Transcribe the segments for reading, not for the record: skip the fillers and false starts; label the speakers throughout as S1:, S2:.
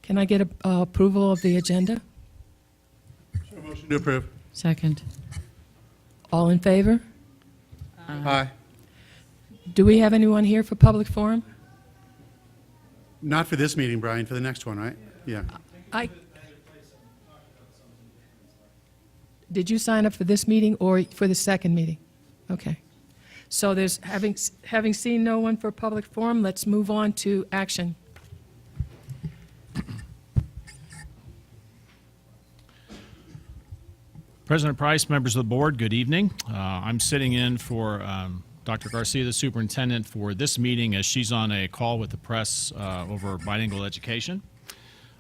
S1: Can I get approval of the agenda?
S2: Motion to approve.
S3: Second.
S1: All in favor?
S2: Aye.
S1: Do we have anyone here for public forum?
S2: Not for this meeting, Brian, for the next one, right? Yeah.
S1: Did you sign up for this meeting or for the second meeting? Okay. So there's, having seen no one for public forum, let's move on to action.
S4: President Price, members of the board, good evening. I'm sitting in for Dr. Garcia, the superintendent, for this meeting as she's on a call with the press over bilingual education.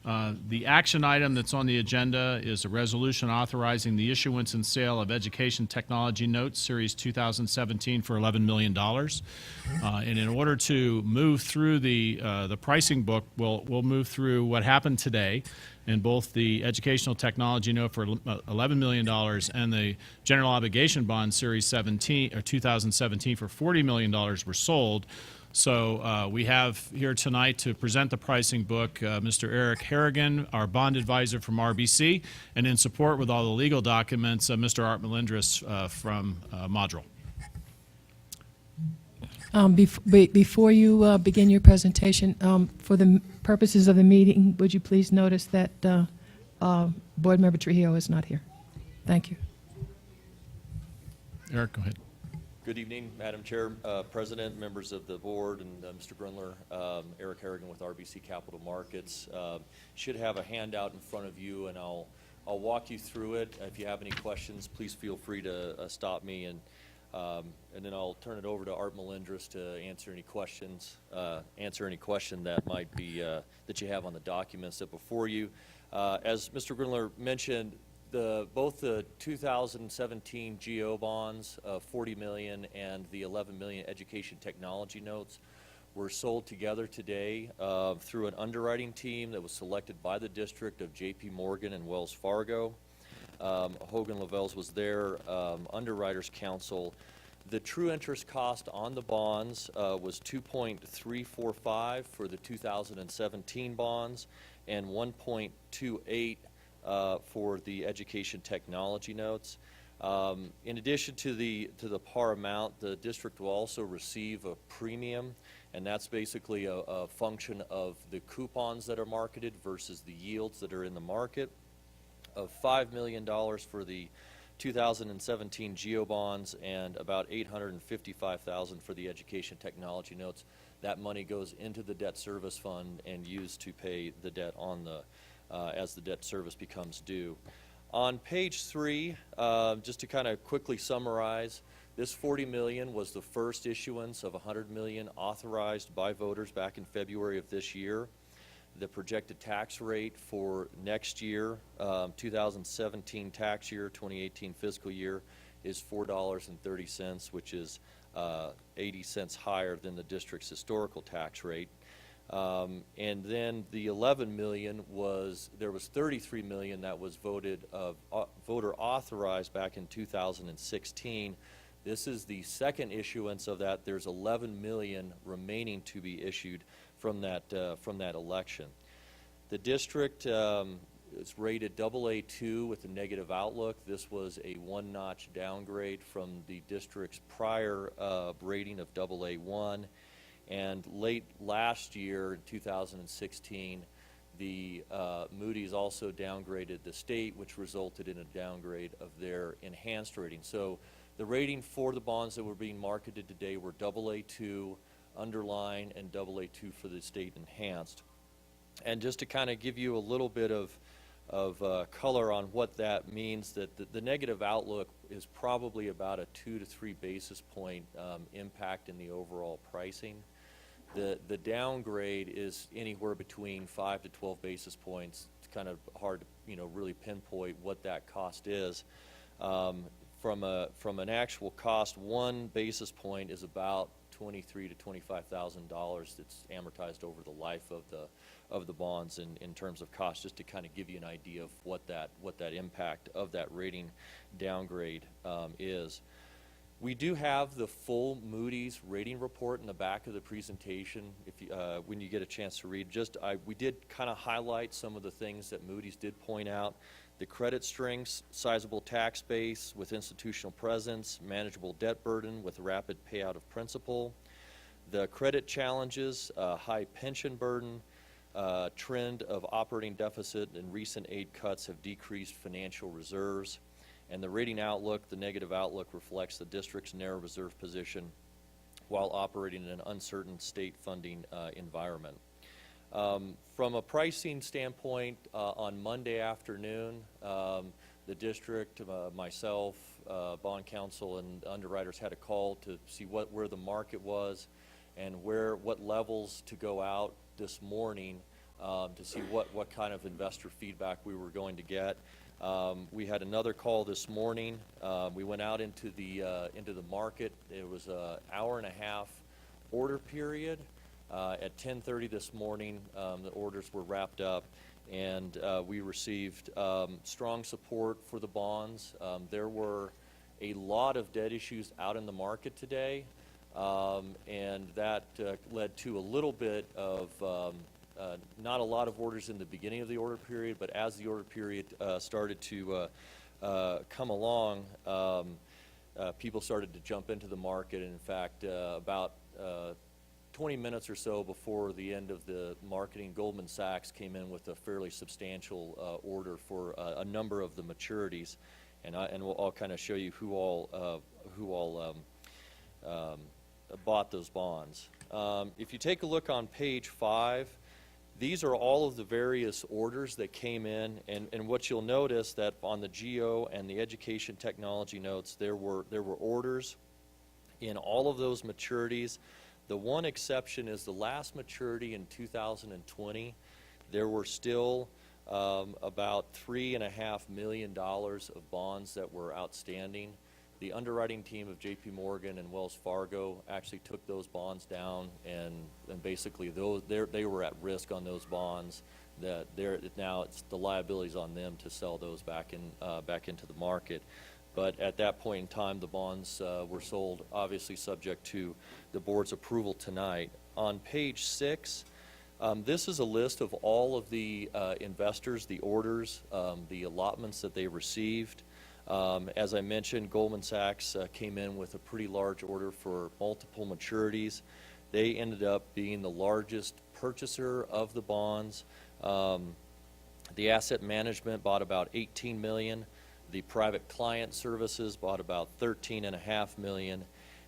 S4: The action item that's on the agenda is a resolution authorizing the issuance and sale of education technology notes, Series 2017, for $11 million. And in order to move through the pricing book, we'll move through what happened today in both the educational technology note for $11 million and the general obligation bond, Series 2017, for $40 million were sold. So we have here tonight to present the pricing book Mr. Eric Harrigan, our bond advisor from RBC, and in support with all the legal documents, Mr. Art Melendres from Module.
S1: Before you begin your presentation, for the purposes of the meeting, would you please notice that Board Member Trujillo is not here? Thank you.
S4: Eric, go ahead.
S5: Good evening, Madam Chair, President, members of the board, and Mr. Grunler. Eric Harrigan with RBC Capital Markets. Should have a handout in front of you, and I'll walk you through it. If you have any questions, please feel free to stop me, and then I'll turn it over to Art Melendres to answer any questions, that might be that you have on the documents that before you. As Mr. Grunler mentioned, both the 2017 GO bonds of $40 million and the $11 million education technology notes were sold together today through an underwriting team that was selected by the district of JP Morgan and Wells Fargo. Hogan Lovells was their underwriters counsel. The true interest cost on the bonds was 2.345 for the 2017 bonds and 1.28 for the education technology notes. In addition to the par amount, the district will also receive a premium, and that's basically a function of the coupons that are marketed versus the yields that are in the market, of $5 million for the 2017 GO bonds and about $855,000 for the education technology notes. That money goes into the debt service fund and used to pay the debt on the as the debt service becomes due. On page 3, just to kind of quickly summarize, this $40 million was the first issuance of $100 million authorized by voters back in February of this year. The projected tax rate for next year, 2017 tax year, 2018 fiscal year, is $4.30, which is 80 cents higher than the district's historical tax rate. And then the $11 million there was $33 million that was voter authorized back in 2016. This is the second issuance of that. There's $11 million remaining to be issued from that election. The district is rated AA2 with a negative outlook. This was a one-notch downgrade from the district's prior rating of AA1. And late last year, in 2016, the Moody's also downgraded the state, which resulted in a downgrade of their enhanced rating. So the rating for the bonds that were being marketed today were AA2 underline and AA2 for the state enhanced. And just to kind of give you a little bit of color on what that means, that the negative outlook is probably about a 2 to 3 basis point impact in the overall pricing. The downgrade is anywhere between 5 to 12 basis points. It's kind of hard to really pinpoint what that cost is. From an actual cost, 1 basis point is about $23,000 to $25,000 that's amortized over the life of the bonds in terms of cost, just to kind of give you an idea of what that impact of that rating downgrade is. We do have the full Moody's rating report in the back of the presentation. If you, when you get a chance to read, we did kind of highlight some of the things that Moody's did point out: the credit strengths, sizable tax base with institutional presence, manageable debt burden with rapid payout of principal, the credit challenges, high pension burden, trend of operating deficit, and recent aid cuts have decreased financial reserves. And the rating outlook, the negative outlook, reflects the district's narrow reserve position while operating in an uncertain state funding environment. From a pricing standpoint, on Monday afternoon, the district, myself, bond counsel, and underwriters had a call to see where the market was and what levels to go out this morning to see what kind of investor feedback we were going to get. We had another call this morning. We went out into the market. It was an hour-and-a-half order period. At 10:30 this morning, the orders were wrapped up, and we received strong support for the bonds. There were a lot of debt issues out in the market today, and that led to a little bit of not a lot of orders in the beginning of the order period, but as the order period started to come along, people started to jump into the market. And in fact, about 20 minutes or so before the end of the marketing, Goldman Sachs came in with a fairly substantial order for a number of the maturities, and I'll kind of show you who all bought those bonds. If you take a look on page 5, these are all of the various orders that came in, and what you'll notice that on the GEO and the education technology notes, there were orders in all of those maturities. The one exception is the last maturity in 2020. There were still about $3.5 million of bonds that were outstanding. The underwriting team of J.P. Morgan and Wells Fargo actually took those bonds down, and basically they were at risk on those bonds. Now it's the liabilities on them to sell those back into the market. But at that point in time, the bonds were sold, obviously subject to the board's approval tonight. On page 6, this is a list of all of the investors, the orders, the allotments that they received. As I mentioned, Goldman Sachs came in with a pretty large order for multiple maturities. They ended up being the largest purchaser of the bonds. The asset management bought about $18 million. The private client services bought about $13.5 million.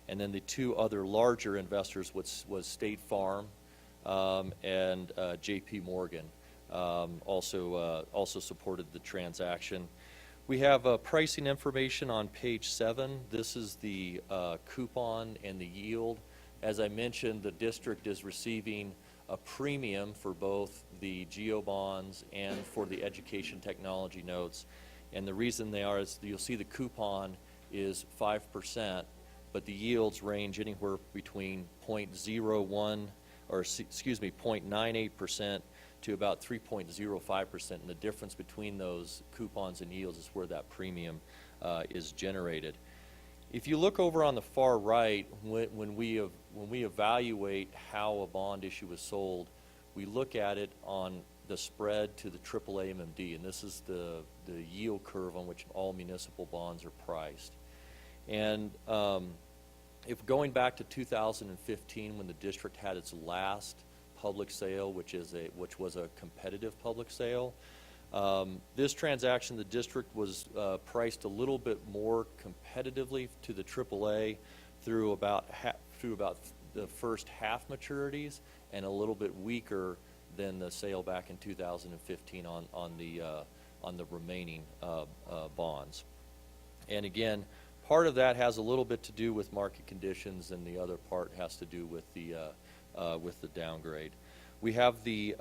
S5: And then the two other larger investors was State Farm and J.P. Morgan also supported the transaction. We have pricing information on page 7. This is the coupon and the yield. As I mentioned, the district is receiving a premium for both the GEO bonds and for the education technology notes. And the reason they are is you'll see the coupon is 5%, but the yields range anywhere between 0.98% to about 3.05%, and the difference between those coupons and yields is where that premium is generated. If you look over on the far right, when we evaluate how a bond issue is sold, we look at it on the spread to the AAA MMD, and this is the yield curve on which all municipal bonds are priced. And if going back to 2015, when the district had its last public sale, which was a competitive public sale, this transaction, the district was priced a little bit more competitively to the AAA through about the first half maturities, and a little bit weaker than the sale back in 2015 on the remaining bonds. And again, part of that has a little bit to do with market conditions, and the other part has to do with the downgrade. We have the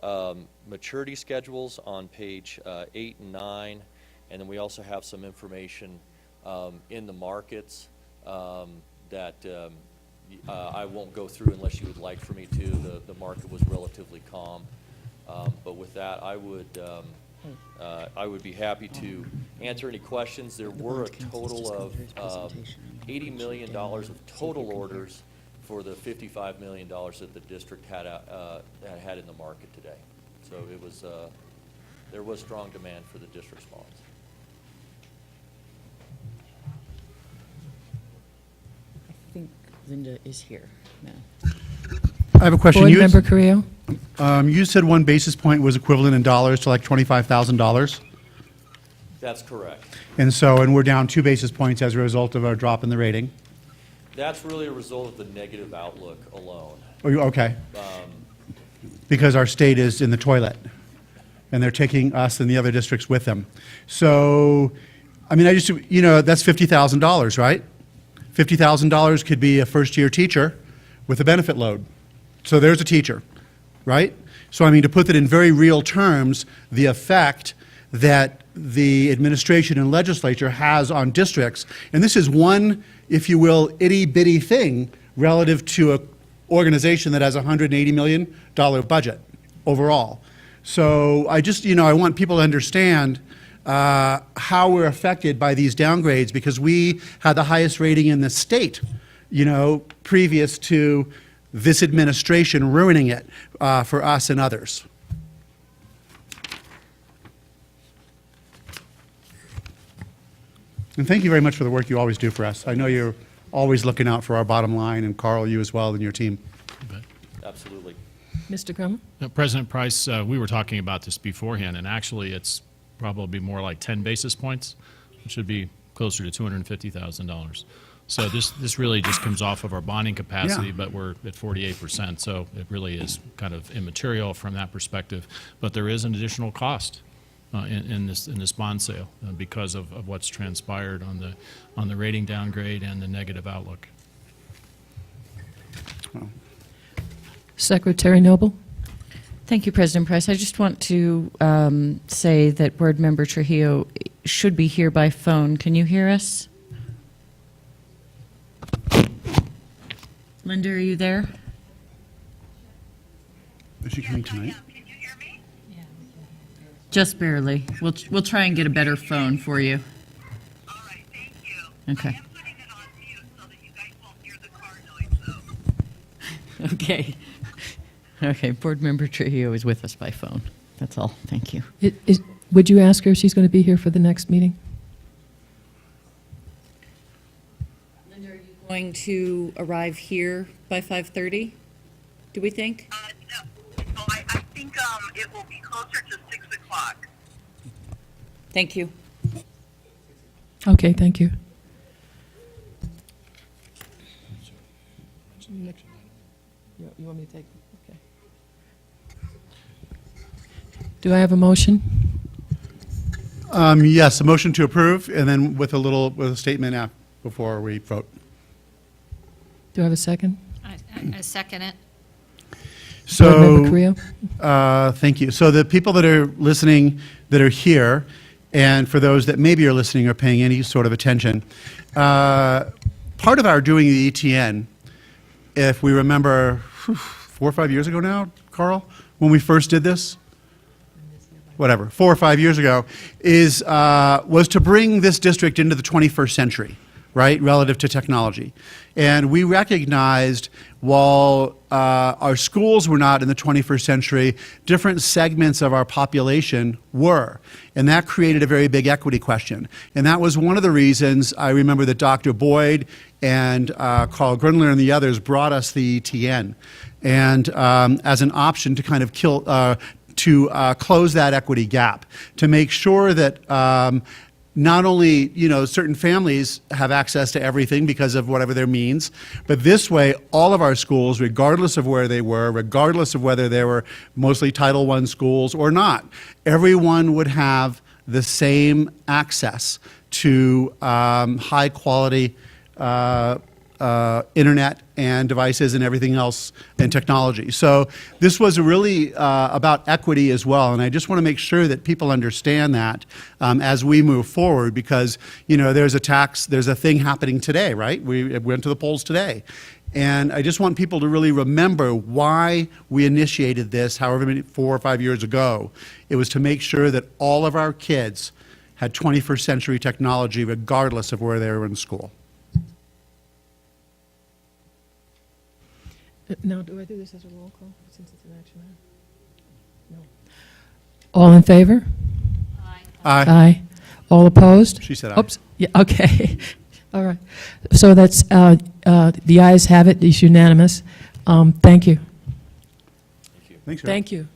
S5: maturity schedules on page 8 and 9, and then we also have some information in the markets that I won't go through unless you would like for me to. The market was relatively calm. But with that, I would I would be happy to answer any questions. There were a total of $80 million of total orders for the $55 million that the district had in the market today. So it was, there was strong demand for the district's bonds.
S3: I think Linda is here now.
S2: I have a question.
S1: Board Member Carrillo?
S2: You said 1 basis point was equivalent in dollars to like $25,000.
S5: That's correct.
S2: And we're down 2 basis points as a result of our drop in the rating.
S5: That's really a result of the negative outlook alone.
S2: Okay. Because our state is in the toilet, and they're taking us and the other districts with them. So, I mean, that's $50,000, right? $50,000 could be a first-year teacher with a benefit load. So there's a teacher, right? So, I mean, to put that in very real terms, the effect that the administration and legislature has on districts, and this is one, if you will, itty-bitty thing relative to an organization that has a $180 million budget overall. So I just, I want people to understand how we're affected by these downgrades, because we had the highest rating in the state, previous to this administration ruining it for us and others. And thank you very much for the work you always do for us. I know you're always looking out for our bottom line, and Carl, you as well, and your team.
S5: Absolutely.
S1: Mr. Grumman?
S4: President Price, we were talking about this beforehand, and actually it's probably more like 10 basis points, which would be closer to $250,000. So this really just comes off of our bonding capacity,
S2: Yeah.
S4: but we're at 48%, so it really is kind of immaterial from that perspective. But there is an additional cost in this bond sale because of what's transpired on the rating downgrade and the negative outlook.
S1: Secretary Noble?
S3: Thank you, President Price. I just want to say that Board Member Trujillo should be here by phone. Can you hear us? Linda, are you there?
S2: Is she coming tonight?
S3: Just barely. We'll try and get a better phone for you.
S6: All right, thank you.
S3: Okay.
S6: I am putting it on mute so that you guys won't hear the car noise, though.
S3: Okay. Okay, Board Member Trujillo is with us by phone. That's all. Thank you.
S1: Would you ask her if she's going to be here for the next meeting?
S3: Linda, are you going to arrive here by 5:30, do we think?
S6: No. So I think it will be closer to 6 o'clock.
S3: Thank you.
S1: Okay, thank you. You want me to take? Okay. Do I have a motion?
S2: Yes, a motion to approve, and then with a statement before we vote.
S1: Do I have a second?
S7: I second it.
S1: Board Member
S2: So,
S1: Carrillo?
S2: thank you. So the people that are listening, that are here, and for those that maybe are listening or paying any sort of attention, part of our doing the ETN, if we remember 4 or 5 years ago now, Carl, when we first did this, whatever, 4 or 5 years ago, was to bring this district into the 21st century, right, relative to technology. And we recognized while our schools were not in the 21st century, different segments of our population were. And that created a very big equity question. And that was one of the reasons I remember that Dr. Boyd and Carl Grunler and the others brought us the ETN, and as an option to kind of close that equity gap, to make sure that not only, certain families have access to everything because of whatever their means, but this way, all of our schools, regardless of where they were, regardless of whether they were mostly Title I schools or not, everyone would have the same access to high quality internet and devices and everything else and technology. So this was really about equity as well, and I just want to make sure that people understand that as we move forward, because there's a thing happening today, right? We went to the polls today, And I just want people to really remember why we initiated this, however many, 4 or 5 years ago. It was to make sure that all of our kids had 21st century technology regardless of where they were in school.
S1: Now, do I do this as a roll call, since it's an action item? No. All in favor?
S2: Aye.
S1: Aye. All opposed?
S2: She said aye.
S1: Oops, yeah, okay. All right. So that's, the ayes have it, it's unanimous. Thank you.
S2: Thanks, Cheryl.
S1: Thank you.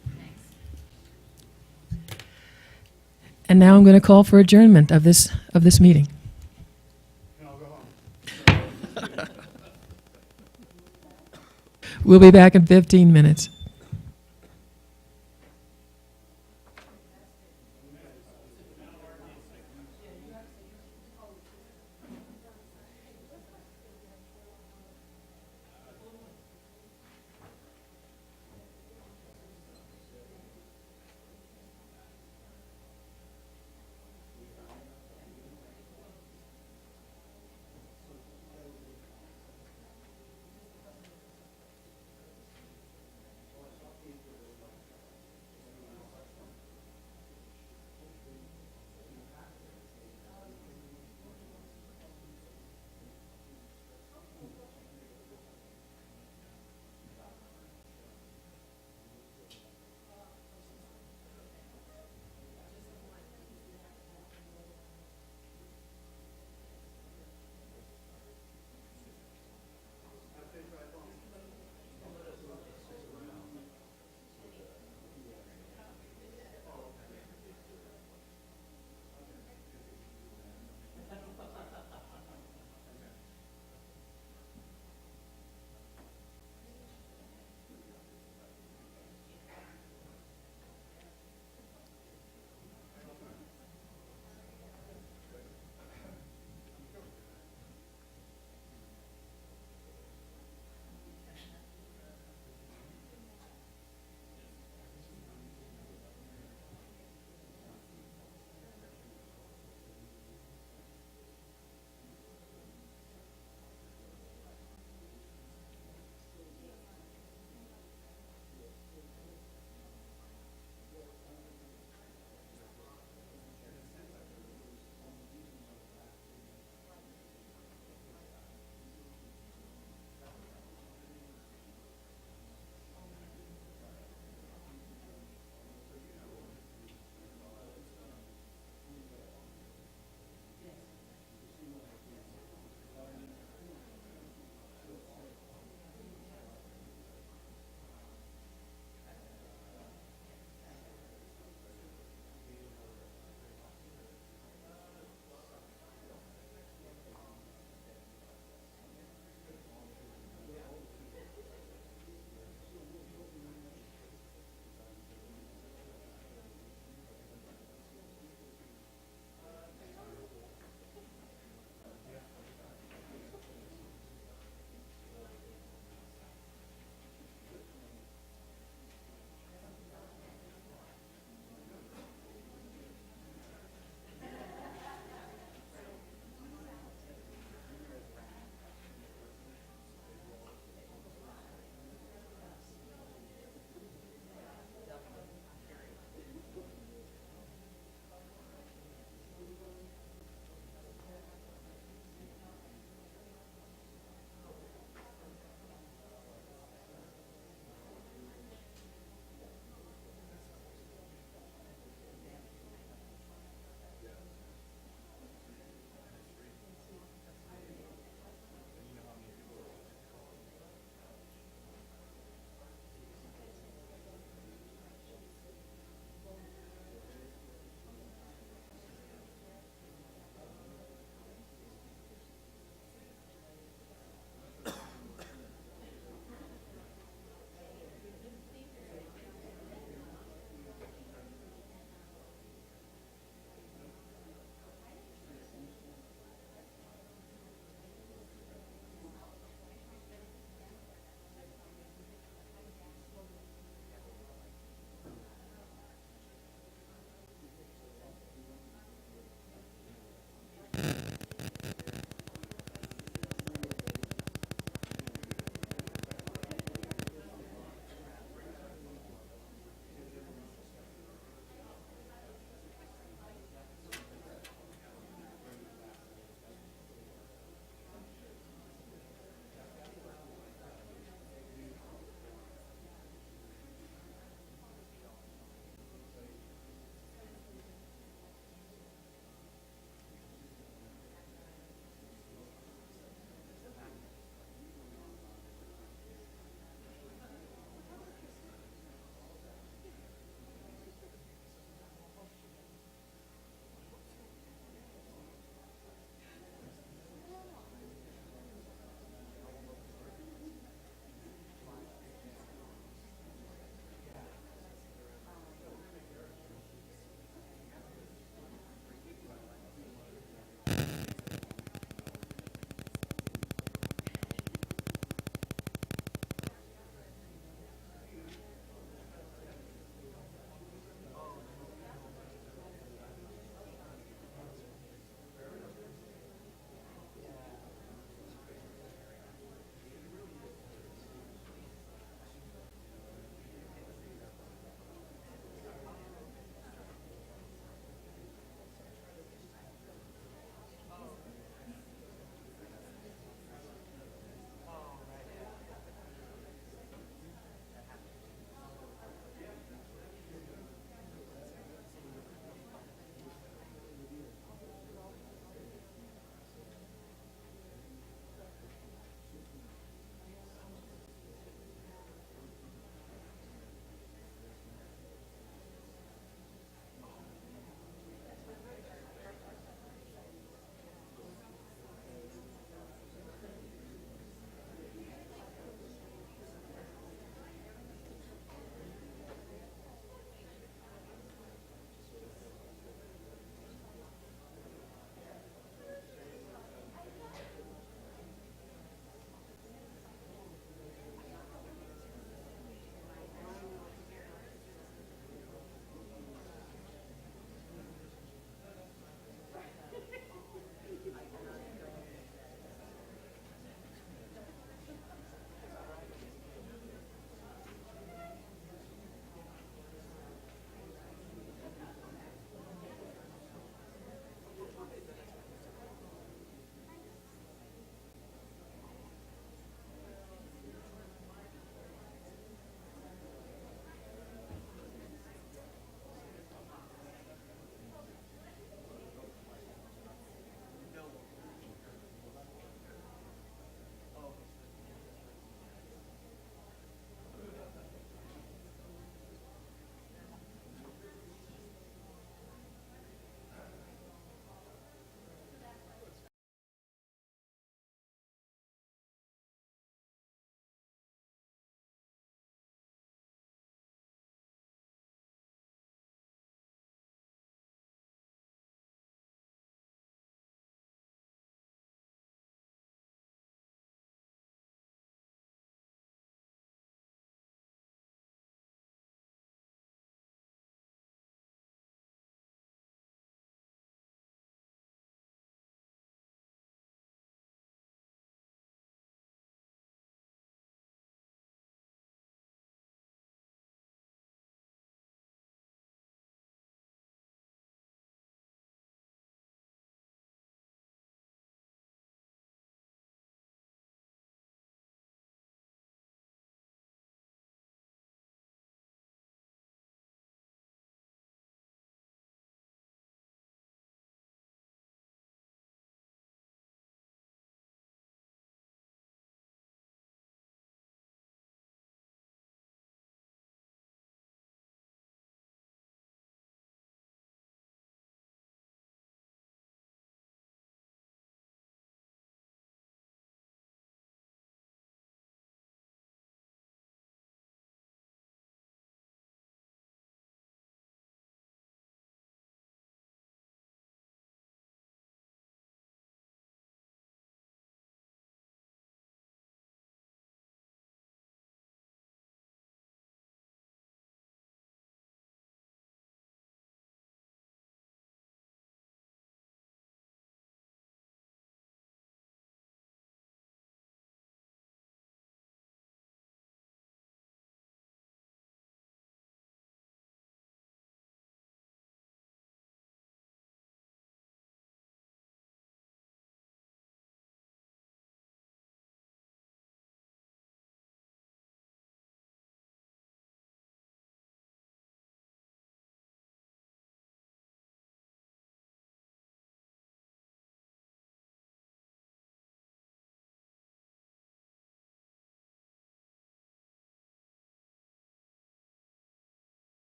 S1: And now I'm going to call for adjournment of this meeting. We'll be back in 15 minutes.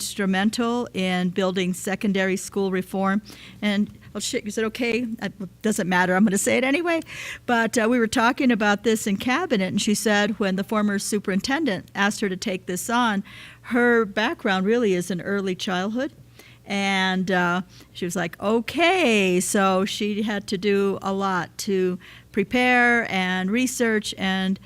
S7: instrumental in building secondary school reform. And is it okay? It doesn't matter. I'm going to say it anyway. But we were talking about this in cabinet, and she said when the former superintendent asked her to take this on, her background really is in early childhood. And she was like, okay. So she had to do a lot to prepare and research, and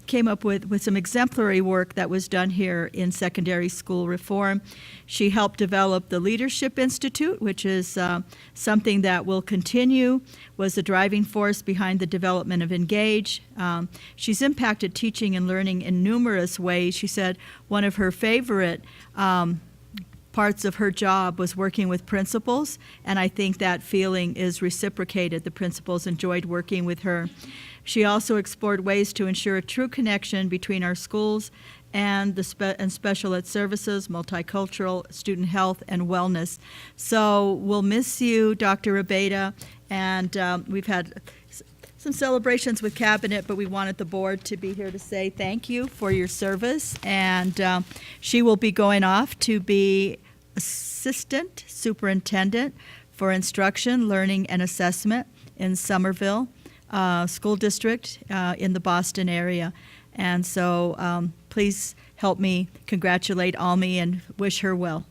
S7: came up with some exemplary work that was done here in secondary school reform. She helped develop the Leadership Institute, which is something that will continue, was the driving force behind the development of Engage. She's impacted teaching and learning in numerous ways. She said one of her favorite parts of her job was working with principals, and I think that feeling is reciprocated. The principals enjoyed working with her. She also explored ways to ensure a true connection between our schools and and special ed services, multicultural, student health, and wellness. So we'll miss you, Dr. Abeyta, and we've had some celebrations with cabinet, but we wanted the board to be here to say thank you for your service. And she will be going off to be assistant superintendent for instruction, learning, and assessment in Somerville School District in the Boston area. And so please help me congratulate Almi and wish her well.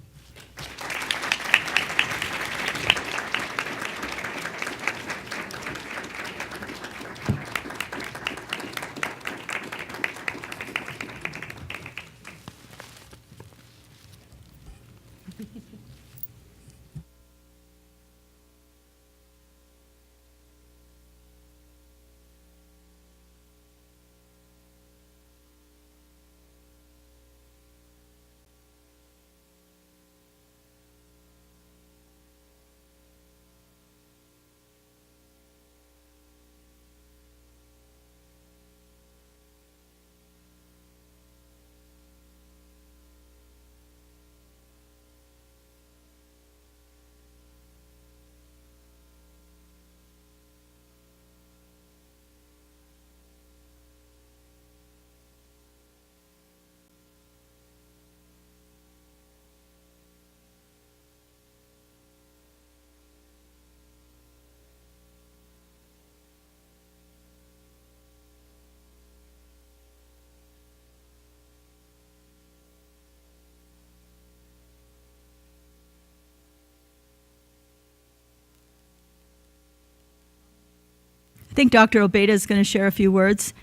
S7: I think Dr. Abeyta is going to share a few words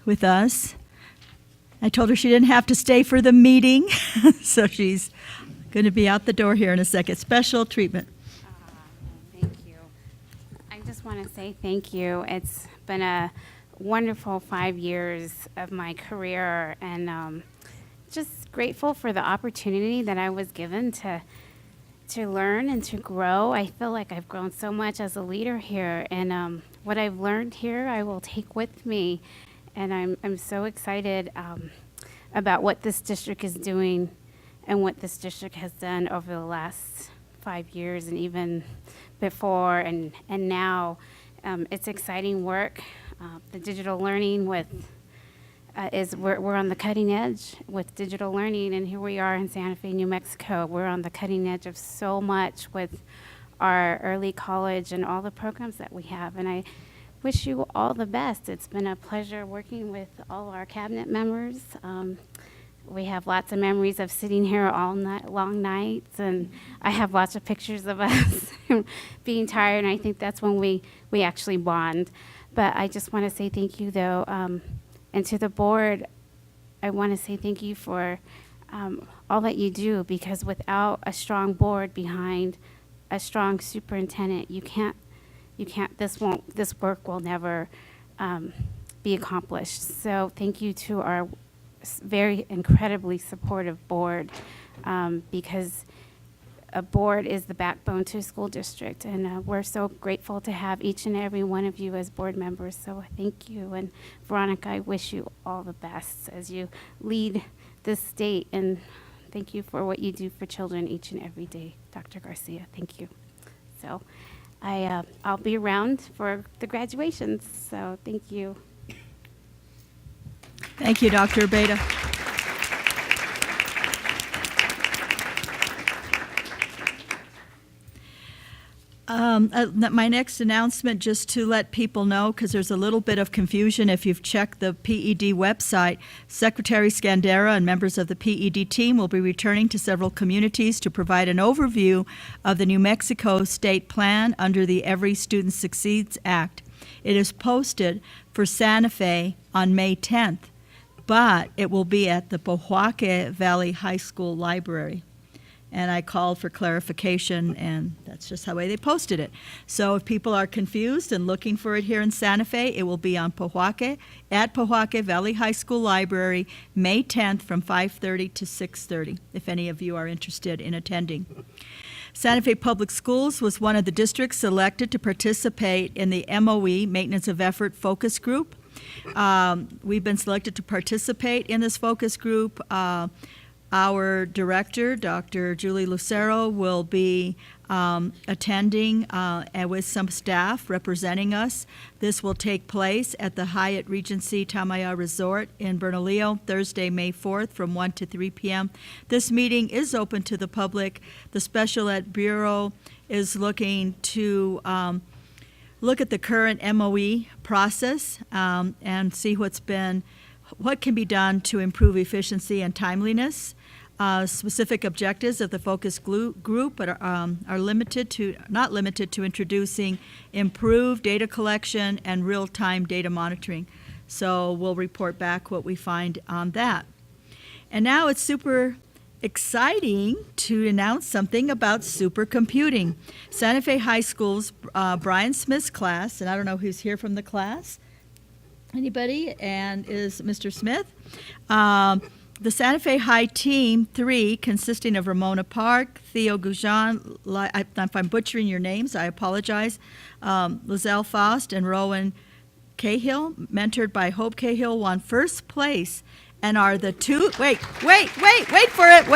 S7: with us. I told her she didn't have to stay for the meeting, so she's going to be out the door here in a second. Special treatment.
S8: Thank you. I just want to say thank you. It's been a wonderful 5 years of my career, and just grateful for the opportunity that I was given to learn and to grow. I feel like I've grown so much as a leader here, and what I've learned here I will take with me, and I'm so excited about what this district is doing and what this district has done over the last 5 years and even before and now. It's exciting work. The digital learning with we're on the cutting edge with digital learning, and here we are in Santa Fe, New Mexico. We're on the cutting edge of so much with our early college and all the programs that we have, and I wish you all the best. It's been a pleasure working with all our cabinet members. We have lots of memories of sitting here all night, long nights, and I have lots of pictures of us being tired, and I think that's when we actually bond. But I just want to say thank you, though. And to the board, I want to say thank you for all that you do, because without a strong board behind a strong superintendent, this work will never be accomplished. So thank you to our very incredibly supportive board, because a board is the backbone to a school district, and we're so grateful to have each and every one of you as board members. So thank you, and Veronica, I wish you all the best as you lead this state, and thank you for what you do for children each and every day, Dr. Garcia. Thank you. So I'll be around for the graduations, so thank you.
S7: Thank you, Dr. Abeyta. My next announcement, just to let people know, because there's a little bit of confusion if you've checked the PED website, Secretary Scandera and members of the PED team will be returning to several communities to provide an overview of the New Mexico state plan under the Every Student Succeeds Act. It is posted for Santa Fe on May 10th, but it will be at the Pojoaque Valley High School Library. And I called for clarification, and that's just how they posted it. So if people are confused and looking for it here in Santa Fe, it will be on Pojoaque, at Pojoaque Valley High School Library, May 10th from 5:30 to 6:30, if any of you are interested in attending. Santa Fe Public Schools was one of the districts selected to participate in the MOE, Maintenance of Effort Focus Group. We've been selected to participate in this focus group. Our director, Dr. Julie Lucero, will be attending and with some staff representing us. This will take place at the Hyatt Regency Tamaya Resort in Bernalillo, Thursday, May 4th from 1 to 3 p.m. This meeting is open to the public. The Special Ed Bureau is looking to look at the current MOE process and see what can be done to improve efficiency and timeliness. Specific objectives of the focus group are not limited to introducing improved data collection and real-time data monitoring. So we'll report back what we find on that. And now it's super exciting to announce something about supercomputing. Santa Fe High School's Brian Smith's class, and I don't know who's here from the class. Anybody? And is Mr. Smith? The Santa Fe High Team 3, consisting of Ramona Park, Theo Goujon, if I'm butchering your names, I apologize, Lizelle Faust, and Rowan Cahill, mentored by Hope Cahill, won first place and are the two, wait for it,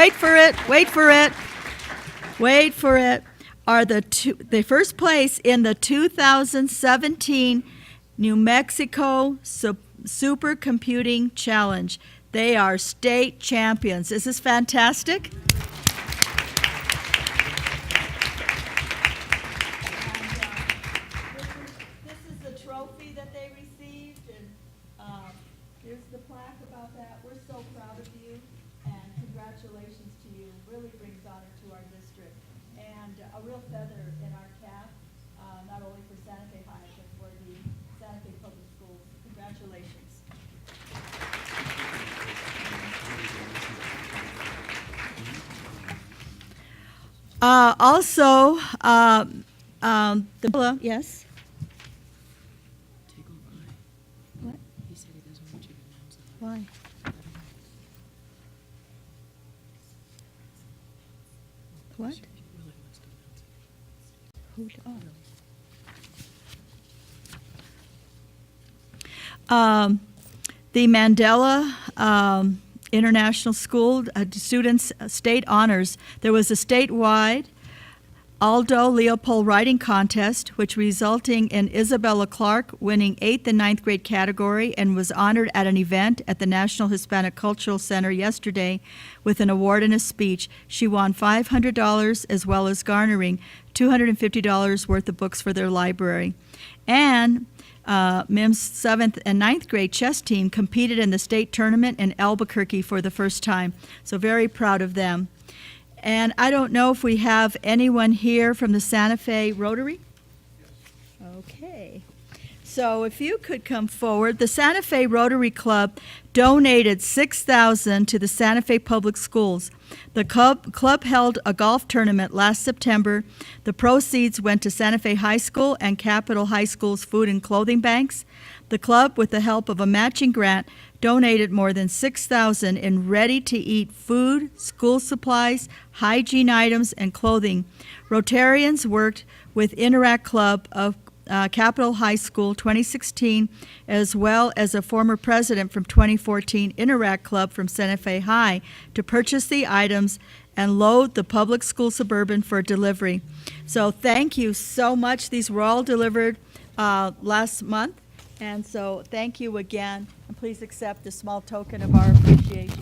S7: are the first place in the 2017 New Mexico Supercomputing Challenge. They are state champions. Is this fantastic? This is the trophy that they received, and here's the plaque about that. We're so proud of you, and congratulations to you. Really brings honor to our district, and a real feather in our cap, not only for Santa Fe High, but for the Santa Fe Public Schools. Congratulations. Also, yes? What?
S1: He said he doesn't want you to announce it.
S7: Why? What? Who? Oh. The Mandela International School students state honors. There was a statewide Aldo Leopold writing contest, which resulting in Isabella Clark winning 8th and 9th grade category and was honored at an event at the National Hispanic Cultural Center yesterday with an award and a speech. She won $500 as well as garnering $250 worth of books for their library. And MIM's 7th and 9th grade chess team competed in the state tournament in Albuquerque for the first time. So very proud of them. And I don't know if we have anyone here from the Santa Fe Rotary? Yes. Okay. So if you could come forward. The Santa Fe Rotary Club donated $6,000 to the Santa Fe Public Schools. The club held a golf tournament last September. The proceeds went to Santa Fe High School and Capitol High School's food and clothing banks. The club, with the help of a matching grant, donated more than $6,000 in ready-to-eat food, school supplies, hygiene items, and clothing. Rotarians worked with Interact Club of Capitol High School 2016, as well as a former president from 2014 Interact Club from Santa Fe High, to purchase the items and load the public school Suburban for delivery. So thank you so much. These were all delivered last month, and so thank you again, and please accept a small token of our appreciation.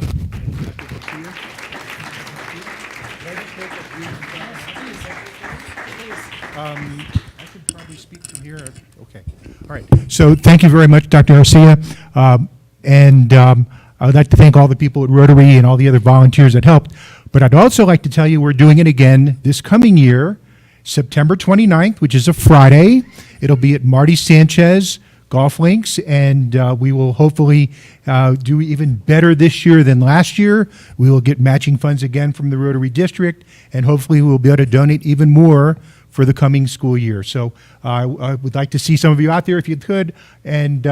S9: speak from here? Okay. All right. So thank you very much, Dr. Garcia. I would like to thank all the people at Rotary and all the other volunteers that helped. But I'd also like to tell you we're doing it again this coming year, September 29th, which is a Friday. It'll be at Marty Sanchez Golf Links, and we will hopefully do even better this year than last year. We will get matching funds again from the Rotary District, and hopefully we'll be able to donate even more for the coming school year. So I would like to see some of you out there if you could, and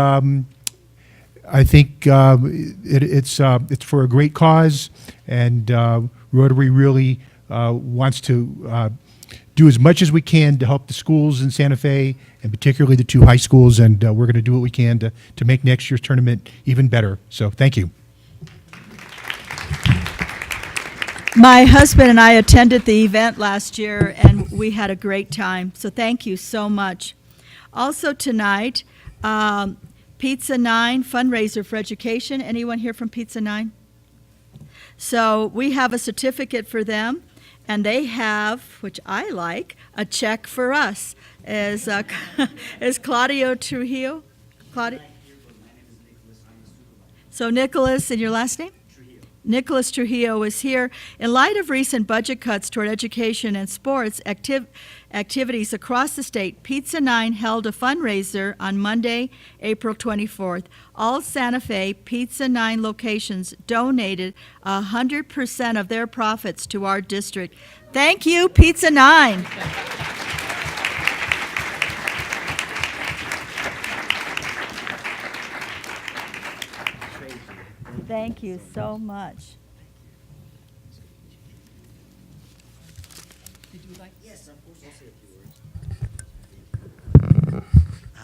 S9: I think it's for a great cause, and Rotary really wants to do as much as we can to help the schools in Santa Fe, and particularly the 2 high schools, and we're going to do what we can to make next year's tournament even better. So thank you.
S7: My husband and I attended the event last year, and we had a great time. So thank you so much. Also tonight, Pizza 9 fundraiser for education. Anyone here from Pizza 9? So we have a certificate for them, and they have, which I like, a check for us. Is Claudio Trujillo? Claudio? So Nicholas, and your last name? Nicholas Trujillo is here. In light of recent budget cuts toward education and sports activities across the state, Pizza 9 held a fundraiser on Monday, April 24th. All Santa Fe Pizza 9 locations donated 100% of their profits to our district. Thank you, Pizza 9. Thank you so much.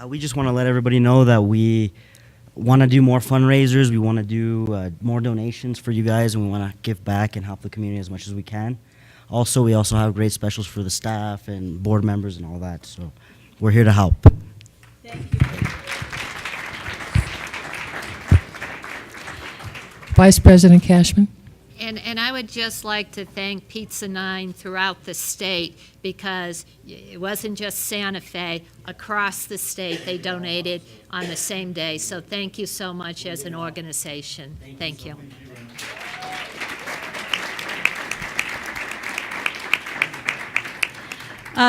S10: We just want to let everybody know that we want to do more fundraisers. We want to do more donations for you guys, and we want to give back and help the community as much as we can. Also, we also have great specials for the staff and board members and all that. So we're here to help.
S7: Thank you.
S1: Vice President Cashman.
S11: And I would just like to thank Pizza 9 throughout the state, because it wasn't just Santa Fe. Across the state, they donated on the same day. So thank you so much as an organization. Thank you.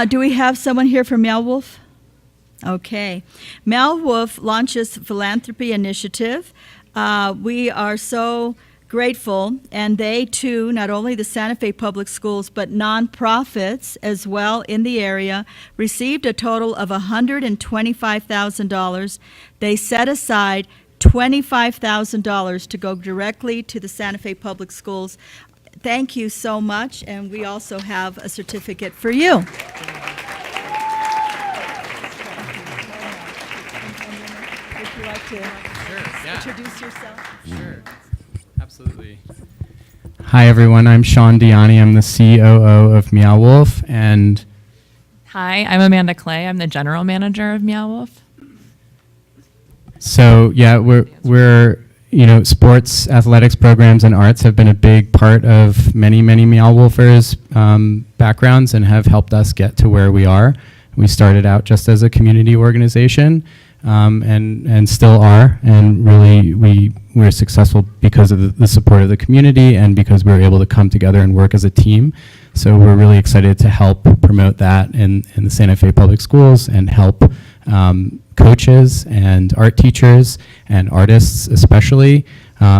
S7: Do we have someone here from Meow Wolf? Okay. Meow Wolf launches philanthropy initiative. We are so grateful, and they too, not only the Santa Fe Public Schools, but nonprofits as well in the area, received a total of $125,000. They set aside $25,000 to go directly to the Santa Fe Public Schools. Thank you so much, and we also have a certificate for you. Would you like to introduce yourself?
S12: Sure, absolutely. Hi, everyone. I'm Sean Diani. I'm the COO of Meow Wolf, and
S13: hi, I'm Amanda Clay. I'm the general manager of Meow Wolf.
S12: so yeah, we're sports, athletics programs, and arts have been a big part of many Meow Wolfers' backgrounds and have helped us get to where we are. We started out just as a community organization. And still are, and really we're successful because of the support of the community and because we were able to come together and work as a team. So we're really excited to help promote that in the Santa Fe Public Schools and help coaches and art teachers and artists especially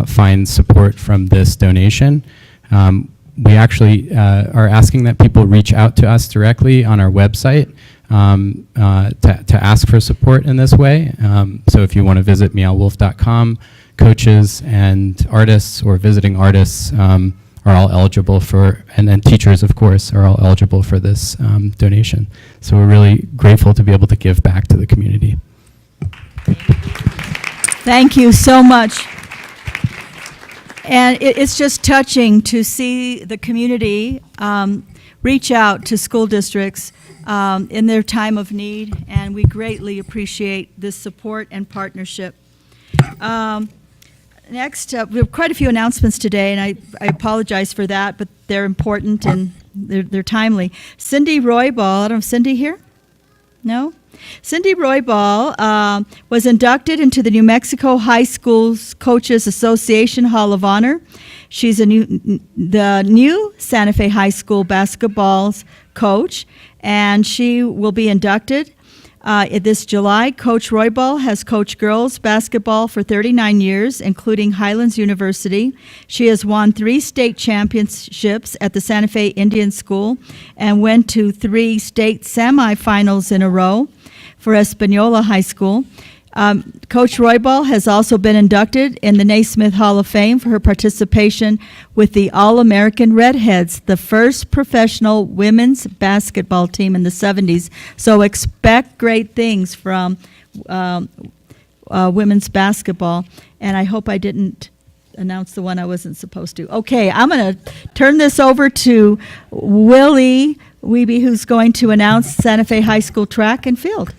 S12: find support from this donation. We actually are asking that people reach out to us directly on our website to ask for support in this way. So if you want to visit meowwolf.com, coaches and artists or visiting artists are all eligible for, and then teachers, of course, are all eligible for this donation. So we're really grateful to be able to give back to the community.
S7: Thank you so much. And it's just touching to see the community reach out to school districts in their time of need, and we greatly appreciate this support and partnership. Next, we have quite a few announcements today, and I apologize for that, but they're important and they're timely. Cindy Roybal, I don't know, Cindy here? No? Cindy Roybal was inducted into the New Mexico High Schools Coaches Association Hall of Honor. She's the new Santa Fe High School basketball's coach, and she will be inducted this July. Coach Roybal has coached girls basketball for 39 years, including Highlands University. She has won 3 state championships at the Santa Fe Indian School and went to 3 state semifinals in a row for Espanola High School. Coach Roybal has also been inducted in the Naismith Hall of Fame for her participation with the All-American Redheads, the first professional women's basketball team in the 70s. So expect great things from women's basketball. And I hope I didn't announce the one I wasn't supposed to. Okay, I'm going to turn this over to Willie Wiebe, who's going to announce Santa Fe High School track and field.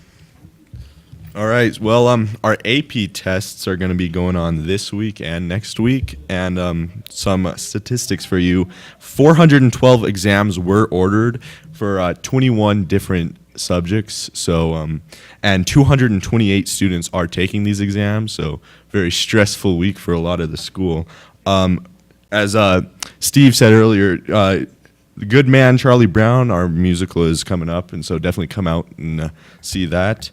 S14: All right. Well, our AP tests are going to be going on this week and next week, and some statistics for you. 412 exams were ordered for 21 different subjects. So, and 228 students are taking these exams. So, very stressful week for a lot of the school. As Steve said earlier, the Good Man, Charlie Brown, our musical is coming up, and so definitely come out and see that.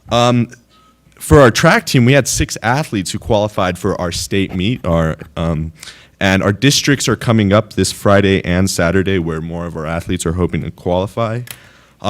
S14: For our track team, we had 6 athletes who qualified for our state meet. And our districts are coming up this Friday and Saturday, where more of our athletes are hoping to qualify.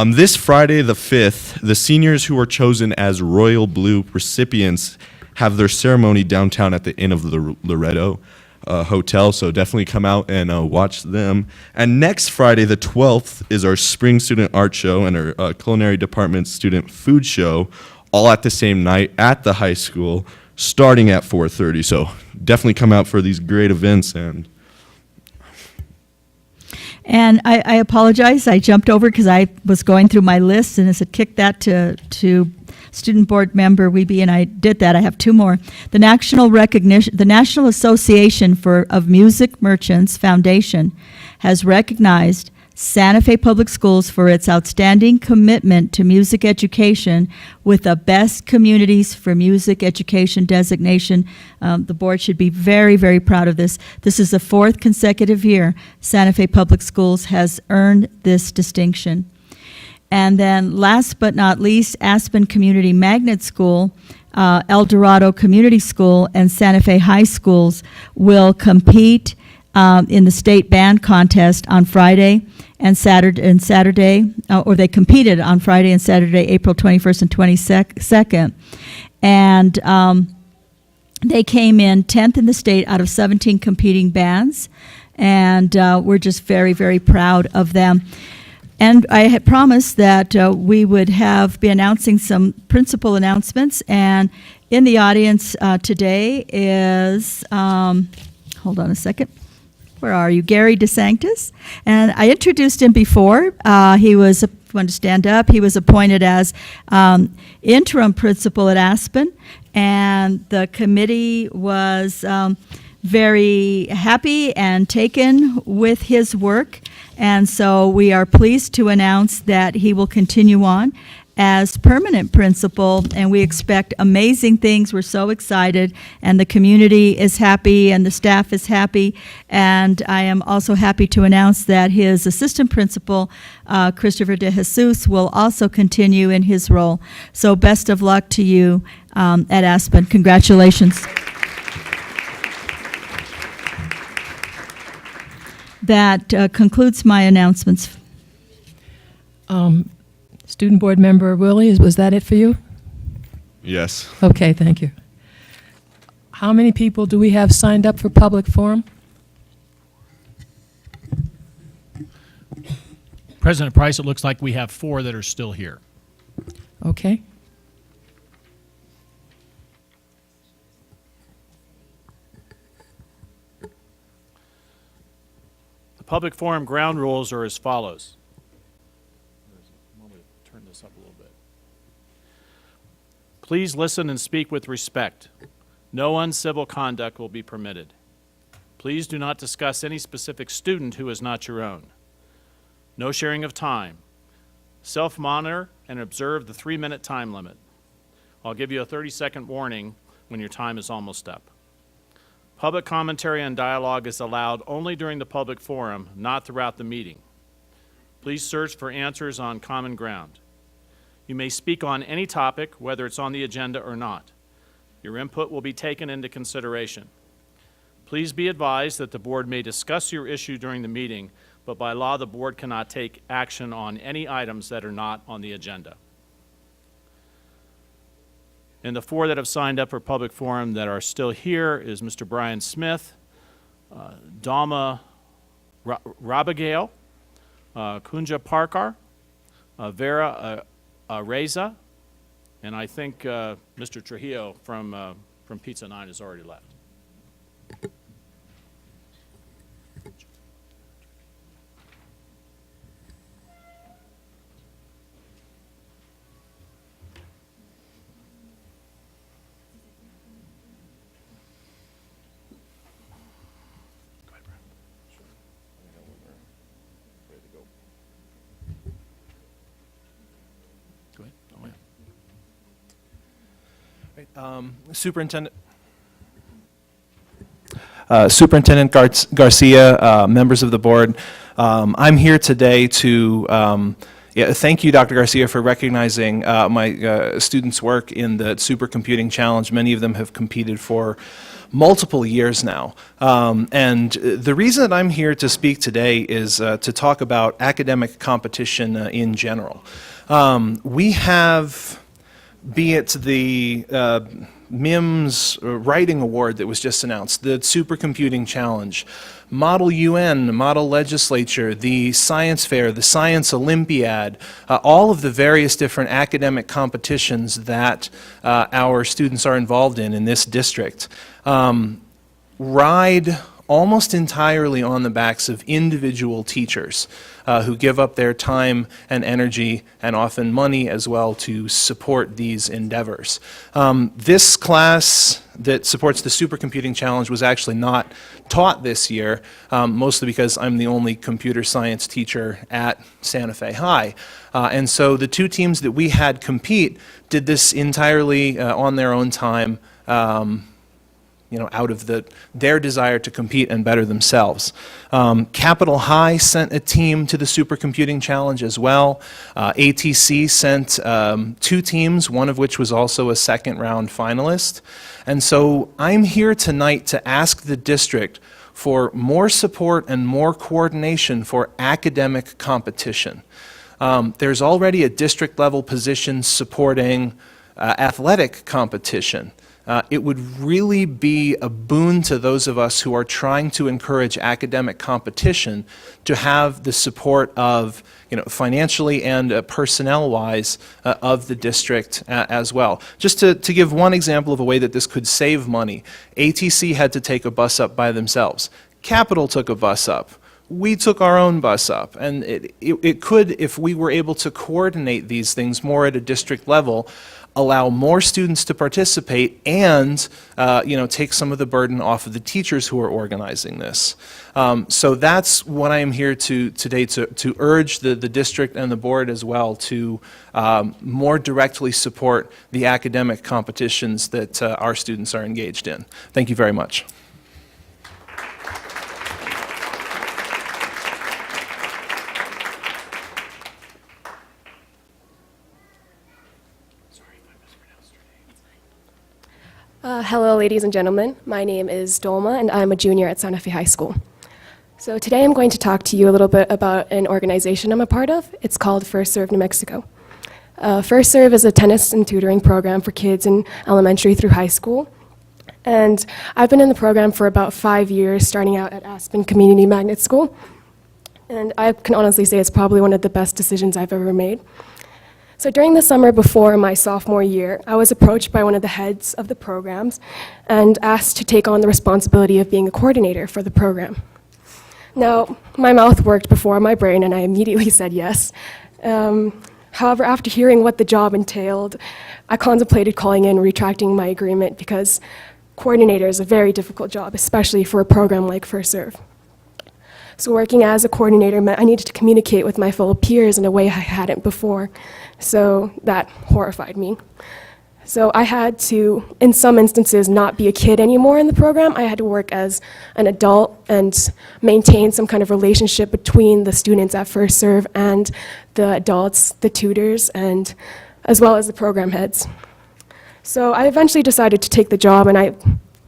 S14: This Friday, the 5th, the seniors who were chosen as Royal Blue recipients have their ceremony downtown at the Inn of the Loretto Hotel, so definitely come out and watch them. And next Friday, the 12th, is our Spring Student Art Show and our Culinary Department Student Food Show, all at the same night at the high school, starting at 4:30. So definitely come out for these great events.
S7: And I apologize, I jumped over because I was going through my list and I said kick that to Student Board Member Wiebe, and I did that. I have 2 more. The National Association of Music Merchants Foundation has recognized Santa Fe Public Schools for its outstanding commitment to music education with the Best Communities for Music Education designation. The board should be very, very proud of this. This is the 4th consecutive year Santa Fe Public Schools has earned this distinction. And then last but not least, Aspen Community Magnet School, El Dorado Community School, and Santa Fe High Schools will compete in the state band contest on Friday and Saturday, or they competed on Friday and Saturday, April 21st and 22nd. And they came in 10th in the state out of 17 competing bands, and we're just very, very proud of them. And I had promised that we would be announcing some principal announcements, and in the audience today is, hold on a second, where are you? Gary DeSanctis. And I introduced him before. He was, if you want to stand up, he was appointed as interim principal at Aspen, and the committee was very happy and taken with his work. And so we are pleased to announce that he will continue on as permanent principal, and we expect amazing things. We're so excited, and the community is happy, and the staff is happy. And I am also happy to announce that his assistant principal, Christopher De Jesus, will also continue in his role. So best of luck to you at Aspen. Congratulations. That concludes my announcements.
S1: Student Board Member Willie, was that it for you?
S14: Yes.
S1: Okay, thank you. How many people do we have signed up for public forum?
S4: President Price, it looks like we have 4 that are still here.
S1: Okay.
S4: The public forum ground rules are as follows. Turn this up a little bit. Please listen and speak with respect. No uncivil conduct will be permitted. Please do not discuss any specific student who is not your own. No sharing of time. Self-monitor and observe the 3-minute time limit. I'll give you a 30-second warning when your time is almost up. Public commentary and dialogue is allowed only during the public forum, not throughout the meeting. Please search for answers on common ground. You may speak on any topic, whether it's on the agenda or not. Your input will be taken into consideration. Please be advised that the board may discuss your issue during the meeting, but by law, the board cannot take action on any items that are not on the agenda. And the 4 that have signed up for public forum that are still here is Mr. Brian Smith, Dalma Rabagale, Kunja Parkar, Vera Reza, and I think Mr. Trujillo from Pizza 9 has already left.
S15: Superintendent Garcia, members of the board, I'm here today to thank you, Dr. Garcia, for recognizing my students' work in the Supercomputing Challenge. Many of them have competed for multiple years now. And the reason that I'm here to speak today is to talk about academic competition in general. We have, be it the MIMS Writing Award that was just announced, the Supercomputing Challenge, Model UN, Model Legislature, the Science Fair, the Science Olympiad, all of the various different academic competitions that our students are involved in this district, ride almost entirely on the backs of individual teachers who give up their time and energy and often money as well to support these endeavors. This class that supports the Supercomputing Challenge was actually not taught this year, mostly because I'm the only computer science teacher at Santa Fe High. And so the 2 teams that we had compete did this entirely on their own time, out of their desire to compete and better themselves. Capitol High sent a team to the Supercomputing Challenge as well. ATC sent 2 teams, one of which was also a second-round finalist. And so I'm here tonight to ask the district for more support and more coordination for academic competition. There's already a district-level position supporting athletic competition. It would really be a boon to those of us who are trying to encourage academic competition to have the support of, financially and personnel-wise of the district as well. Just to give one example of a way that this could save money, ATC had to take a bus up by themselves. Capitol took a bus up. We took our own bus up, and it could, if we were able to coordinate these things more at a district level, allow more students to participate and take some of the burden off of the teachers who are organizing this. So that's what I am here today to urge the district and the board as well to more directly support the academic competitions that our students are engaged in. Thank you very much.
S16: Hello, ladies and gentlemen. My name is Dolma, and I'm a junior at Santa Fe High School. So today I'm going to talk to you a little bit about an organization I'm a part of. It's called First Serve New Mexico. First Serve is a tennis and tutoring program for kids in elementary through high school. And I've been in the program for about 5 years, starting out at Aspen Community Magnet School. And I can honestly say it's probably one of the best decisions I've ever made. So during the summer before my sophomore year, I was approached by one of the heads of the programs and asked to take on the responsibility of being a coordinator for the program. Now, my mouth worked before my brain, and I immediately said yes. However, after hearing what the job entailed, I contemplated calling in and retracting my agreement because coordinator is a very difficult job, especially for a program like First Serve. So working as a coordinator meant I needed to communicate with my fellow peers in a way I hadn't before. So that horrified me. So I had to, in some instances, not be a kid anymore in the program. I had to work as an adult and maintain some kind of relationship between the students at First Serve and the adults, the tutors, and as well as the program heads. So I eventually decided to take the job, and I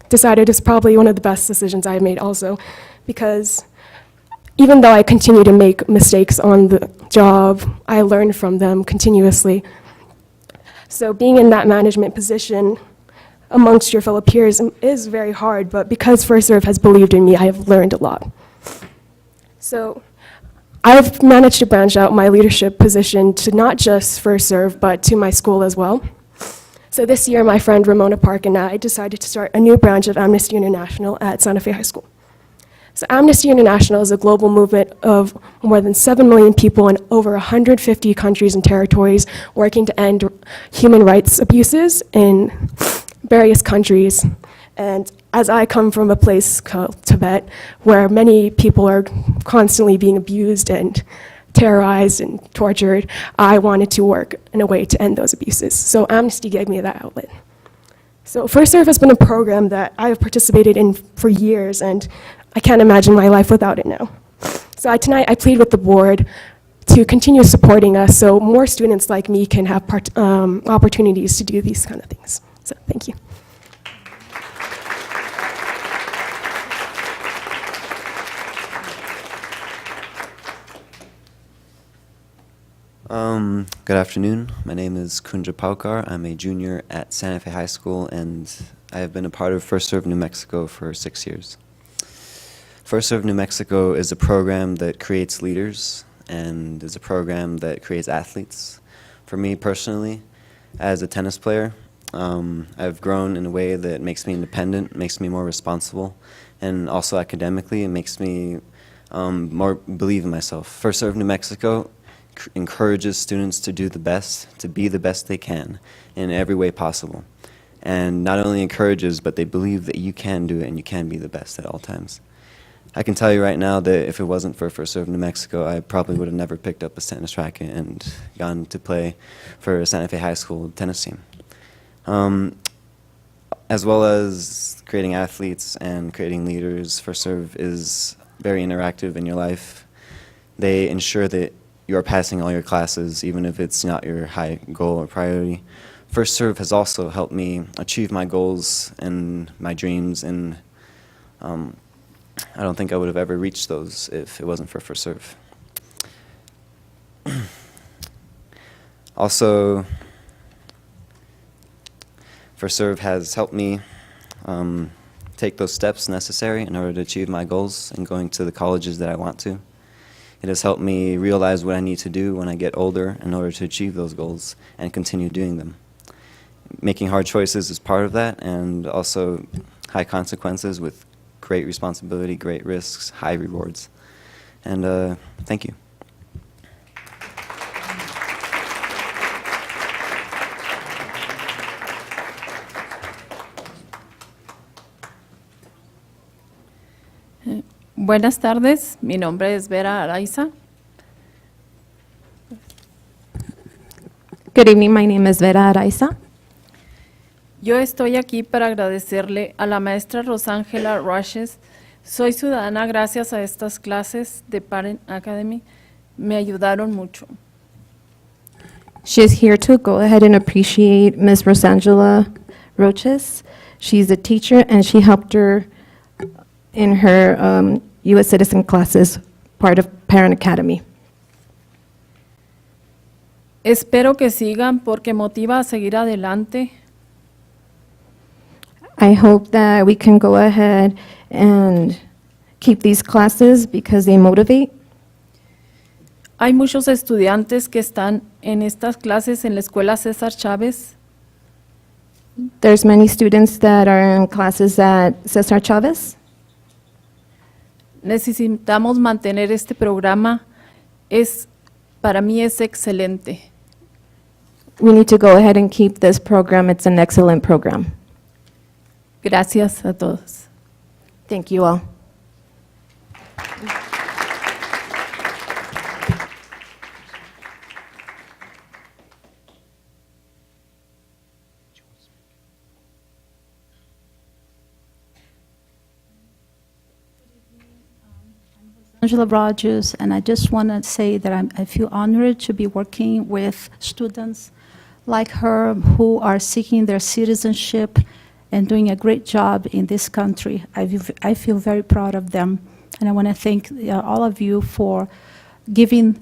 S16: decided it's probably one of the best decisions I've made also, because even though I continue to make mistakes on the job, I learn from them continuously. So being in that management position amongst your fellow peers is very hard, but because First Serve has believed in me, I have learned a lot. So I've managed to branch out my leadership position to not just First Serve, but to my school as well. So this year, my friend Ramona Park and I decided to start a new branch of Amnesty International at Santa Fe High School. So Amnesty International is a global movement of more than 7 million people in over 150 countries and territories working to end human rights abuses in various countries. And as I come from a place called Tibet, where many people are constantly being abused and terrorized and tortured, I wanted to work in a way to end those abuses. So Amnesty gave me that outlet. So First Serve has been a program that I have participated in for years, and I can't imagine my life without it now. So tonight I plead with the board to continue supporting us so more students like me can have opportunities to do these kind of things. So thank you.
S17: Good afternoon. My name is Kunja Paukar. I'm a junior at Santa Fe High School, and I have been a part of First Serve New Mexico for 6 years. First Serve New Mexico is a program that creates leaders and is a program that creates athletes. For me personally, as a tennis player, I've grown in a way that makes me independent, makes me more responsible, and also academically, it makes me more believe in myself. First Serve New Mexico encourages students to do the best, to be the best they can in every way possible. And not only encourages, but they believe that you can do it and you can be the best at all times. I can tell you right now that if it wasn't for First Serve New Mexico, I probably would have never picked up a tennis racket and gone to play for a Santa Fe High School tennis team. As well as creating athletes and creating leaders, First Serve is very interactive in your life. They ensure that you are passing all your classes, even if it's not your high goal or priority. First Serve has also helped me achieve my goals and my dreams, and I don't think I would have ever reached those if it wasn't for First Serve. Also, First Serve has helped me take those steps necessary in order to achieve my goals and going to the colleges that I want to. It has helped me realize what I need to do when I get older in order to achieve those goals and continue doing them. Making hard choices is part of that, and also high consequences with great responsibility, great risks, high rewards. And thank you.
S18: Buenas tardes, mi nombre es Vera Araiza.
S19: Good evening, my name is Vera Araiza.
S18: Yo estoy aquí para agradecerle a la maestra Rosángela Rushes. Soy ciudadana gracias a estas clases de Parent Academy. Me ayudaron mucho.
S19: She is here to go ahead and appreciate Ms. Rosangela Roches. She's a teacher and she helped her in her U.S. citizen classes, part of Parent Academy.
S18: Espero que sigan porque motiva a seguir adelante.
S19: I hope that we can go ahead and keep these classes because they motivate.
S18: Hay muchos estudiantes que están en estas clases en la escuela César Chávez.
S19: There's many students that are in classes at Cesar Chavez.
S18: Necesitamos mantener este programa. Para mí es excelente.
S19: We need to go ahead and keep this program. It's an excellent program.
S18: Gracias a todos.
S19: Thank you all.
S20: Angela Rogers, and I just want to say that I feel honored to be working with students like her who are seeking their citizenship and doing a great job in this country. I feel very proud of them, and I want to thank all of you for giving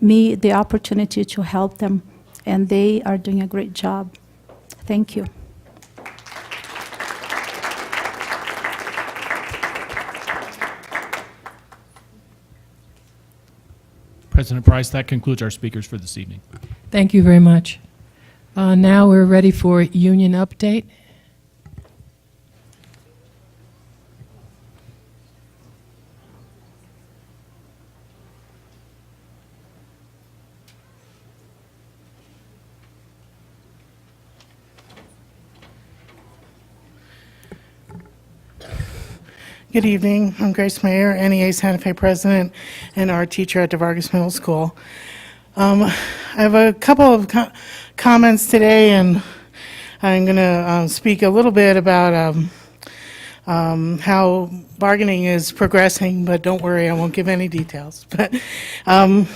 S20: me the opportunity to help them, and they are doing a great job. Thank you.
S4: President Price, that concludes our speakers for this evening.
S1: Thank you very much. Now we're ready for union update.
S21: Good evening. I'm Grace Mayer, NEA Santa Fe president and art teacher at DeVargas Middle School. I have a couple of comments today, and I'm going to speak a little bit about how bargaining is progressing, but don't worry, I won't give any details. But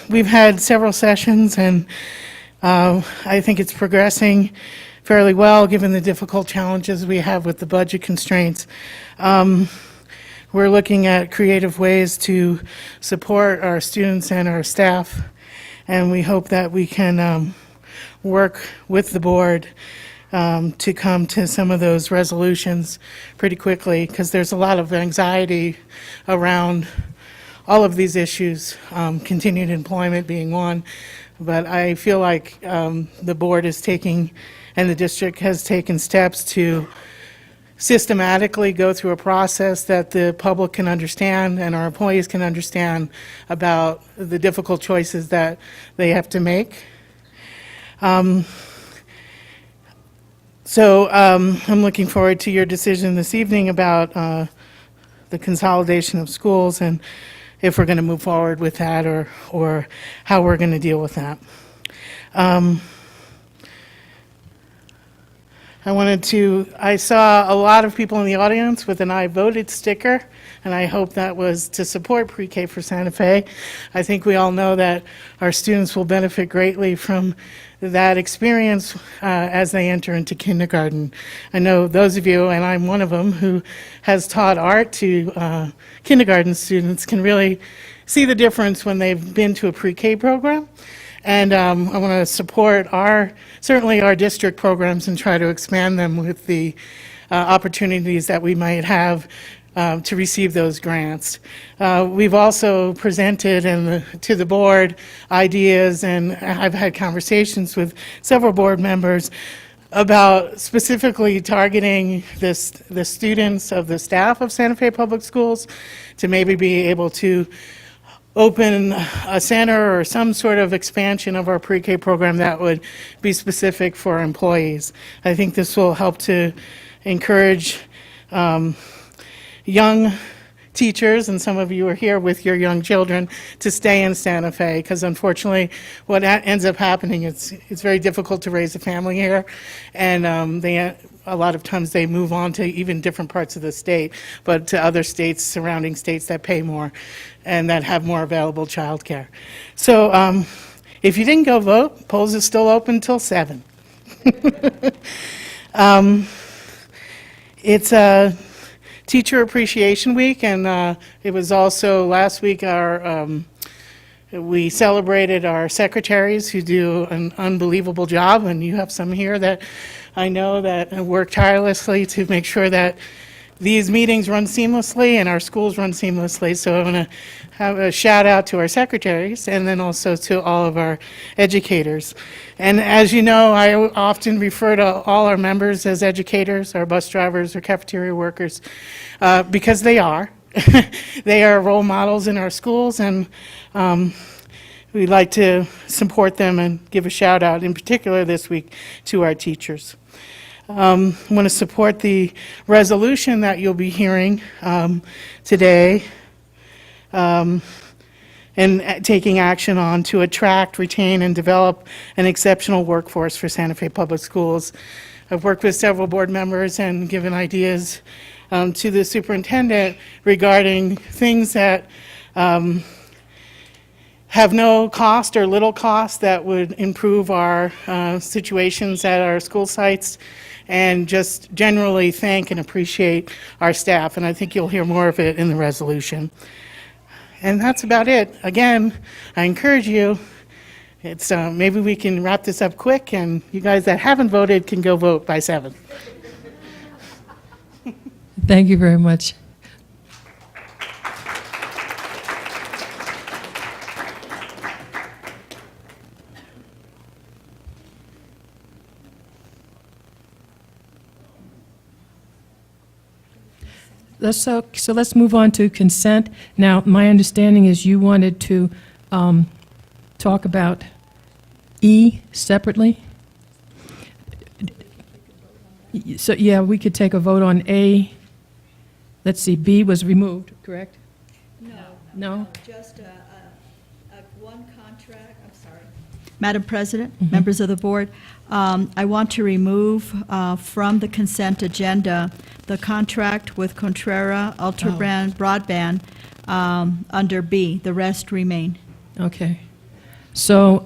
S21: we've had several sessions, and I think it's progressing fairly well given the difficult challenges we have with the budget constraints. We're looking at creative ways to support our students and our staff, and we hope that we can work with the board to come to some of those resolutions pretty quickly, because there's a lot of anxiety around all of these issues, continued employment being one. But I feel like the board is taking, and the district has taken steps to systematically go through a process that the public can understand and our employees can understand about the difficult choices that they have to make. So I'm looking forward to your decision this evening about the consolidation of schools and if we're going to move forward with that or how we're going to deal with that. I saw a lot of people in the audience with an I voted sticker, and I hope that was to support Pre-K for Santa Fe. I think we all know that our students will benefit greatly from that experience as they enter into kindergarten. I know those of you, and I'm one of them, who has taught art to kindergarten students can really see the difference when they've been to a pre-K program. And I want to support certainly our district programs and try to expand them with the opportunities that we might have to receive those grants. We've also presented to the board ideas, and I've had conversations with several board members about specifically targeting the students of the staff of Santa Fe Public Schools to maybe be able to open a center or some sort of expansion of our pre-K program that would be specific for employees. I think this will help to encourage young teachers, and some of you are here with your young children, to stay in Santa Fe, because unfortunately what ends up happening, it's very difficult to raise a family here, and a lot of times they move on to even different parts of the state, but to other states, surrounding states that pay more and that have more available childcare. So if you didn't go vote, polls are still open till 7. It's a Teacher Appreciation Week, and it was also last week we celebrated our secretaries who do an unbelievable job, and you have some here that I know that work tirelessly to make sure that these meetings run seamlessly and our schools run seamlessly. So I want to have a shout out to our secretaries and then also to all of our educators. And as you know, I often refer to all our members as educators, our bus drivers or cafeteria workers, because they are. They are role models in our schools, and we'd like to support them and give a shout out in particular this week to our teachers. I want to support the resolution that you'll be hearing today and taking action on to attract, retain, and develop an exceptional workforce for Santa Fe Public Schools. I've worked with several board members and given ideas to the superintendent regarding things that have no cost or little cost that would improve our situations at our school sites, and just generally thank and appreciate our staff. And I think you'll hear more of it in the resolution. And that's about it. Again, I encourage you, it's maybe we can wrap this up quick, and you guys that haven't voted can go vote by 7.
S1: Thank you very much. So let's move on to consent. Now, my understanding is you wanted to talk about E separately. So, yeah, we could take a vote on A. Let's see, B was removed, correct? No?
S7: Just one contract, I'm sorry. Madam President, members of the board, I want to remove from the consent agenda the contract with Contrera Broadband under B. The rest remain.
S1: Okay. So,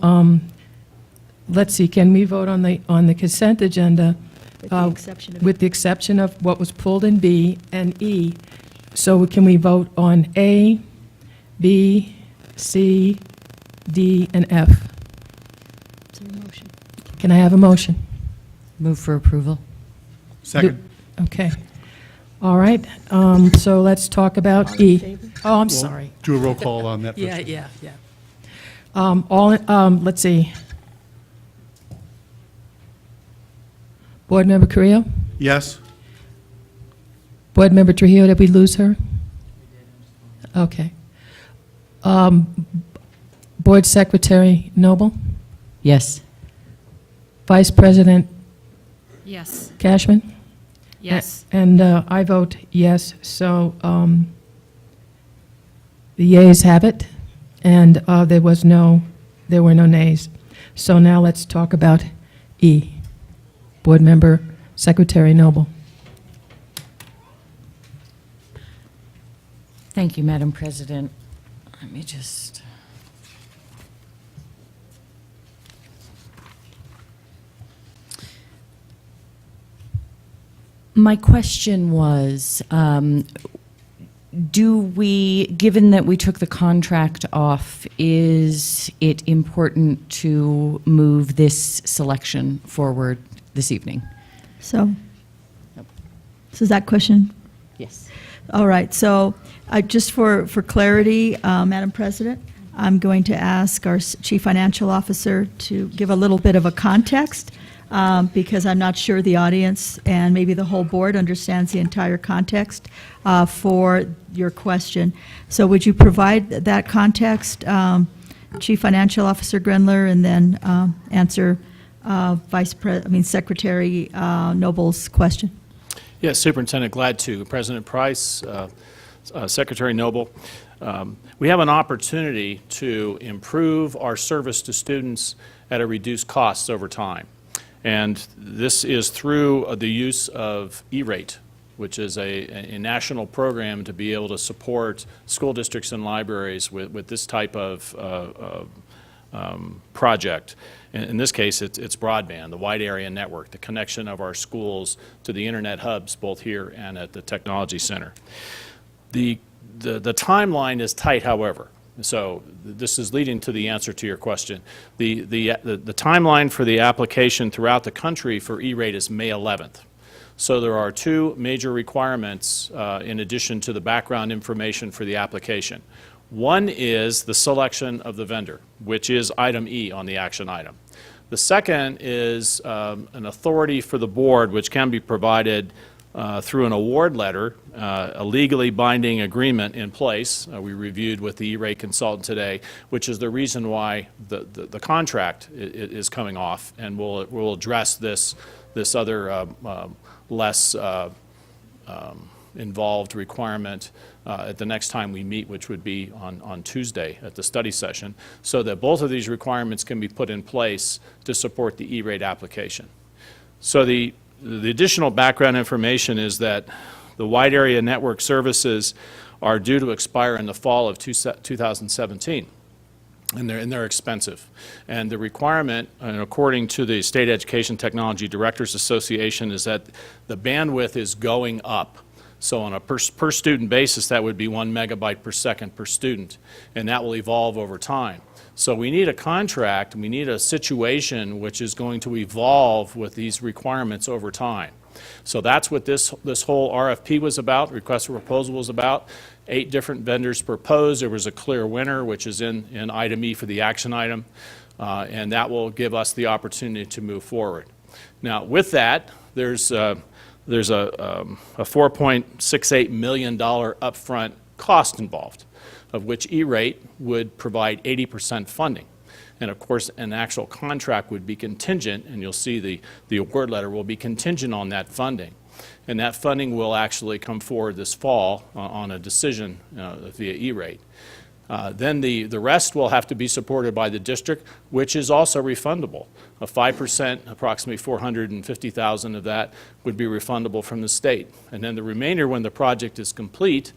S1: let's see, can we vote on the consent agenda with the exception of what was pulled in B and E? So can we vote on A, B, C, D, and F?
S7: Is there a motion?
S1: Can I have a motion?
S3: Move for approval.
S2: Second.
S1: Okay. All right, so let's talk about E. Oh, I'm sorry.
S2: Do a roll call on that first.
S1: Yeah. Let's see. Board Member Carrillo?
S2: Yes.
S1: Board Member Trujillo, did we lose her? Okay. Board Secretary Noble?
S3: Yes.
S1: Vice President
S11: Yes.
S1: Cashman?
S11: Yes.
S1: And I vote yes, so the yeas have it, and there were no nays. So now let's talk about E. Board Member Secretary Noble.
S3: Thank you, Madam President. Let me just... My question was, do we, given that we took the contract off, is it important to move this selection forward this evening?
S7: So is that question?
S3: Yes.
S7: All right, so just for clarity, Madam President, I'm going to ask our Chief Financial Officer to give a little bit of a context, because I'm not sure the audience and maybe the whole board understands the entire context for your question. So would you provide that context, Chief Financial Officer Grendler, and then answer Secretary Noble's question?
S4: Yes, Superintendent, glad to. President Price, Secretary Noble, we have an opportunity to improve our service to students at a reduced cost over time. And this is through the use of E-rate, which is a national program to be able to support school districts and libraries with this type of project. In this case, it's broadband, the wide area network, the connection of our schools to the internet hubs, both here and at the Technology Center. The timeline is tight, however. So this is leading to the answer to your question. The timeline for the application throughout the country for E-rate is May 11th. So there are two major requirements in addition to the background information for the application. One is the selection of the vendor, which is item E on the action item. The second is an authority for the board, which can be provided through an award letter, a legally binding agreement in place. We reviewed with the E-rate consultant today, which is the reason why the contract is coming off, and we'll address this other less involved requirement at the next time we meet, which would be on Tuesday at the study session, so that both of these requirements can be put in place to support the E-rate application. So the additional background information is that the wide area network services are due to expire in the fall of 2017. And they're expensive. And the requirement, and according to the State Education Technology Directors Association, is that the bandwidth is going up. So on a per student basis, that would be 1 megabyte per second per student, and that will evolve over time. So we need a contract, we need a situation which is going to evolve with these requirements over time. So that's what this whole RFP was about, request for proposal was about. 8 different vendors proposed. There was a clear winner, which is in item E for the action item, and that will give us the opportunity to move forward. Now, with that, there's a $4.68 million upfront cost involved, of which E-rate would provide 80% funding. And of course, an actual contract would be contingent, and you'll see the award letter will be contingent on that funding. And that funding will actually come forward this fall on a decision via E-rate. Then the rest will have to be supported by the district, which is also refundable. 5%, approximately $450,000 of that, would be refundable from the state. And then the remainder, when the project is complete,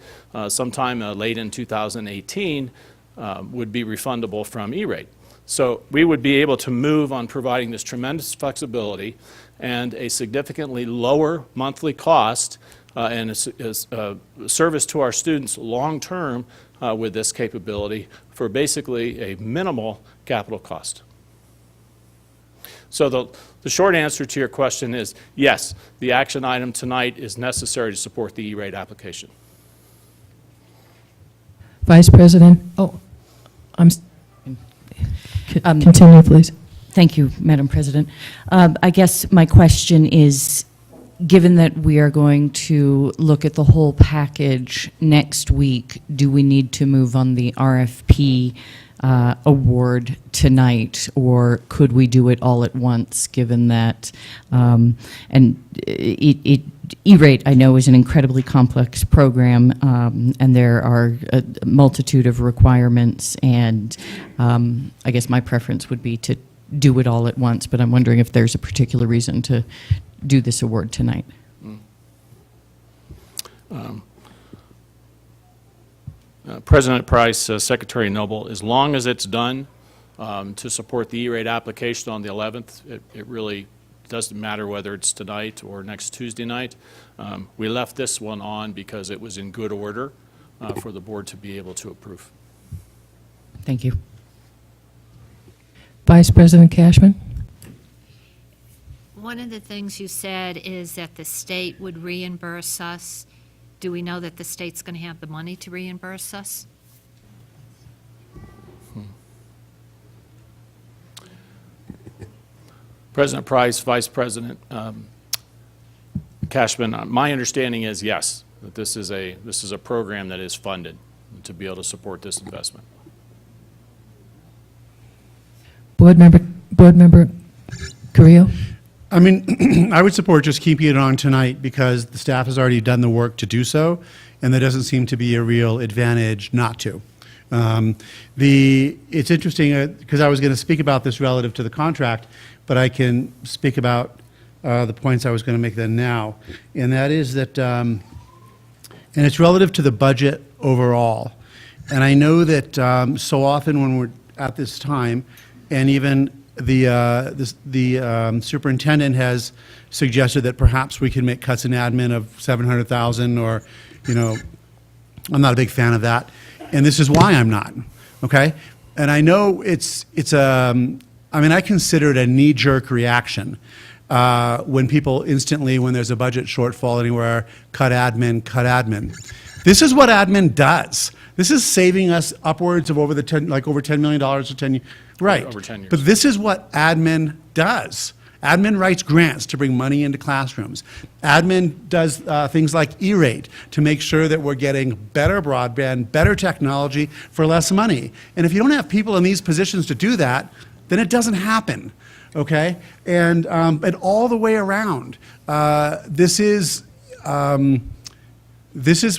S4: sometime late in 2018, would be refundable from E-rate. So we would be able to move on providing this tremendous flexibility and a significantly lower monthly cost and a service to our students long-term with this capability for basically a minimal capital cost. So the short answer to your question is yes, the action item tonight is necessary to support the E-rate application.
S1: Vice President, continue, please.
S3: Thank you, Madam President. I guess my question is, given that we are going to look at the whole package next week, do we need to move on the RFP award tonight, or could we do it all at once, given that, E-rate, I know, is an incredibly complex program, and there are a multitude of requirements, and I guess my preference would be to do it all at once, but I'm wondering if there's a particular reason to do this award tonight.
S4: President Price, Secretary Noble, as long as it's done to support the E-rate application on the 11th, it really doesn't matter whether it's tonight or next Tuesday night. We left this one on because it was in good order for the board to be able to approve.
S3: Thank you.
S1: Vice President Cashman?
S11: One of the things you said is that the state would reimburse us. Do we know that the state's going to have the money to reimburse us?
S4: President Price, Vice President Cashman, my understanding is yes, that this is a program that is funded to be able to support this investment.
S1: Board Member Carrillo?
S2: I mean, I would support just keeping it on tonight because the staff has already done the work to do so, and there doesn't seem to be a real advantage not to. It's interesting because I was going to speak about this relative to the contract, but I can speak about the points I was going to make then now, and that is that, and it's relative to the budget overall. And I know that so often when we're at this time, and even the superintendent has suggested that perhaps we can make cuts in admin of $700,000, or, you know, I'm not a big fan of that, and this is why I'm not. Okay, and I know it's I mean, I consider it a knee-jerk reaction when people instantly, when there's a budget shortfall anywhere, cut admin, cut admin. This is what admin does. This is saving us upwards of over $10 million for 10 years. Right.
S4: Over 10 years.
S2: But this is what admin does. Admin writes grants to bring money into classrooms. Admin does things like E-rate to make sure that we're getting better broadband, better technology for less money. And if you don't have people in these positions to do that, then it doesn't happen, okay? And all the way around, this is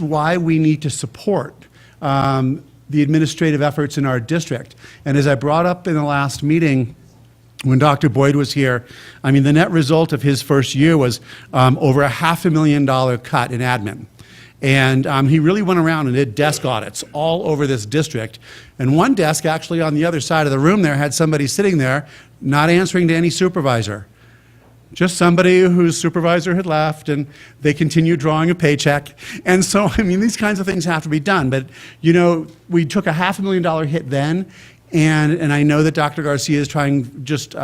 S2: why we need to support the administrative efforts in our district. And as I brought up in the last meeting, when Dr. Boyd was here, I mean, the net result of his first year was over a $500,000 cut in admin. And he really went around and did desk audits all over this district. And one desk actually on the other side of the room there had somebody sitting there not answering to any supervisor. Just somebody whose supervisor had left, and they continued drawing a paycheck. And so, I mean, these kinds of things have to be done. But, you know, we took a $500,000 hit then, and I know that Dr. Garcia is trying, just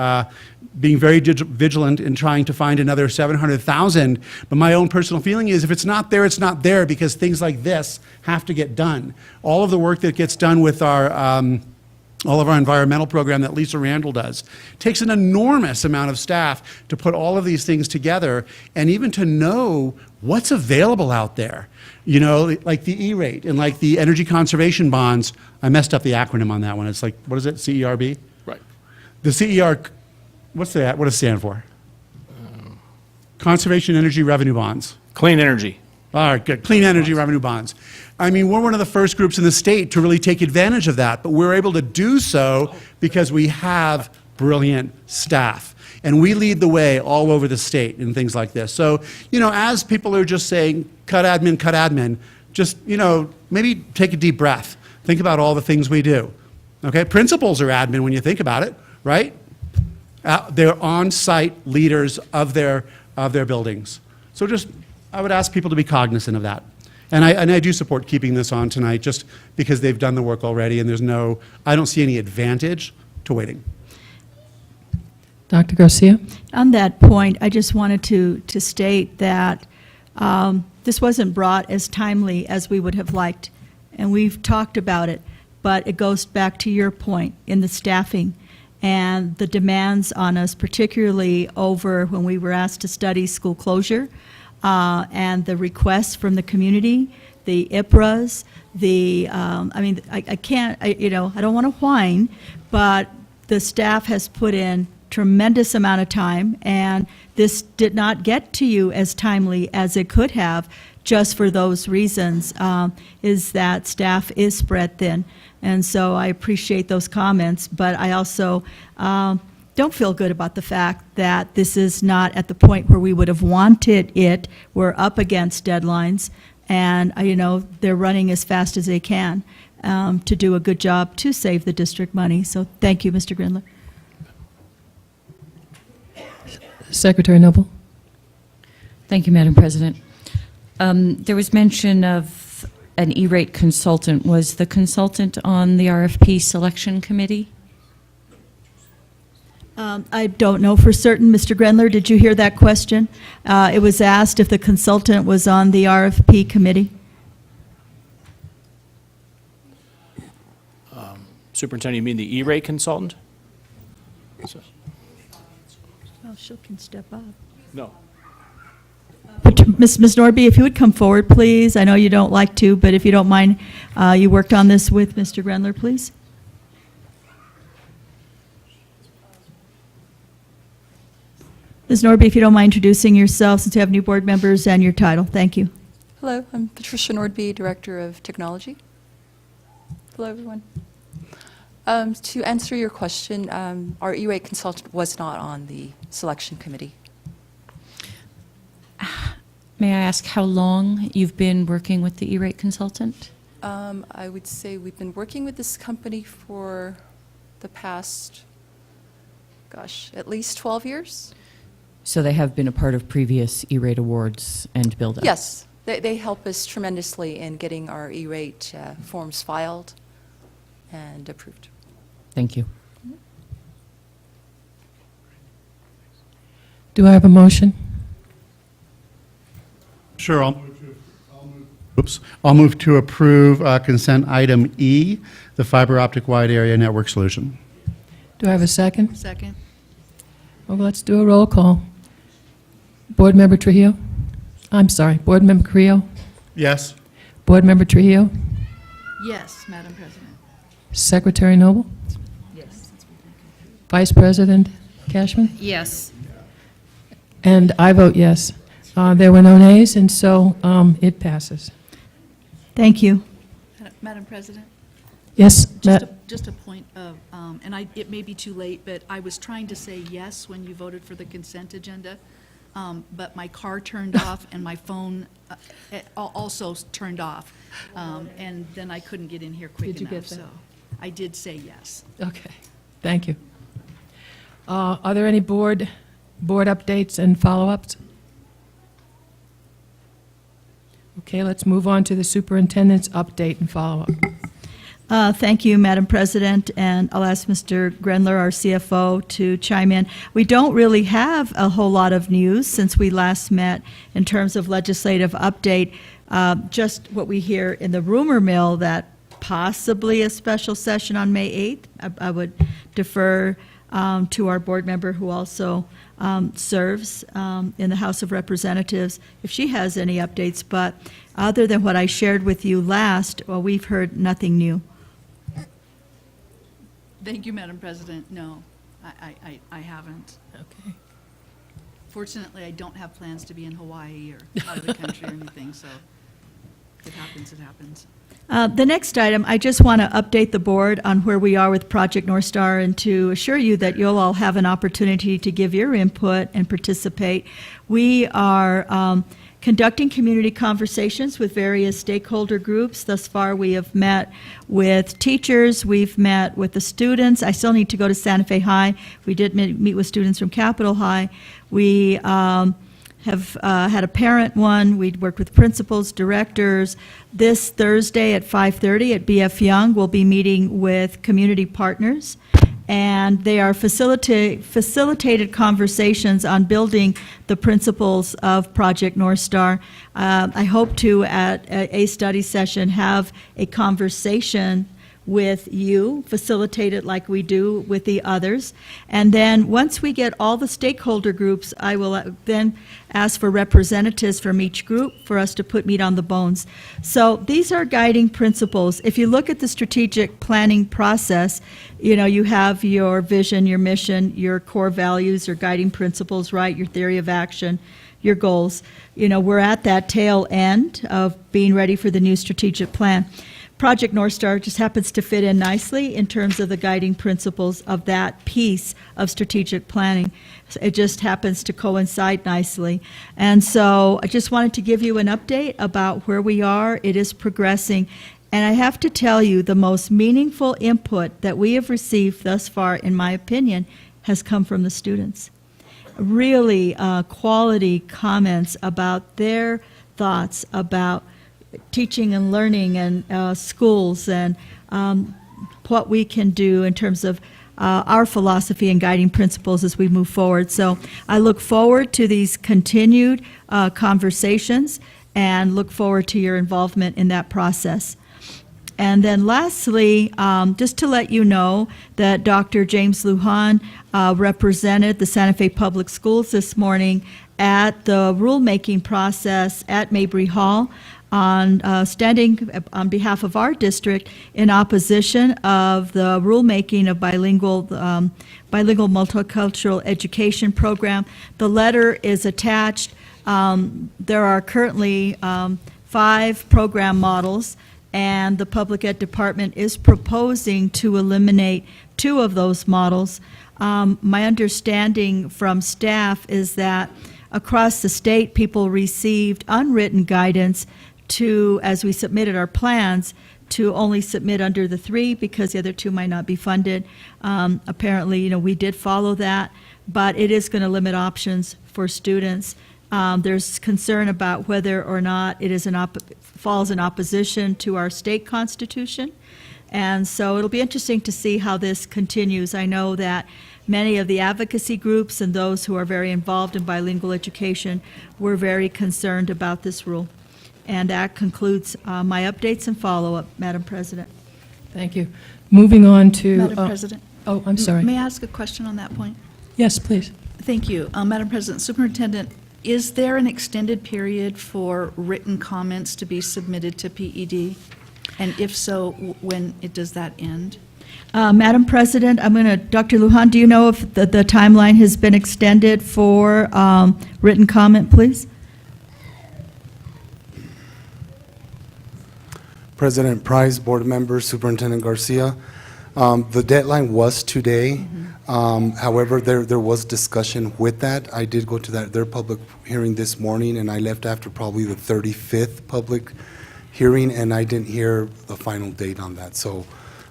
S2: being very vigilant in trying to find another $700,000. But my own personal feeling is if it's not there, it's not there, because things like this have to get done. All of the work that gets done with our all of our environmental program that Lisa Randall does takes an enormous amount of staff to put all of these things together, and even to know what's available out there. You know, like the E-rate and like the energy conservation bonds. I messed up the acronym on that one. It's like, what is it, CERB?
S4: Right.
S2: The CER, what's that? What does it stand for? Conservation Energy Revenue Bonds.
S15: Clean energy.
S2: All right, good. Clean energy revenue bonds. I mean, we're one of the first groups in the state to really take advantage of that, but we're able to do so because we have brilliant staff. And we lead the way all over the state in things like this. So, you know, as people are just saying, cut admin, just, you know, maybe take a deep breath. Think about all the things we do. Okay? Principals are admin when you think about it, right? They're on-site leaders of their buildings. So just, I would ask people to be cognizant of that. And I do support keeping this on tonight just because they've done the work already, and I don't see any advantage to waiting.
S1: Dr. Garcia?
S7: On that point, I just wanted to state that this wasn't brought as timely as we would have liked, and we've talked about it, but it goes back to your point in the staffing and the demands on us, particularly over when we were asked to study school closure, and the requests from the community, the IPRAs, I can't, I don't want to whine, but the staff has put in tremendous amount of time, and this did not get to you as timely as it could have, just for those reasons, is that staff is spread thin. And so I appreciate those comments, but I also don't feel good about the fact that this is not at the point where we would have wanted it. We're up against deadlines, and they're running as fast as they can to do a good job to save the district money. So thank you, Mr. Grindler.
S1: Secretary Noble.
S3: Thank you, Madam President. There was mention of an E-rate consultant. Was the consultant on the RFP selection committee?
S7: I don't know for certain. Mr. Grindler, did you hear that question? It was asked if the consultant was on the RFP committee.
S15: Superintendent, you mean the E-rate consultant?
S7: Well, she can step up.
S15: No.
S7: Ms. Norby, if you would come forward, please. I know you don't like to, but if you don't mind, you worked on this with Mr. Grindler, please. Ms. Norby, if you don't mind introducing yourself, since you have new board members, and your title. Thank you.
S5: Hello, I'm Patricia Nordby, Director of Technology. Hello, everyone. To answer your question, our E-rate consultant was not on the selection committee.
S3: May I ask how long you've been working with the E-rate consultant?
S5: I would say we've been working with this company for the past, at least 12 years.
S3: So they have been a part of previous E-rate awards and build-up?
S5: Yes, they help us tremendously in getting our E-rate forms filed and approved.
S3: Thank you.
S1: Do I have a motion?
S2: Sure, I'll move to approve consent item E, the fiber optic wide area network solution.
S1: Do I have a second?
S7: Second.
S1: Well, let's do a roll call. Board Member Trujillo? I'm sorry, Board Member Carrillo?
S2: Yes.
S1: Board Member Trujillo?
S7: Yes, Madam President.
S1: Secretary Noble?
S7: Yes.
S1: Vice President Cashman?
S11: Yes.
S1: And I vote yes. There were no nays, and so it passes.
S7: Thank you.
S22: Madam President?
S1: Yes,
S22: Just a point of, and it may be too late, but I was trying to say yes when you voted for the consent agenda, but my car turned off and my phone also turned off. And then I couldn't get in here quick
S1: Did you
S22: enough,
S1: get that?
S22: so I did say yes.
S1: Okay, thank you. Are there any board updates and follow-ups? Okay, let's move on to the superintendent's update and follow-up.
S7: Thank you, Madam President, and I'll ask Mr. Grendler, our CFO, to chime in. We don't really have a whole lot of news since we last met in terms of legislative update. Just what we hear in the rumor mill that possibly a special session on May 8th. I would defer to our board member who also serves in the House of Representatives if she has any updates. But other than what I shared with you last, well, we've heard nothing new.
S22: Thank you, Madam President. No, I haven't.
S1: Okay.
S22: Fortunately, I don't have plans to be in Hawaii or out of the country or anything, so if it happens, it happens.
S7: The next item, I just want to update the board on where we are with Project North Star and to assure you that you'll all have an opportunity to give your input and participate. We are conducting community conversations with various stakeholder groups. Thus far, we have met with teachers, we've met with the students. I still need to go to Santa Fe High. We did meet with students from Capitol High. We have had a parent one. We worked with principals, directors. This Thursday at 5:30 at BF Young, we'll be meeting with community partners, and they are facilitated conversations on building the principles of Project North Star. I hope to, at a study session, have a conversation with you, facilitate it like we do with the others. And then once we get all the stakeholder groups, I will then ask for representatives from each group for us to put meat on the bones. So these are guiding principles. If you look at the strategic planning process, you have your vision, your mission, your core values, your guiding principles, right? Your theory of action, your goals. We're at that tail end of being ready for the new strategic plan. Project North Star just happens to fit in nicely in terms of the guiding principles of that piece of strategic planning. So it just happens to coincide nicely. And so I just wanted to give you an update about where we are. It is progressing. And I have to tell you, the most meaningful input that we have received thus far, in my opinion, has come from the students. Really quality comments about their thoughts about teaching and learning and schools and what we can do in terms of our philosophy and guiding principles as we move forward. So I look forward to these continued conversations and look forward to your involvement in that process. And then lastly, just to let you know that Dr. James Lujan represented the Santa Fe Public Schools this morning at the rulemaking process at Mabry Hall, standing on behalf of our district in opposition of the rulemaking of bilingual multicultural education program. The letter is attached. There are currently 5 program models, and the Public Ed Department is proposing to eliminate 2 of those models. My understanding from staff is that across the state, people received unwritten guidance to, as we submitted our plans, to only submit under the 3 because the other 2 might not be funded. Apparently, we did follow that, but it is going to limit options for students. There's concern about whether or not it is falls in opposition to our state constitution. And so it'll be interesting to see how this continues. I know that many of the advocacy groups and those who are very involved in bilingual education were very concerned about this rule. And that concludes my updates and follow-up, Madam President.
S1: Thank you. Moving on to...
S22: Madam President.
S1: Oh, I'm sorry.
S22: May I ask a question on that point?
S1: Yes, please.
S22: Thank you. Madam President, Superintendent, is there an extended period for written comments to be submitted to PED? And if so, when does that end?
S7: Madam President, Dr. Lujan, do you know if the timeline has been extended for written comment, please?
S6: President Price, Board Member, Superintendent Garcia. The deadline was today. However, there was discussion with that. I did go to their public hearing this morning, and I left after probably the 35th public hearing, and I didn't hear the final date on that. So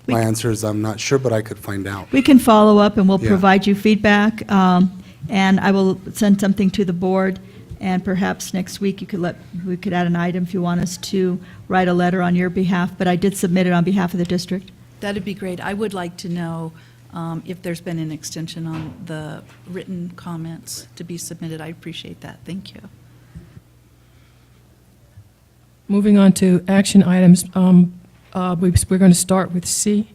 S6: my answer is I'm not sure, but I could find out.
S7: We can follow up, and we'll
S6: Yeah.
S7: provide you feedback, and I will send something to the board, and perhaps next week we could add an item if you want us to write a letter on your behalf, but I did submit it on behalf of the district.
S22: That'd be great. I would like to know if there's been an extension on the written comments to be submitted. I appreciate that. Thank you.
S1: Moving on to action items, we're going to start with C.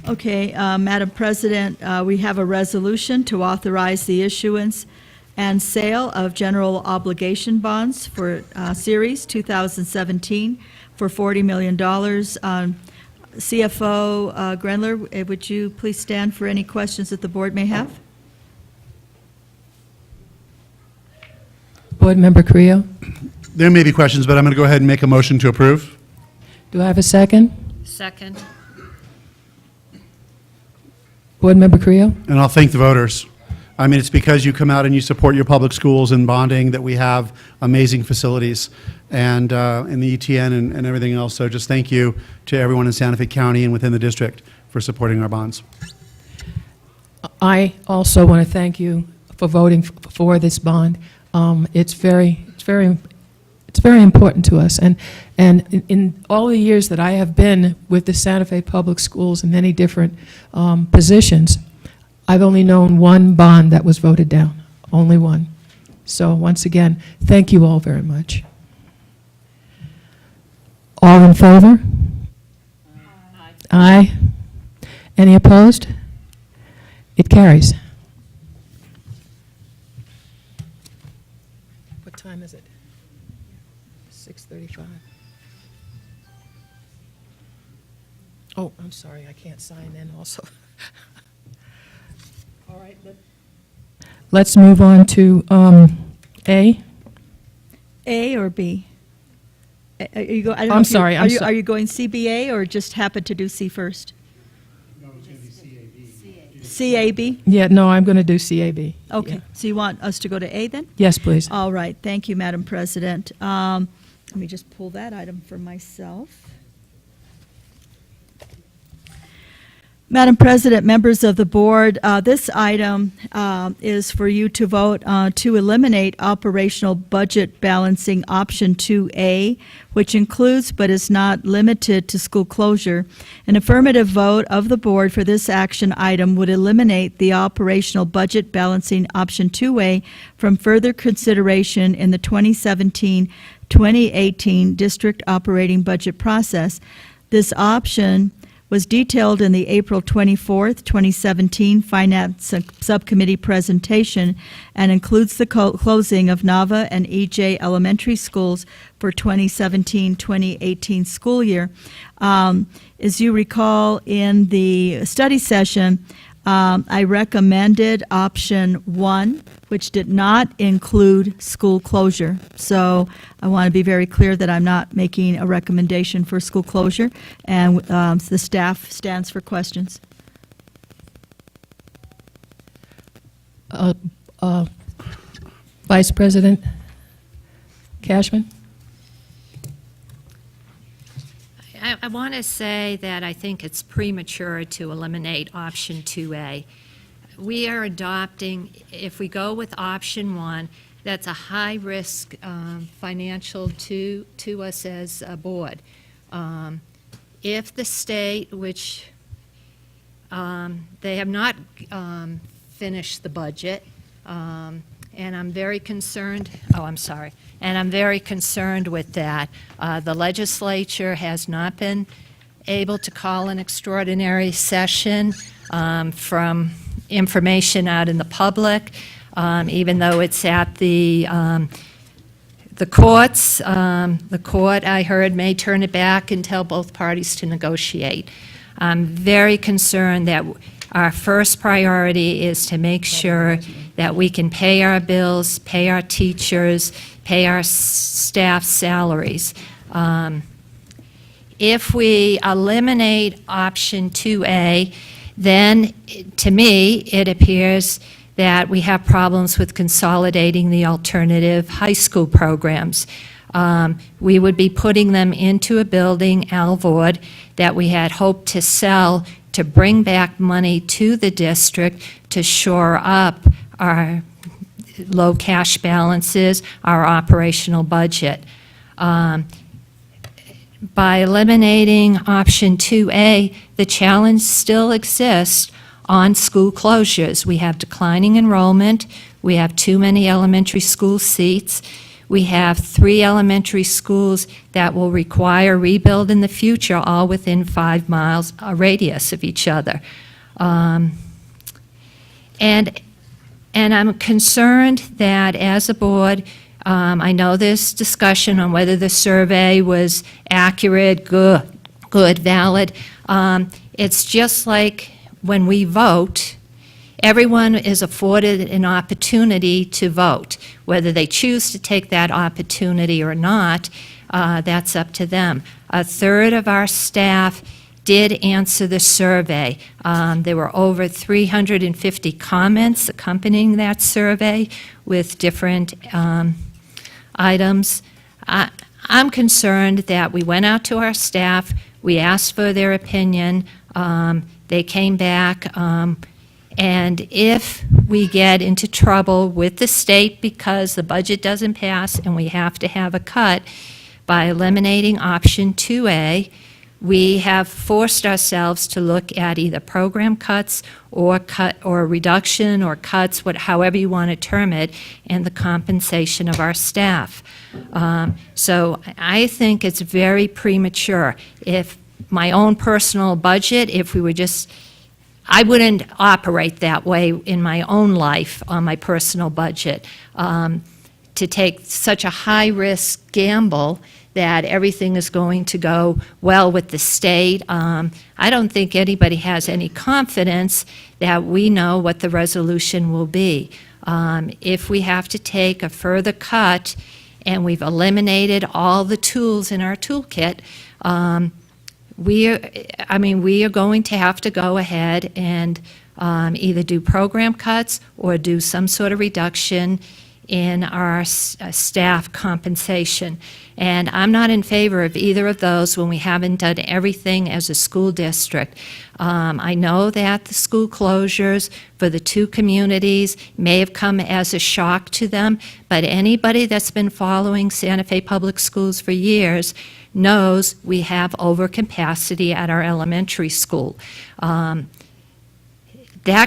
S7: Okay, Madam President, we have a resolution to authorize the issuance and sale of general obligation bonds for Series 2017 for $40 million. CFO Grendler, would you please stand for any questions that the board may have?
S1: Board Member Creel.
S2: There may be questions, but I'm going to go ahead and make a motion to approve.
S1: Do I have a second?
S11: Second.
S1: Board Member Creel.
S2: And I'll thank the voters. I mean, it's because you come out and you support your public schools and bonding that we have amazing facilities and in the ETN and everything else. So just thank you to everyone in Santa Fe County and within the district for supporting our bonds.
S1: I also want to thank you for voting for this bond. It's very important to us. And in all the years that I have been with the Santa Fe Public Schools in many different positions, I've only known one bond that was voted down, only one. So once again, thank you all very much. All in favor? Aye. Any opposed? It carries. What time is it? 6:35. Oh, I'm sorry, I can't sign in also. All right, let's move on to A.
S7: A or B? Are you go, I don't know
S1: I'm
S7: if you-
S1: sorry, I'm
S7: Are you going CBA or just happen to do C first?
S9: No, it's going to be CAB.
S7: CAB?
S1: Yeah, no, I'm going to do CAB.
S7: Okay,
S1: Yeah.
S7: so you want us to go to A then?
S1: Yes, please.
S7: All right, thank you, Madam President. Let me just pull that item for myself. Madam President, members of the board, this item is for you to vote to eliminate operational budget balancing option 2A, which includes but is not limited to school closure. An affirmative vote of the board for this action item would eliminate the operational budget balancing option 2A from further consideration in the 2017-2018 district operating budget process. This option was detailed in the April 24th, 2017 Finance Subcommittee presentation and includes the closing of Nava and EJ elementary schools for 2017-2018 school year. As you recall, in the study session, I recommended option 1, which did not include school closure. So I want to be very clear that I'm not making a recommendation for school closure, and the staff stands for questions.
S1: Vice President Cashman?
S11: I want to say that I think it's premature to eliminate option 2A. We are adopting, if we go with option 1, that's a high-risk financial to us as a board. If the state, which they have not finished the budget, and I'm very concerned, and I'm very concerned with that. The legislature has not been able to call an extraordinary session from information out in the public, even though it's at the courts. The court, I heard, may turn it back and tell both parties to negotiate. I'm very concerned that our first priority is to make sure that we can pay our bills, pay our teachers, pay our staff salaries. if we eliminate option 2A, then to me, it appears that we have problems with consolidating the alternative high school programs. We would be putting them into a building, Alvord, that we had hoped to sell to bring back money to the district to shore up our low cash balances, our operational budget. By eliminating option 2A, the challenge still exists on school closures. We have declining enrollment, we have too many elementary school seats, we have 3 elementary schools that will require rebuild in the future, all within 5 miles a radius of each other. And I'm concerned that as a board, I know there's discussion on whether the survey was accurate, good, valid. It's just like when we vote, everyone is afforded an opportunity to vote. Whether they choose to take that opportunity or not, that's up to them. A third of our staff did answer the survey. There were over 350 comments accompanying that survey with different items. I'm concerned that we went out to our staff, we asked for their opinion, they came back, and if we get into trouble with the state because the budget doesn't pass and we have to have a cut, by eliminating option 2A, we have forced ourselves to look at either program cuts or reduction or cuts, however you want to term it, and the compensation of our staff. So I think it's very premature. If my own personal budget, if we were just, I wouldn't operate that way in my own life on my personal budget, to take such a high-risk gamble that everything is going to go well with the state. I don't think anybody has any confidence that we know what the resolution will be. If we have to take a further cut and we've eliminated all the tools in our toolkit, we are going to have to go ahead and either do program cuts or do some sort of reduction in our staff compensation. And I'm not in favor of either of those when we haven't done everything as a school district. I know that the school closures for the 2 communities may have come as a shock to them, but anybody that's been following Santa Fe Public Schools for years knows we have overcapacity at our elementary school. That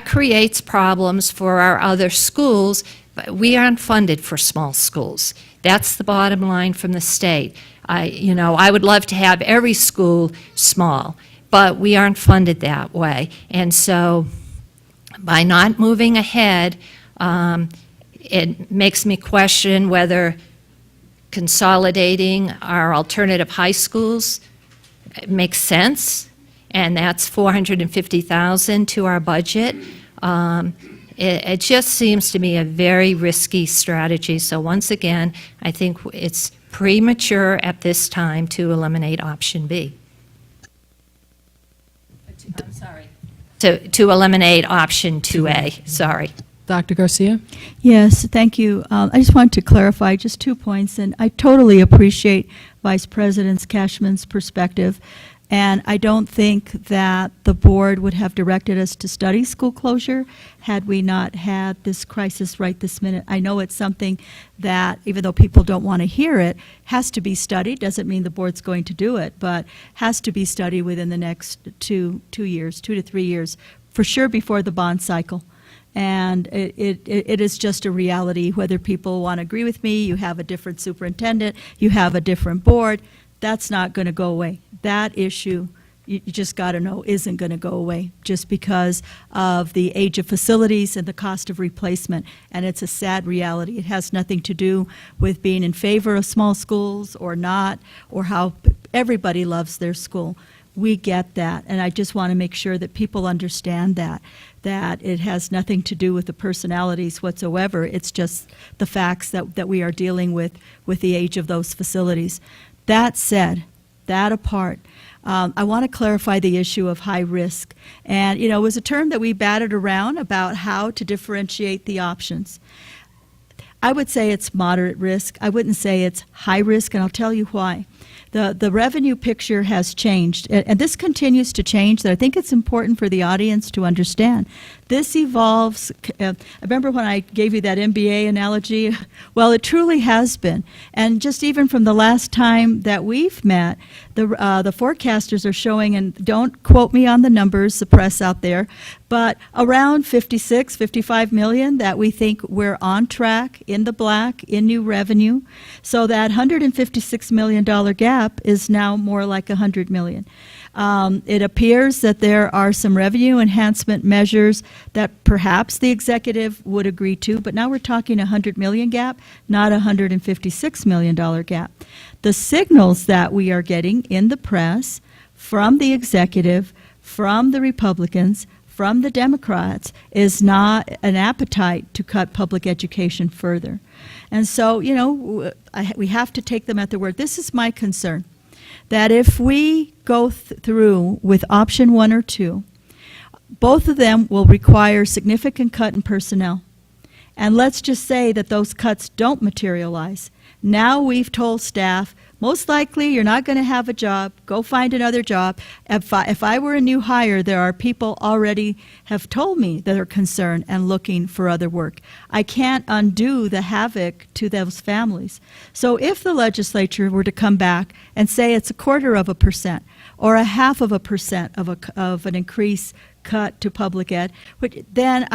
S11: creates problems for our other schools. But we aren't funded for small schools. That's the bottom line from the state. I would love to have every school small, but we aren't funded that way. And so by not moving ahead, it makes me question whether consolidating our alternative high schools makes sense, and that's $450,000 to our budget. It just seems to me a very risky strategy. So once again, I think it's premature at this time to eliminate option B. I'm sorry. To eliminate option 2A, sorry.
S1: Dr. Garcia?
S7: Yes, thank you. I just wanted to clarify just 2 points, and I totally appreciate Vice President Cashman's perspective. And I don't think that the board would have directed us to study school closure had we not had this crisis right this minute. I know it's something that, even though people don't want to hear it, has to be studied. Doesn't mean the board's going to do it, but has to be studied within the next 2 years, 2 to 3 years, for sure before the bond cycle. And it is just a reality, whether people want to agree with me, you have a different superintendent, you have a different board, that's not going to go away. That issue, you just got to know, isn't going to go away just because of the age of facilities and the cost of replacement. And it's a sad reality. It has nothing to do with being in favor of small schools or not, or how everybody loves their school. We get that, and I just want to make sure that people understand that it has nothing to do with the personalities whatsoever. It's just the facts that we are dealing with the age of those facilities. That said, that apart. I want to clarify the issue of high risk. And, you know, it was a term that we batted around about how to differentiate the options. I would say it's moderate risk. I wouldn't say it's high risk, and I'll tell you why. The revenue picture has changed, and this continues to change, that I think it's important for the audience to understand. This evolves. I remember when I gave you that MBA analogy? Well, it truly has been. And just even from the last time that we've met, the forecasters are showing, and don't quote me on the numbers, the press out there, but around 56, 55 million that we think we're on track in the black in new revenue. So that $156 million gap is now more like $100 million. It appears that there are some revenue enhancement measures that perhaps the executive would agree to, but now we're talking a $100 million gap, not a $156 million gap. The signals that we are getting in the press from the executive, from the Republicans, from the Democrats is not an appetite to cut public education further. And so, you know, we have to take them at their word. This is my concern, that if we go through with option 1 or 2, both of them will require significant cut in personnel. And let's just say that those cuts don't materialize. Now we've told staff, most likely you're not going to have a job, go find another job. If I were a new hire, there are people already have told me that are concerned and looking for other work. I can't undo the havoc to those families. So if the legislature were to come back and say it's 0.25% or 0.5% of an increase cut to public ed, then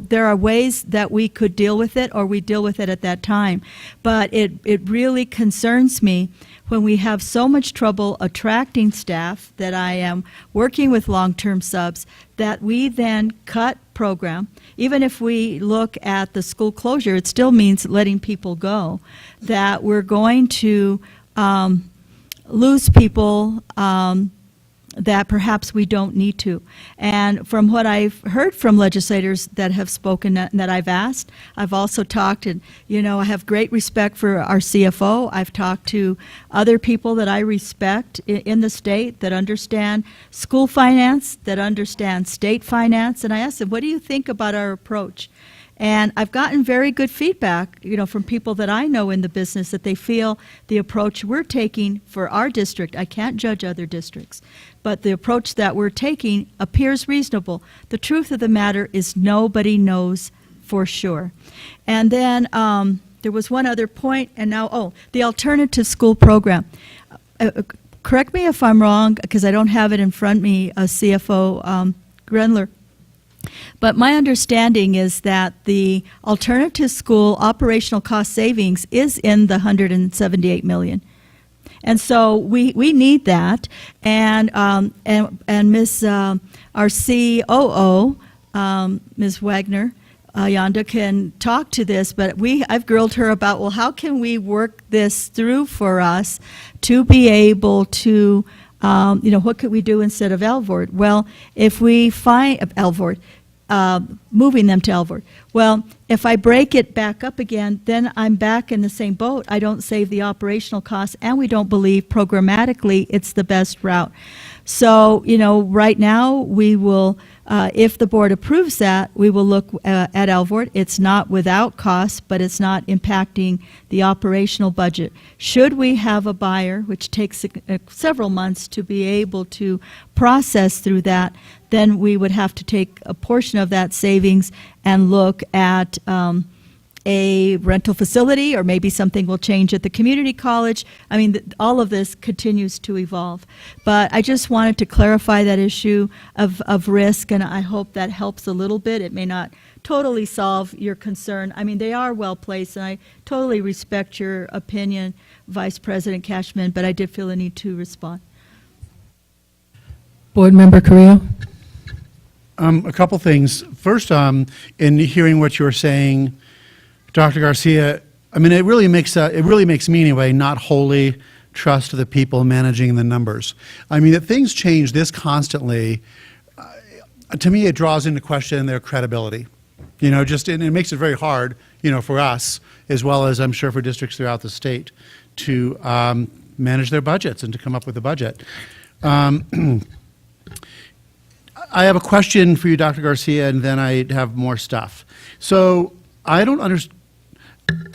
S7: there are ways that we could deal with it, or we deal with it at that time. But it really concerns me when we have so much trouble attracting staff, that I am working with long-term subs, that we then cut program. Even if we look at the school closure, it still means letting people go, that we're going to lose people that perhaps we don't need to. And from what I've heard from legislators that have spoken that I've asked, I've also talked, and I have great respect for our CFO. I've talked to other people that I respect in the state that understand school finance, that understand state finance, and I asked them, what do you think about our approach? And I've gotten very good feedback, from people that I know in the business, that they feel the approach we're taking for our district, I can't judge other districts, but the approach that we're taking appears reasonable. The truth of the matter is nobody knows for sure. And then there was one other point, and now, the alternative school program. Correct me if I'm wrong, because I don't have it in front of me, CFO Grenler. But my understanding is that the alternative school operational cost savings is in the $178 million. And so we need that. And Ms. Our COO, Ms. Wagner, Yonda, can talk to this, but I've grilled her about, well, how can we work this through for us to be able to, what could we do instead of Elvord? Well, if we find Elvord, moving them to Elvord. Well, if I break it back up again, then I'm back in the same boat. I don't save the operational costs, and we don't believe programmatically it's the best route. So, right now we will, if the board approves that, we will look at Elvord. It's not without cost, but it's not impacting the operational budget. Should we have a buyer, which takes several months to be able to process through that, then we would have to take a portion of that savings and look at a rental facility, or maybe something will change at the community college. I mean, all of this continues to evolve. But I just wanted to clarify that issue of risk, and I hope that helps a little bit. It may not totally solve your concern. I mean, they are well placed, and I totally respect your opinion, Vice President Cashman, but I did feel the need to respond.
S1: Board Member Carrillo?
S2: A couple things. First, in hearing what you're saying, Dr. Garcia, I mean, it really makes me anyway not wholly trust the people managing the numbers. I mean, if things change this constantly, to me it draws into question their credibility. And it makes it very hard, for us, as well as I'm sure for districts throughout the state, to manage their budgets and to come up with a budget. I have a question for you, Dr. Garcia, and then I have more stuff. So I don't understand.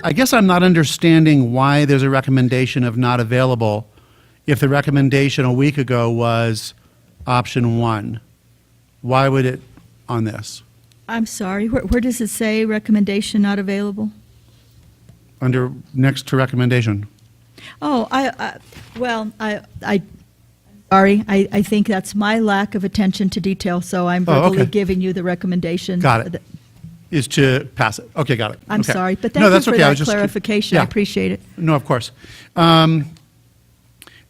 S2: I guess I'm not understanding why there's a recommendation of not available if the recommendation a week ago was option 1. Why would it on this?
S7: I'm sorry, where does it say recommendation not available?
S2: Under next to recommendation.
S7: Oh, sorry, I think that's my lack of attention to detail, so I'm verbally
S2: okay.
S7: giving you the recommendation.
S2: Got it. Is to pass it. Okay, got it.
S7: I'm
S2: Okay.
S7: sorry, but
S2: No,
S7: thank you
S2: that's
S7: for
S2: okay. I
S7: that
S2: was just
S7: clarification. I
S2: yeah.
S7: appreciate it.
S2: No, of course. And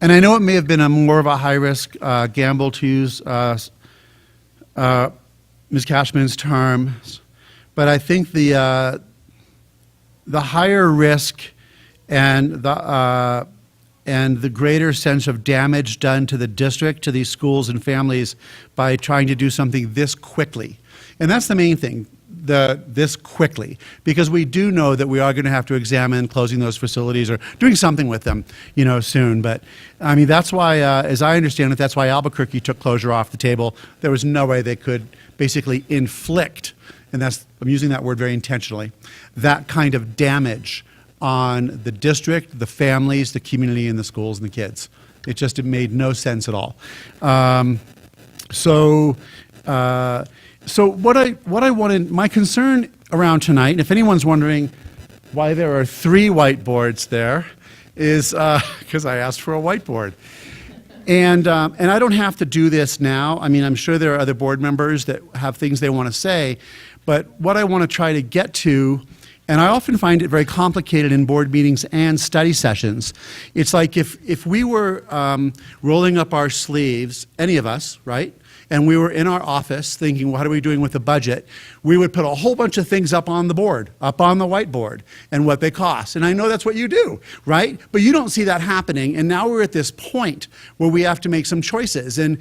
S2: I know it may have been more of a high-risk gamble, to use Ms. Cashman's terms, but I think the higher risk and the greater sense of damage done to the district, to these schools and families by trying to do something this quickly. And that's the main thing, this quickly, because we do know that we are going to have to examine closing those facilities or doing something with them, soon. But I mean, that's why, as I understand it, that's why Albuquerque took closure off the table. There was no way they could basically inflict, and I'm using that word very intentionally, that kind of damage on the district, the families, the community, and the schools and the kids. It made no sense at all. So what I wanted, my concern around tonight, and if anyone's wondering why there are 3 whiteboards there, is because I asked for a whiteboard. And I don't have to do this now. I mean, I'm sure there are other board members that have things they want to say, but what I want to try to get to, and I often find it very complicated in board meetings and study sessions. It's like if we were rolling up our sleeves, any of us, right? And we were in our office thinking, what are we doing with the budget? We would put a whole bunch of things up on the board, up on the whiteboard, and what they cost. And I know that's what you do, right? But you don't see that happening. And now we're at this point where we have to make some choices. And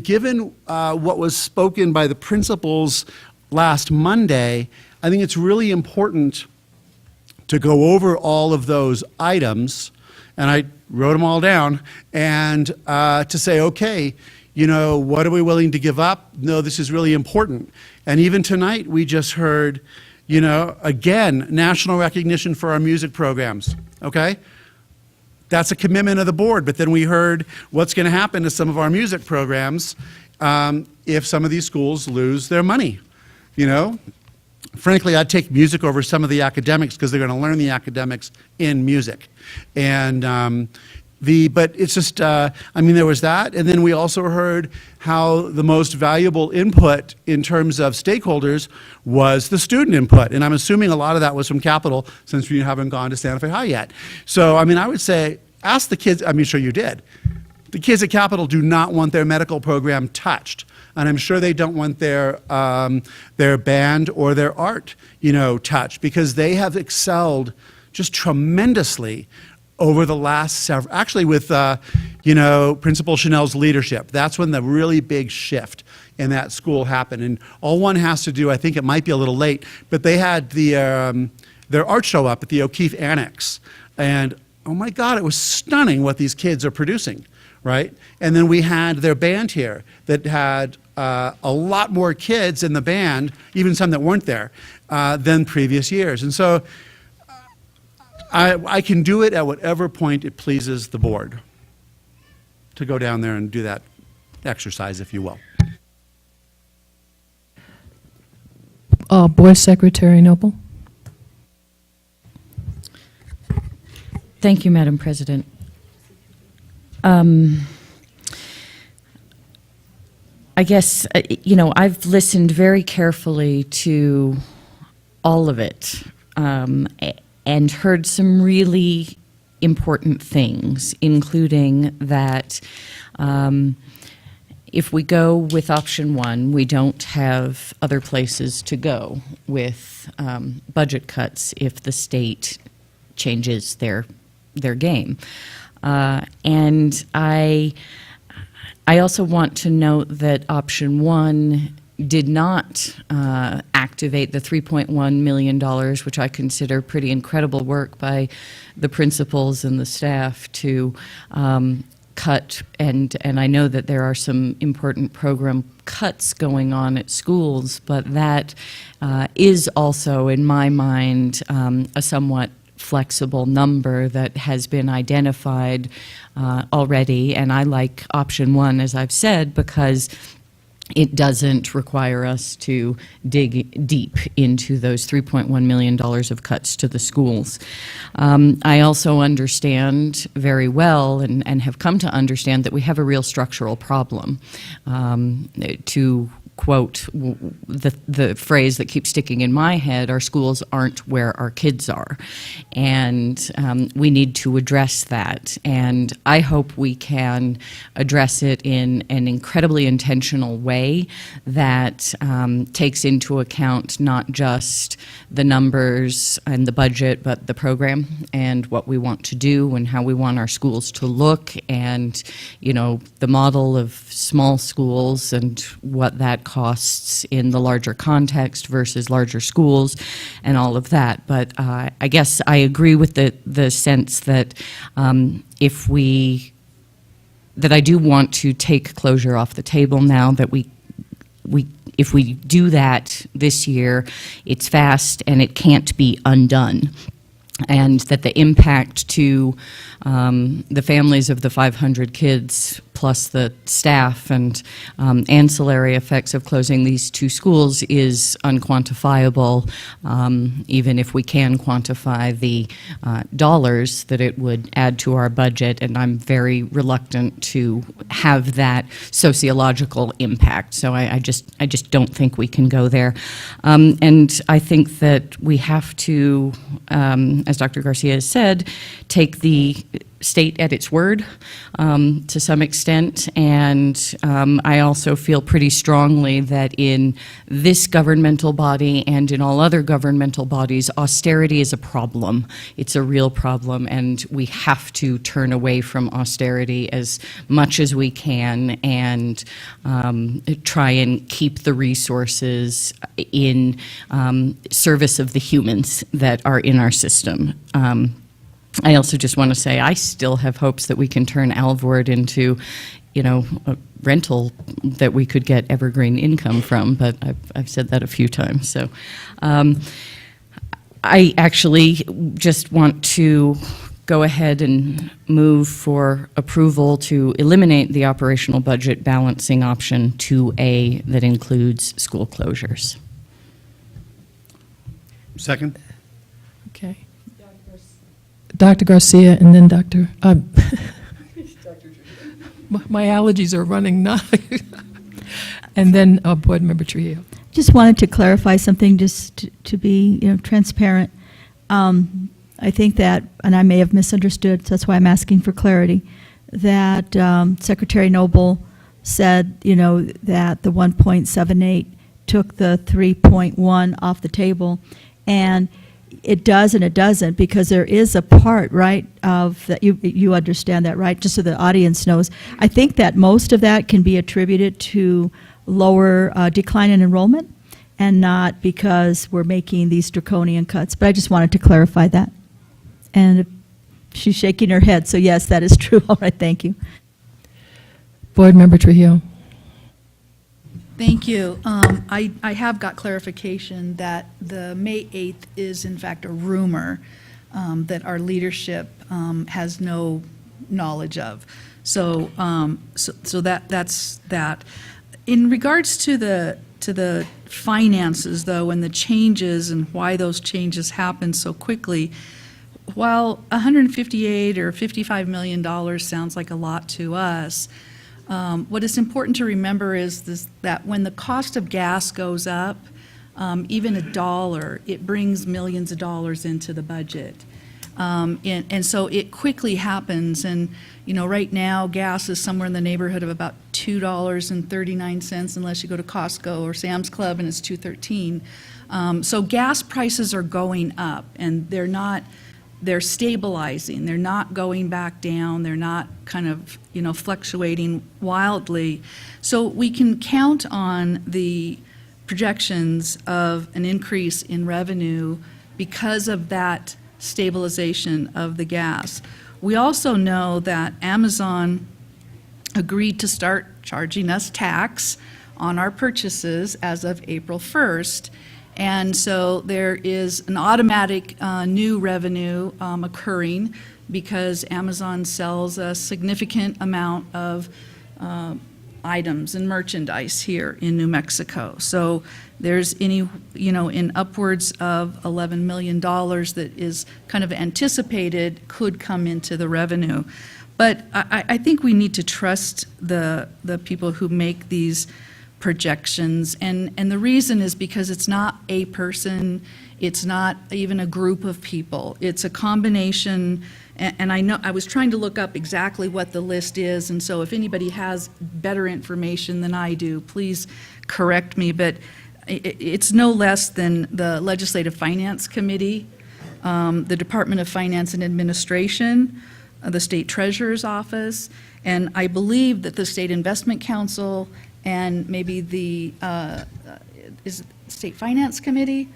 S2: given what was spoken by the principals last Monday, I think it's really important to go over all of those items, and I wrote them all down, and to say, okay, what are we willing to give up? No, this is really important. And even tonight, we just heard, again, national recognition for our music programs, okay? That's a commitment of the board, but then we heard what's going to happen to some of our music programs if some of these schools lose their money, Frankly, I'd take music over some of the academics because they're going to learn the academics in music. And but it's just, there was that. And then we also heard how the most valuable input in terms of stakeholders was the student input. And I'm assuming a lot of that was from Capital since we haven't gone to Santa Fe High yet. So, I would say, ask the kids, sure you did. The kids at Capital do not want their medical program touched. And I'm sure they don't want their band or their art, touched, because they have excelled just tremendously over the last several, actually with, Principal Chanel's leadership. That's when the really big shift in that school happened. And all one has to do, I think it might be a little late, but they had their art show up at the O'Keefe Annex. And oh my God, it was stunning what these kids are producing, right? And then we had their band here that had a lot more kids in the band, even some that weren't there, than previous years. And so I can do it at whatever point it pleases the board to go down there and do that exercise, if you will.
S1: Board Secretary Noble.
S3: Thank you, Madam President. I guess, I've listened very carefully to all of it and heard some really important things, including that if we go with option 1, we don't have other places to go with budget cuts if the state changes their game. And I also want to note that option 1 did not activate the $3.1 million, which I consider pretty incredible work by the principals and the staff to cut, and I know that there are some important program cuts going on at schools, but that is also, in my mind, a somewhat flexible number that has been identified already, and I like option one, as I've said, because it doesn't require us to dig deep into those $3.1 million of cuts to the schools. I also understand very well and have come to understand that we have a real structural problem. To quote the phrase that keeps sticking in my head, our schools aren't where our kids are. And we need to address that. And I hope we can address it in an incredibly intentional way that takes into account not just the numbers and the budget, but the program and what we want to do and how we want our schools to look, and, you know, the model of small schools and what that costs in the larger context versus larger schools and all of that. But I guess I agree with the sense that that I do want to take closure off the table now, that if we do that this year, it's fast and it can't be undone. And that the impact to the families of the 500 kids, plus the staff and ancillary effects of closing these two schools, is unquantifiable, even if we can quantify the dollars that it would add to our budget. And I'm very reluctant to have that sociological impact. So I just don't think we can go there. And I think that we have to, as Dr. Garcia has said, take the state at its word to some extent, and I also feel pretty strongly that in this governmental body and in all other governmental bodies, austerity is a problem. It's a real problem, and we have to turn away from austerity as much as we can and try and keep the resources in service of the humans that are in our system. I also just want to say I still have hopes that we can turn Alvord into, you know, a rental that we could get evergreen income from, but I've said that a few times. So I actually just want to go ahead and move for approval to eliminate the operational budget balancing option 2A that includes school closures.
S2: Second?
S1: Okay. Dr. Garcia, and then Dr. My allergies are running now. And then Board Member Trujillo.
S7: Just wanted to clarify something, just to be, you know, transparent. I think that, and I may have misunderstood, so that's why I'm asking for clarity, that Secretary Noble said, you know, that the 1.78 took the 3.1 off the table, and it does and it doesn't, because there is a part, right, of that, you understand that, right, just so the audience knows. I think that most of that can be attributed to lower decline in enrollment, and not because we're making these draconian cuts. But I just wanted to clarify that. And she's shaking her head, so yes, that is true. All right, thank you.
S1: Board Member Trujillo.
S22: Thank you. I have got clarification that the May 8th is in fact a rumor that our leadership has no knowledge of. So that's that. In regards to the finances, though, and the changes and why those changes happen so quickly, while $158 or $55 million sounds like a lot to us, what is important to remember is that when the cost of gas goes up, even $1, it brings millions of dollars into the budget. And so it quickly happens. And, you know, right now, gas is somewhere in the neighborhood of about $2.39, unless you go to Costco or Sam's Club, and it's $2.13. So gas prices are going up, and they're stabilizing. They're not going back down. They're not kind of, you know, fluctuating wildly. So we can count on the projections of an increase in revenue because of that stabilization of the gas. We also know that Amazon agreed to start charging us tax on our purchases as of April 1st. And so there is an automatic new revenue occurring because Amazon sells a significant amount of items and merchandise here in New Mexico. So there's in upwards of $11 million that is kind of anticipated could come into the revenue. But I think we need to trust the people who make these projections. And the reason is because it's not a person, it's not even a group of people. It's a combination, and I know I was trying to look up exactly what the list is, and so if anybody has better information than I do, please correct me, but it's no less than the Legislative Finance Committee, the Department of Finance and Administration, the State Treasurer's Office, and I believe that the State Investment Council and maybe the is it State Finance Committee.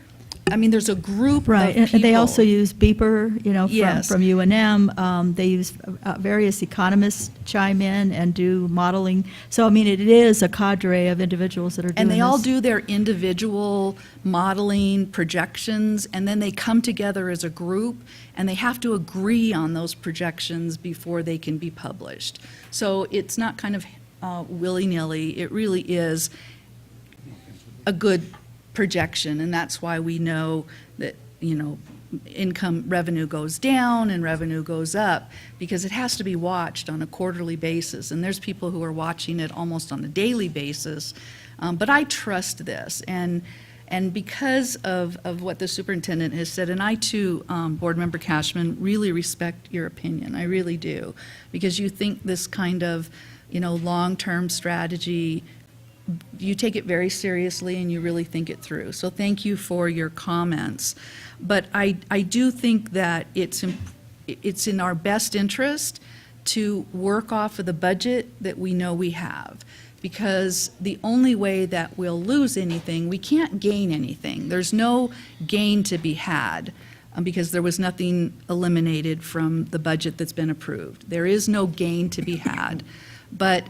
S22: I mean, there's a group
S7: Right,
S22: of
S7: and
S22: people.
S7: they also use Beeper,
S22: Yes.
S7: from UNM. They use various economists chime in and do modeling. So, I mean, it is a cadre of individuals that are doing
S22: And they all
S7: this.
S22: do their individual modeling projections, and then they come together as a group, and they have to agree on those projections before they can be published. So it's not kind of willy-nilly. It really is a good projection, and that's why we know that, income revenue goes down and revenue goes up, because it has to be watched on a quarterly basis, and there's people who are watching it almost on a daily basis. But I trust this, and because of what the superintendent has said, and I too, Board Member Cashman, really respect your opinion. I really do, because you think this kind of, long-term strategy, you take it very seriously and you really think it through. So thank you for your comments. But I do think that it's in our best interest to work off of the budget that we know we have, because the only way that we'll lose anything, we can't gain anything. There's no gain to be had because there was nothing eliminated from the budget that's been approved. There is no gain to be had. But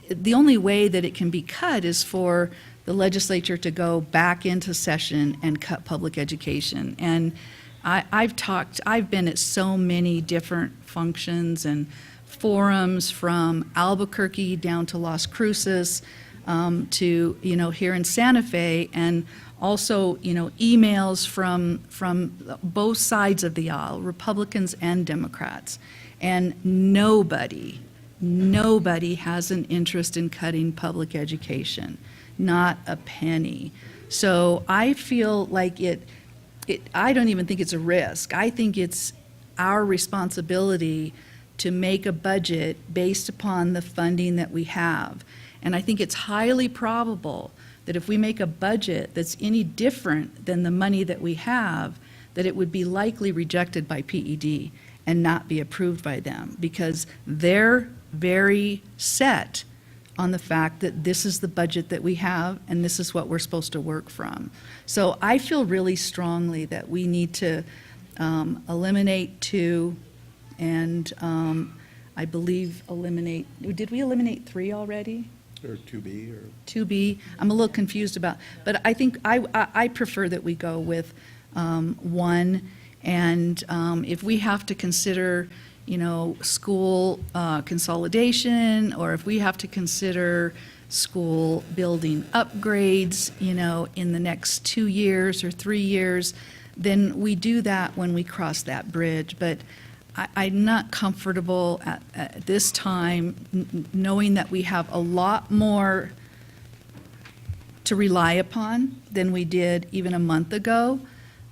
S22: the only way that it can be cut is for the legislature to go back into session and cut public education. And I've been at so many different functions and forums from Albuquerque down to Las Cruces to, here in Santa Fe, and also, emails from both sides of the aisle, Republicans and Democrats. And nobody has an interest in cutting public education, not a penny. So I feel like I don't even think it's a risk. I think it's our responsibility to make a budget based upon the funding that we have. And I think it's highly probable that if we make a budget that's any different than the money that we have, that it would be likely rejected by PED and not be approved by them, because they're very set on the fact that this is the budget that we have and this is what we're supposed to work from. So I feel really strongly that we need to eliminate 2 and I believe did we eliminate 3 already?
S2: Or 2B or
S22: 2B. I'm a little confused about, but I think I prefer that we go with 1, and if we have to consider school consolidation, or if we have to consider school building upgrades, in the next 2 years or 3 years, then we do that when we cross that bridge. But I'm not comfortable at this time knowing that we have a lot more to rely upon than we did even a month ago.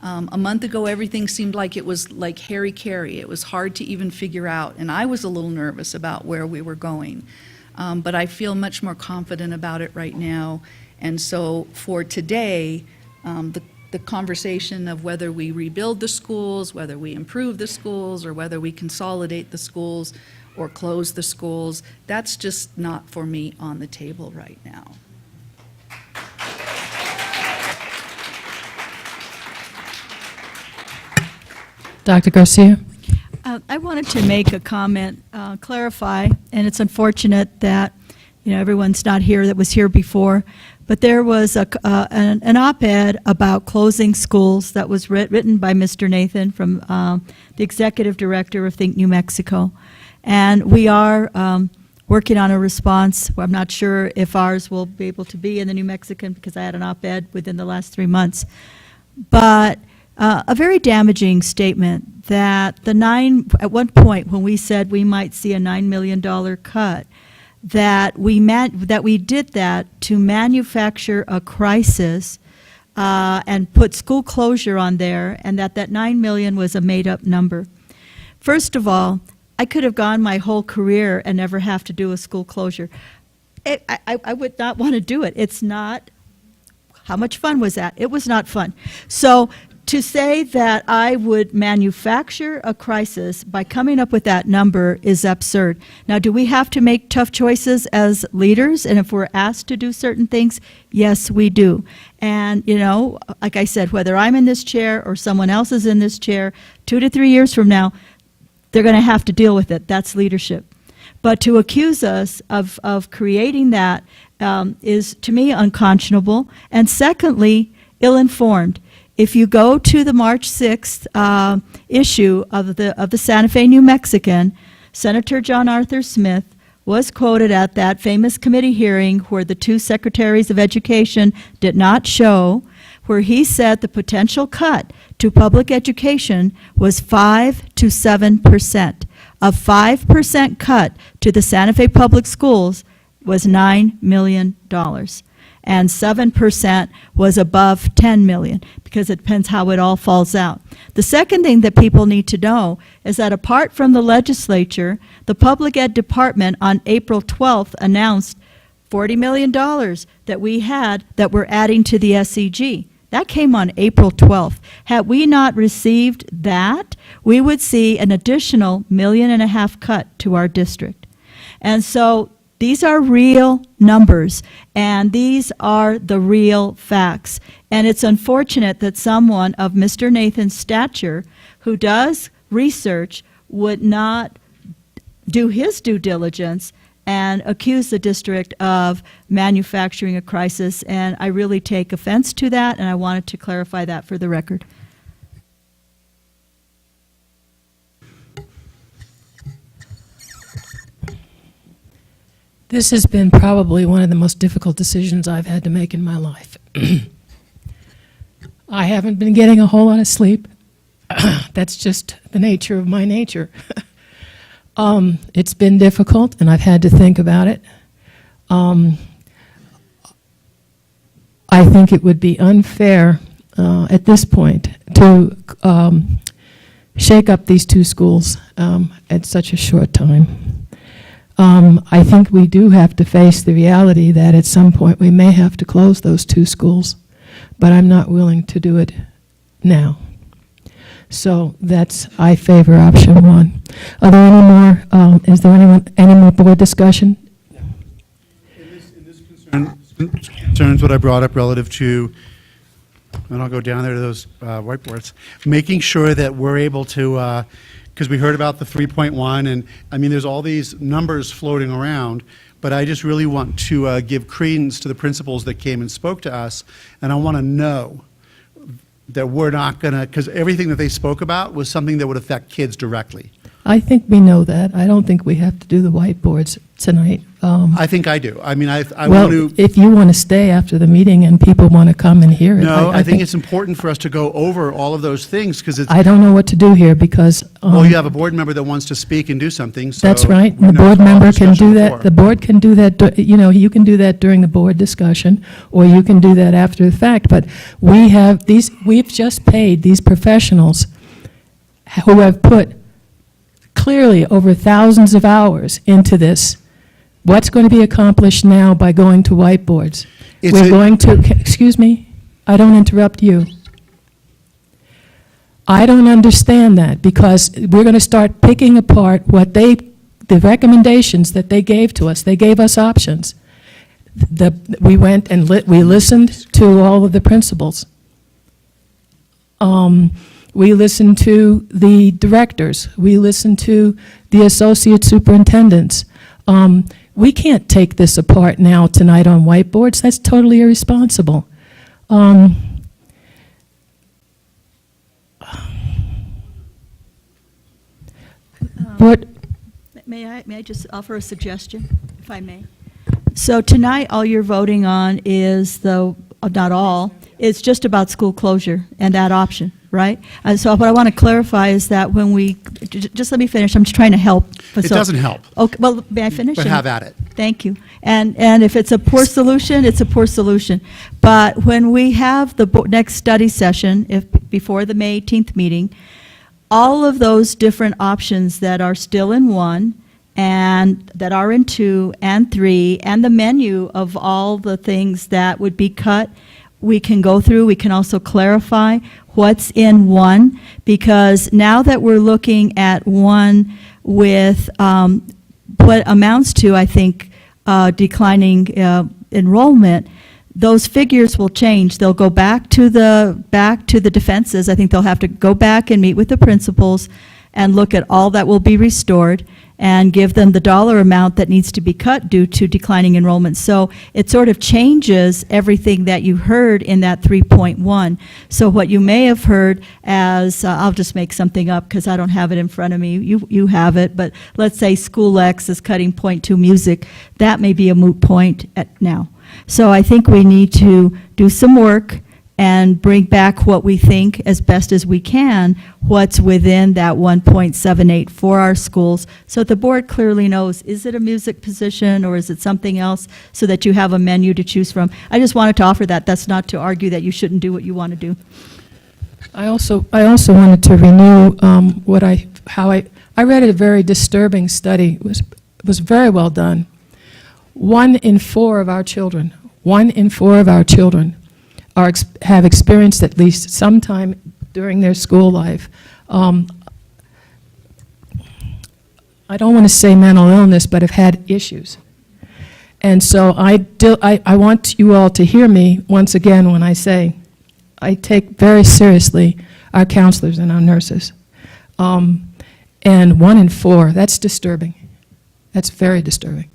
S22: A month ago, everything seemed like it was like Harry-Carry. It was hard to even figure out, and I was a little nervous about where we were going. But I feel much more confident about it right now. And so for today, the conversation of whether we rebuild the schools, whether we improve the schools, or whether we consolidate the schools or close the schools, that's just not for me on the table right now.
S1: Dr. Garcia?
S7: I wanted to make a comment, clarify, and it's unfortunate that, everyone's not here that was here before, but there was an op-ed about closing schools that was written by Mr. Nathan from the executive director of Think New Mexico. And we are working on a response. I'm not sure if ours will be able to be in the New Mexican because I had an op-ed within the last 3 months. But a very damaging statement that at one point when we said we might see a $9 million cut, that we did that to manufacture a crisis and put school closure on there, and that $9 million was a made-up number. First of all, I could have gone my whole career and never have to do a school closure. I would not want to do it. It's not. How much fun was that? It was not fun. So to say that I would manufacture a crisis by coming up with that number is absurd. Now, do we have to make tough choices as leaders? And if we're asked to do certain things, yes, we do. And, like I said, whether I'm in this chair or someone else is in this chair, 2 to 3 years from now, they're going to have to deal with it. That's leadership. But to accuse us of creating that is, to me, unconscionable. And secondly, ill-informed. If you go to the March 6th issue of the Santa Fe New Mexican, Senator John Arthur Smith was quoted at that famous committee hearing where the 2 secretaries of education did not show, where he said the potential cut to public education was 5 to 7%. A 5% cut to the Santa Fe public schools was $9 million. And 7% was above $10 million, because it depends how it all falls out. The second thing that people need to know is that apart from the legislature, the Public Ed Department on April 12th announced $40 million that we had that we're adding to the SEG. That came on April 12th. Had we not received that, we would see an additional $1.5 million cut to our district. And so these are real numbers, and these are the real facts. And it's unfortunate that someone of Mr. Nathan's stature, who does research, would not do his due diligence and accuse the district of manufacturing a crisis. And I really take offense to that, and I wanted to clarify that for the record.
S1: This has been probably one of the most difficult decisions I've had to make in my life. I haven't been getting a whole lot of sleep. That's just the nature of my nature. It's been difficult, and I've had to think about it. I think it would be unfair at this point to shake up these 2 schools at such a short time. I think we do have to face the reality that at some point we may have to close those 2 schools, but I'm not willing to do it now. So I favor option 1. Are there any more, is there any more board discussion?
S2: Concerns what I brought up relative to, and I'll go down there to those whiteboards, making sure that we're able to, because we heard about the 3.1, and I mean, there's all these numbers floating around, but I just really want to give credence to the principals that came and spoke to us, and I want to know that we're not going to, because everything that they spoke about was something that would affect kids directly.
S1: I think we know that. I don't think we have to do the whiteboards tonight.
S2: I think I do. I mean, I
S1: well,
S2: want to.
S1: If you want to stay after the meeting and people want to come and hear it.
S2: No, I think it's important for us to go over all of those things because it's.
S1: I don't know what to do here because.
S2: Well, you have a board member that wants to speak and do something. So
S1: that's right. The board member can do that. The board can do that. You can do that during the board discussion, or you can do that after the fact. But we have these. We've just paid these professionals who have put clearly over thousands of hours into this. What's going to be accomplished now by going to whiteboards? We're going to, excuse me, I don't interrupt you. I don't understand that because we're going to start picking apart what the recommendations that they gave to us. They gave us options. We went and we listened to all of the principals. We listen to the directors. We listen to the associate superintendents. We can't take this apart now tonight on whiteboards. That's totally irresponsible. What?
S7: May I just offer a suggestion, if I may? So tonight, all you're voting on is not all, it's just about school closure and that option, right? And so what I want to clarify is that when we, just let me finish, I'm just trying to help.
S2: It doesn't help.
S7: Okay, well, may I finish?
S2: But have at it.
S7: Thank you. And if it's a poor solution, it's a poor solution. But when we have the next study session, before the May 18th meeting, all of those different options that are still in 1 and that are in 2 and 3 and the menu of all the things that would be cut, we can go through. We can also clarify what's in 1, because now that we're looking at 1 with what amounts to, I think, declining enrollment, those figures will change. They'll go back to the defenses. I think they'll have to go back and meet with the principals and look at all that will be restored and give them the dollar amount that needs to be cut due to declining enrollment. So it sort of changes everything that you heard in that 3.1. So what you may have heard as, I'll just make something up because I don't have it in front of me. You have it, but let's say School X is cutting .2 music. That may be a moot point now. So I think we need to do some work and bring back what we think as best as we can, what's within that 1.78 for our schools, so the board clearly knows, is it a music position or is it something else, so that you have a menu to choose from. I just wanted to offer that. That's not to argue that you shouldn't do what you want to do.
S1: I also wanted to renew I read a very disturbing study. It was very well done. 1 in 4 of our children have experienced at least sometime during their school life. I don't want to say mental illness, but have had issues. And so I want you all to hear me once again when I say I take very seriously our counselors and our nurses. And 1 in 4, that's disturbing. That's very disturbing.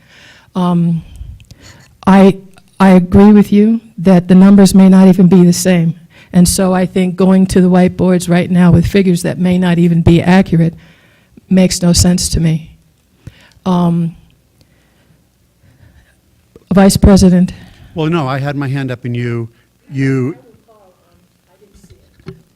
S1: I agree with you that the numbers may not even be the same. And so I think going to the whiteboards right now with figures that may not even be accurate makes no sense to me. Vice President.
S2: Well, no, I had my hand up and you.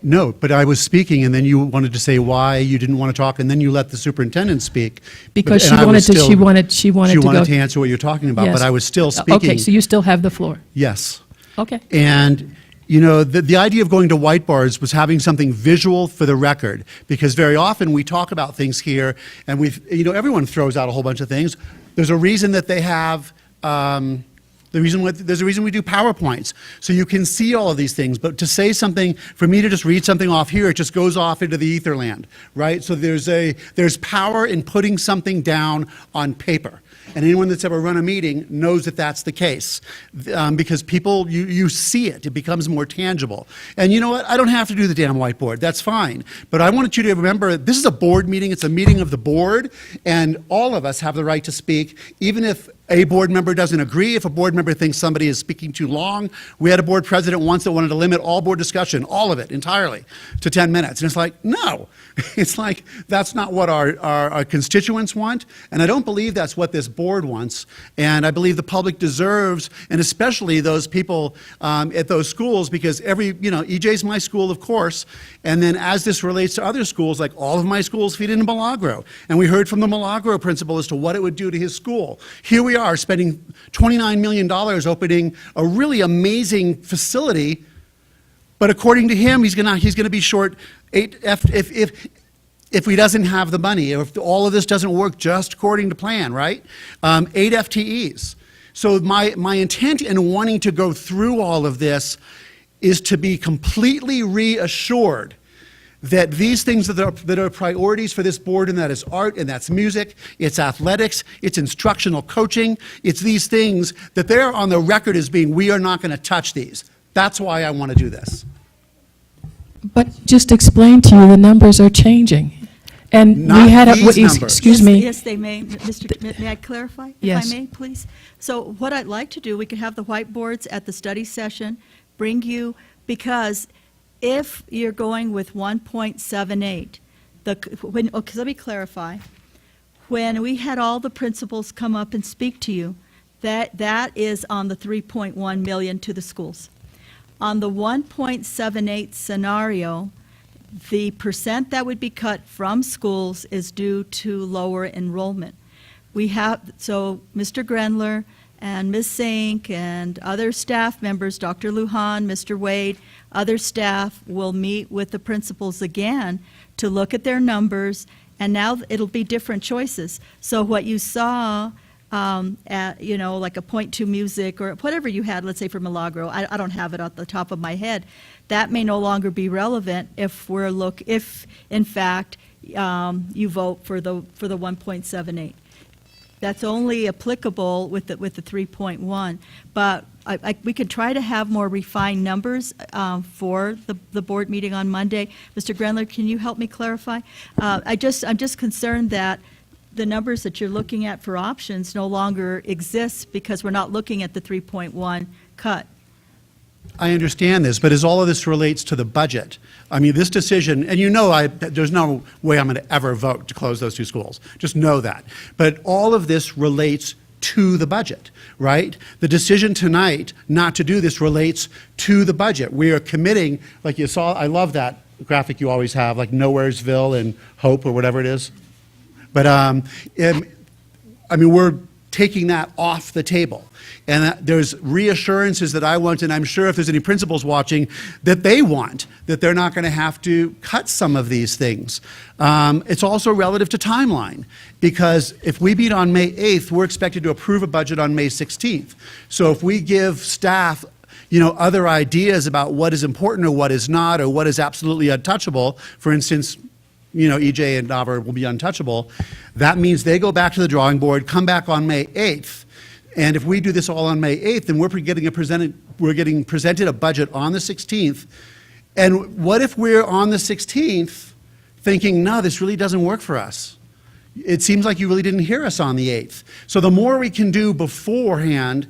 S2: No, but I was speaking, and then you wanted to say why you didn't want to talk, and then you let the superintendent speak.
S1: Because
S2: And I was
S1: she wanted
S2: to answer what you're talking about,
S1: Yes.
S2: but I was still speaking.
S1: Okay, so you still have the floor.
S2: Yes.
S1: Okay.
S2: And, you know, the idea of going to whiteboards was having something visual for the record, because very often we talk about things here, and everyone throws out a whole bunch of things. There's a reason that they have, there's a reason we do PowerPoints, so you can see all of these things. But to say something, for me to just read something off here, it just goes off into the etherland, right? So there's power in putting something down on paper. And anyone that's ever run a meeting knows that that's the case, because people, you see it. It becomes more tangible. And you know what? I don't have to do the damn whiteboard. That's fine. But I wanted you to remember, this is a board meeting. It's a meeting of the board, and all of us have the right to speak, even if a board member doesn't agree, if a board member thinks somebody is speaking too long. We had a board president once that wanted to limit all board discussion, all of it, entirely, to 10 minutes. And it's like, no. It's like, that's not what our constituents want, and I don't believe that's what this board wants. And I believe the public deserves, and especially those people at those schools, because EJ's my school, of course, and then as this relates to other schools, like all of my schools feed into Milagro. And we heard from the Milagro principal as to what it would do to his school. Here we are spending $29 million opening a really amazing facility, but according to him, he's going to be short if he doesn't have the money, if all of this doesn't work just according to plan, right? 8 FTEs. So my intent in wanting to go through all of this is to be completely reassured that these things that are priorities for this board, and that is art, and that's music, it's athletics, it's instructional coaching, it's these things that they're on the record as being, we are not going to touch these. That's why I want to do this.
S1: But just explain to you, the numbers are changing. And
S2: Not
S1: we had a,
S2: these numbers.
S1: excuse me.
S7: Yes, they may. May I clarify, if
S1: Yes.
S7: I may, please? So what I'd like to do, we could have the whiteboards at the study session, bring you, because if you're going with 1.78, let me clarify. When we had all the principals come up and speak to you, that is on the 3.1 million to the schools. On the 1.78 scenario, the percent that would be cut from schools is due to lower enrollment. So Mr. Grenler and Ms. Sink and other staff members, Dr. Lujan, Mr. Wade, other staff will meet with the principals again to look at their numbers, and now it'll be different choices. So what you saw at, like a .2 music or whatever you had, let's say for Milagro, I don't have it off the top of my head, that may no longer be relevant if in fact you vote for the 1.78. That's only applicable with the 3.1, but we could try to have more refined numbers for the board meeting on Monday. Mr. Grenler, can you help me clarify? I'm just concerned that the numbers that you're looking at for options no longer exist because we're not looking at the 3.1 cut.
S2: I understand this, but as all of this relates to the budget, I mean, this decision, and there's no way I'm going to ever vote to close those two schools. Just know that. But all of this relates to the budget, right? The decision tonight not to do this relates to the budget. We are committing, like you saw, I love that graphic you always have, like Nowheresville and Hope or whatever it is. But, we're taking that off the table. And there's reassurances that I want, and I'm sure if there's any principals watching, that they want, that they're not going to have to cut some of these things. It's also relative to timeline, because if we meet on May 8th, we're expected to approve a budget on May 16th. So if we give staff other ideas about what is important or what is not, or what is absolutely untouchable, for instance, EJ and Navar will be untouchable. That means they go back to the drawing board, come back on May 8th. And if we do this all on May 8th, then we're getting presented a budget on the 16th. And what if we're on the 16th thinking, no, this really doesn't work for us? It seems like you really didn't hear us on the 8th. So the more we can do beforehand,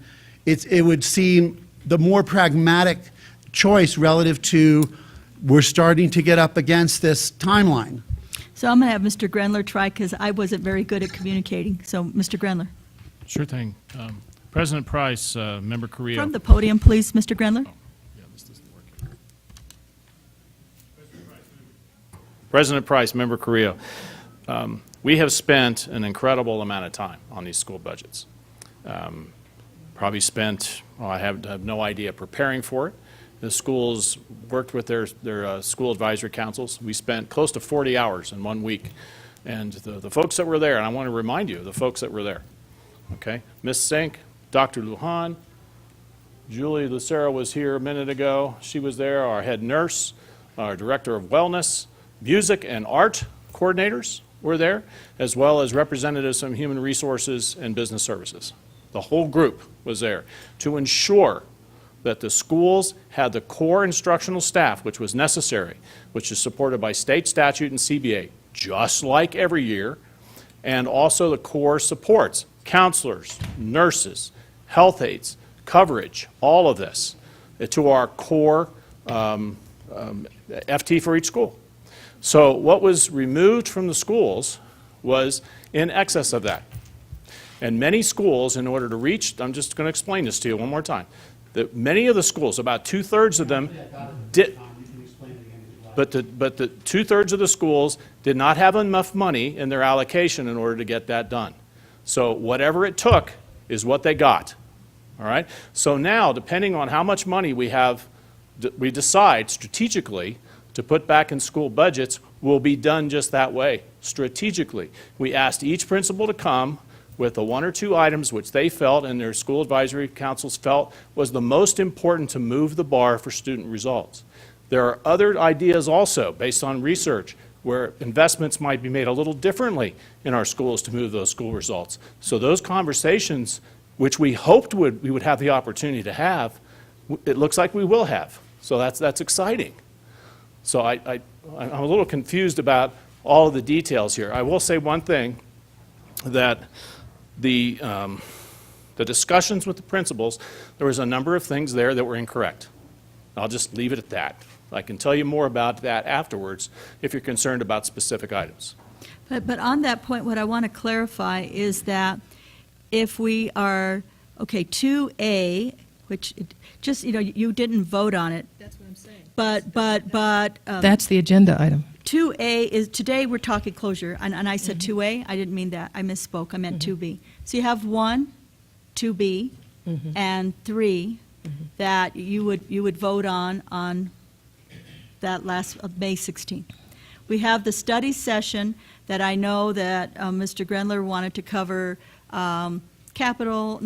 S2: it would seem the more pragmatic choice relative to we're starting to get up against this timeline.
S7: So I'm going to have Mr. Grenler try because I wasn't very good at communicating. So Mr. Grenler.
S4: Sure thing. President Price, Member Carrillo.
S7: From the podium, please, Mr. Grenler.
S4: Yeah, this doesn't work here. President Price, Member Carrillo. We have spent an incredible amount of time on these school budgets. Probably spent, I have no idea, preparing for it. The schools worked with their school advisory councils. We spent close to 40 hours in 1 week. And the folks that were there, and I want to remind you of the folks that were there. Okay, Ms. Sink, Dr. Lujan, Julie Lucero was here a minute ago. She was there, our head nurse, our director of wellness, music and art coordinators were there, as well as representatives from human resources and business services. The whole group was there to ensure that the schools had the core instructional staff, which was necessary, which is supported by state statute and CBA, just like every year, and also the core supports, counselors, nurses, health aides, coverage, all of this, to our core FT for each school. So what was removed from the schools was in excess of that. And many schools, in order to reach, I'm just going to explain this to you one more time, that many of the schools, about 2/3 of them did, but the 2/3 of the schools did not have enough money in their allocation in order to get that done. So whatever it took is what they got. All right? So now, depending on how much money we have, we decide strategically to put back in school budgets will be done just that way, strategically. We asked each principal to come with the 1 or 2 items which they felt and their school advisory councils felt was the most important to move the bar for student results. There are other ideas also based on research where investments might be made a little differently in our schools to move those school results. So those conversations, which we hoped we would have the opportunity to have, it looks like we will have. So that's exciting. So I'm a little confused about all of the details here. I will say one thing, that the discussions with the principals, there was a number of things there that were incorrect. I'll just leave it at that. I can tell you more about that afterwards if you're concerned about specific items.
S7: But on that point, what I want to clarify is that if we are, okay, 2A, which just, you didn't vote on it. That's what I'm saying. But.
S1: That's the agenda item.
S7: 2A is, today we're talking closure, and I said 2A, I didn't mean that, I misspoke, I meant 2B. So you have 1, 2B, and 3 that you would vote on that last, May 16th. We have the study session that I know that Mr. Grendler wanted to cover capital,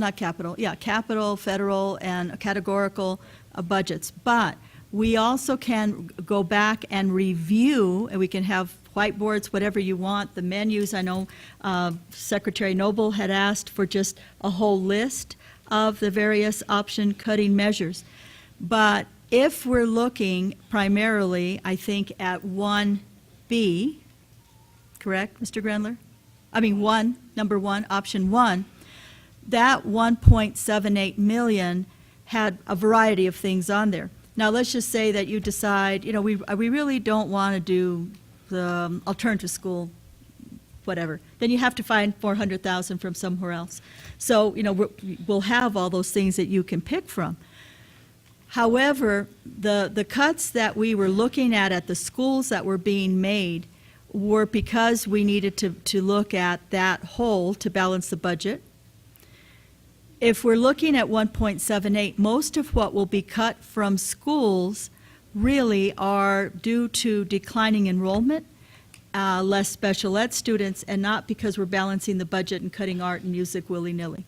S7: federal, and categorical budgets. But we also can go back and review, and we can have whiteboards, whatever you want, the menus. I know Secretary Noble had asked for just a whole list of the various option cutting measures. But if we're looking primarily, I think, at 1B, correct, Mr. Grendler? I mean, number 1, option 1, that 1.78 million had a variety of things on there. Now, let's just say that you decide, we really don't want to do the alternative school, whatever. Then you have to find 400,000 from somewhere else. So, we'll have all those things that you can pick from. However, the cuts that we were looking at the schools that were being made were because we needed to look at that whole to balance the budget. If we're looking at 1.78, most of what will be cut from schools really are due to declining enrollment, less special ed students, and not because we're balancing the budget and cutting art and music willy-nilly.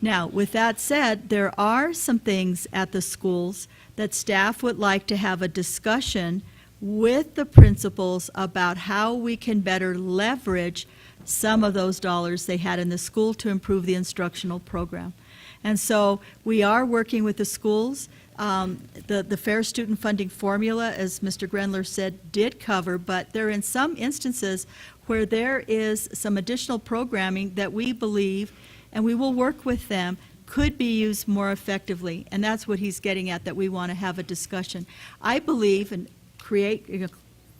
S7: Now, with that said, there are some things at the schools that staff would like to have a discussion with the principals about how we can better leverage some of those dollars they had in the school to improve the instructional program. And so we are working with the schools. The Fair Student Funding Formula, as Mr. Grendler said, did cover, but there are in some instances where there is some additional programming that we believe, and we will work with them, could be used more effectively. And that's what he's getting at, that we want to have a discussion. I believe, and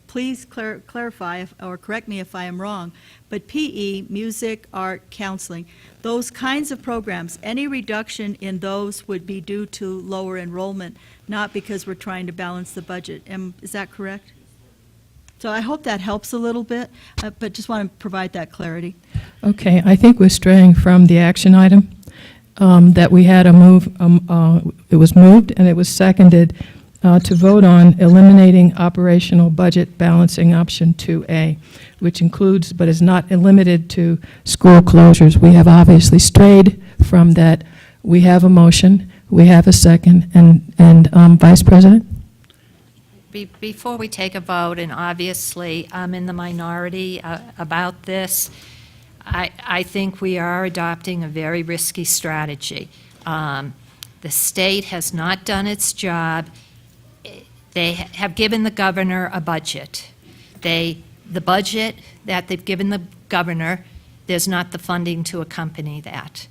S7: please clarify or correct me if I am wrong, but PE, music, art, counseling, those kinds of programs, any reduction in those would be due to lower enrollment, not because we're trying to balance the budget. Is that correct? So I hope that helps a little bit, but just want to provide that clarity.
S1: Okay, I think we're straying from the action item that we had a move. It was moved and it was seconded to vote on eliminating operational budget balancing option 2A, which includes but is not limited to school closures. We have obviously strayed from that. We have a motion, we have a second, and Vice President?
S11: Before we take a vote, and obviously I'm in the minority about this, I think we are adopting a very risky strategy. The state has not done its job. They have given the governor a budget. The budget that they've given the governor, there's not the funding to accompany that.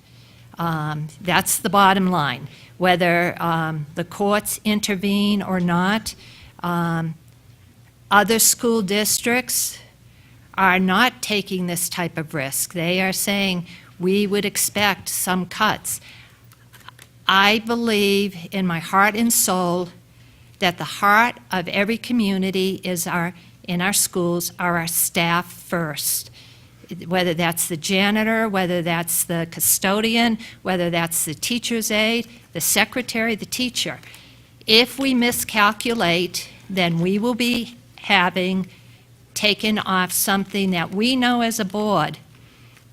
S11: That's the bottom line. Whether the courts intervene or not, other school districts are not taking this type of risk. They are saying we would expect some cuts. I believe in my heart and soul that the heart of every community is in our schools are our staff first. Whether that's the janitor, whether that's the custodian, whether that's the teacher's aide, the secretary, the teacher. If we miscalculate, then we will be having taken off something that we know as a board,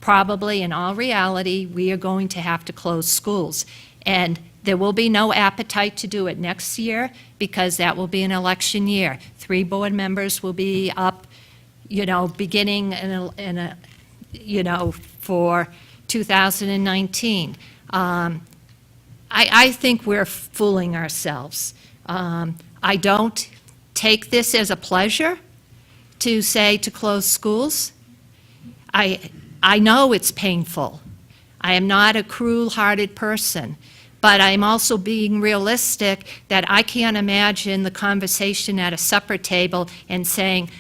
S11: probably in all reality, we are going to have to close schools. And there will be no appetite to do it next year because that will be an election year. 3 board members will be up, beginning for 2019. I think we're fooling ourselves. I don't take this as a pleasure to say to close schools. I know it's painful. I am not a cruel-hearted person, but I'm also being realistic that I can't imagine the conversation at a supper table and saying,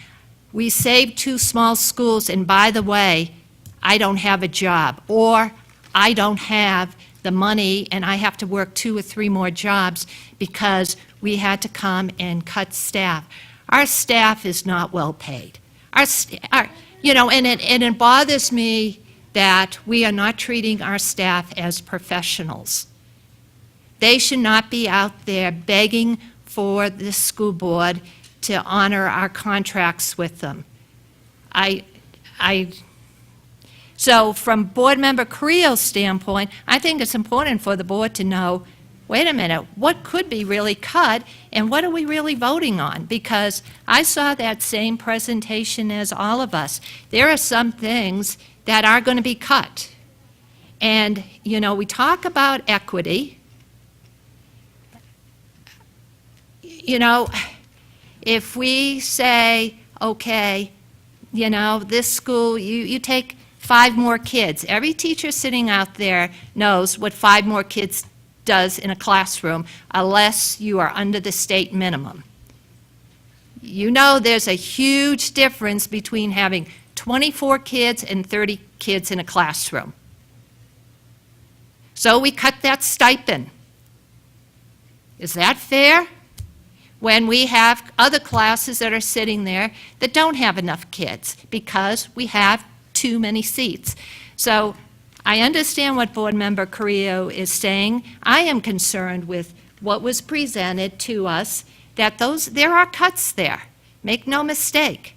S11: we saved 2 small schools, and by the way, I don't have a job, or I don't have the money and I have to work 2 or 3 more jobs because we had to come and cut staff. Our staff is not well paid. You know, and it bothers me that we are not treating our staff as professionals. They should not be out there begging for the school board to honor our contracts with them. So from Board Member Carrillo's standpoint, I think it's important for the board to know, wait a minute, what could be really cut and what are we really voting on? Because I saw that same presentation as all of us. There are some things that are going to be cut. And, you know, we talk about equity. You know, if we say, okay, you know, this school, you take 5 more kids. Every teacher sitting out there knows what 5 more kids does in a classroom unless you are under the state minimum. You know there's a huge difference between having 24 kids and 30 kids in a classroom. So we cut that stipend. Is that fair? When we have other classes that are sitting there that don't have enough kids because we have too many seats. So I understand what Board Member Carrillo is saying. I am concerned with what was presented to us, that there are cuts there. Make no mistake.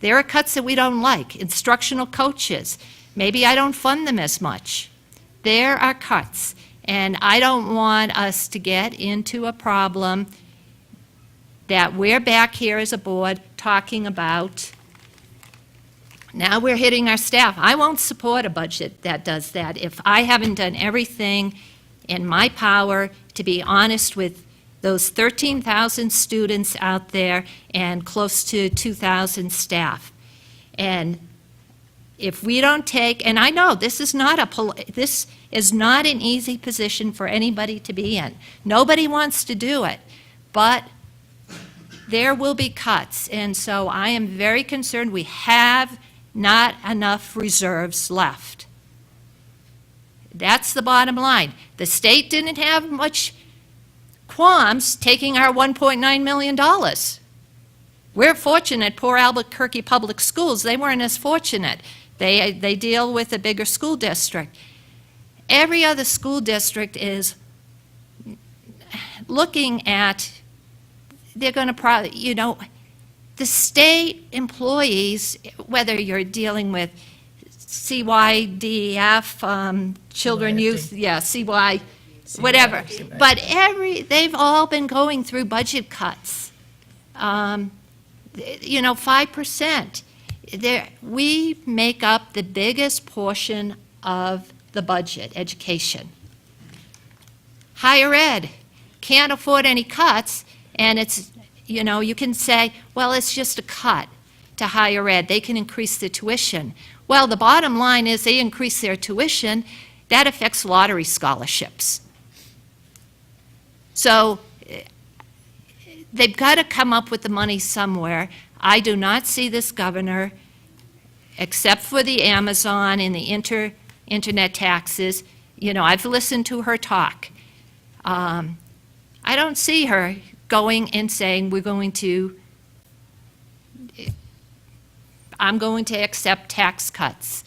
S11: There are cuts that we don't like. Instructional coaches, maybe I don't fund them as much. There are cuts, and I don't want us to get into a problem that we're back here as a board talking about. Now we're hitting our staff. I won't support a budget that does that if I haven't done everything in my power to be honest with those 13,000 students out there and close to 2,000 staff. And if we don't take, and I know this is not an easy position for anybody to be in. Nobody wants to do it, but there will be cuts. And so I am very concerned we have not enough reserves left. That's the bottom line. The state didn't have much qualms taking our $1.9 million. We're fortunate, poor Albuquerque Public Schools, they weren't as fortunate. They deal with a bigger school district. Every other school district is looking at, they're going to probably, you know, the state employees, whether you're dealing with CYDF, children, youth, yeah, CY, whatever. But they've all been going through budget cuts. You know, 5%. We make up the biggest portion of the budget, education. Higher ed can't afford any cuts, and it's, you know, you can say, well, it's just a cut to higher ed. They can increase the tuition. Well, the bottom line is they increase their tuition, that affects lottery scholarships. So they've got to come up with the money somewhere. I do not see this governor, except for the Amazon and the internet taxes. You know, I've listened to her talk. I don't see her going and saying I'm going to accept tax cuts,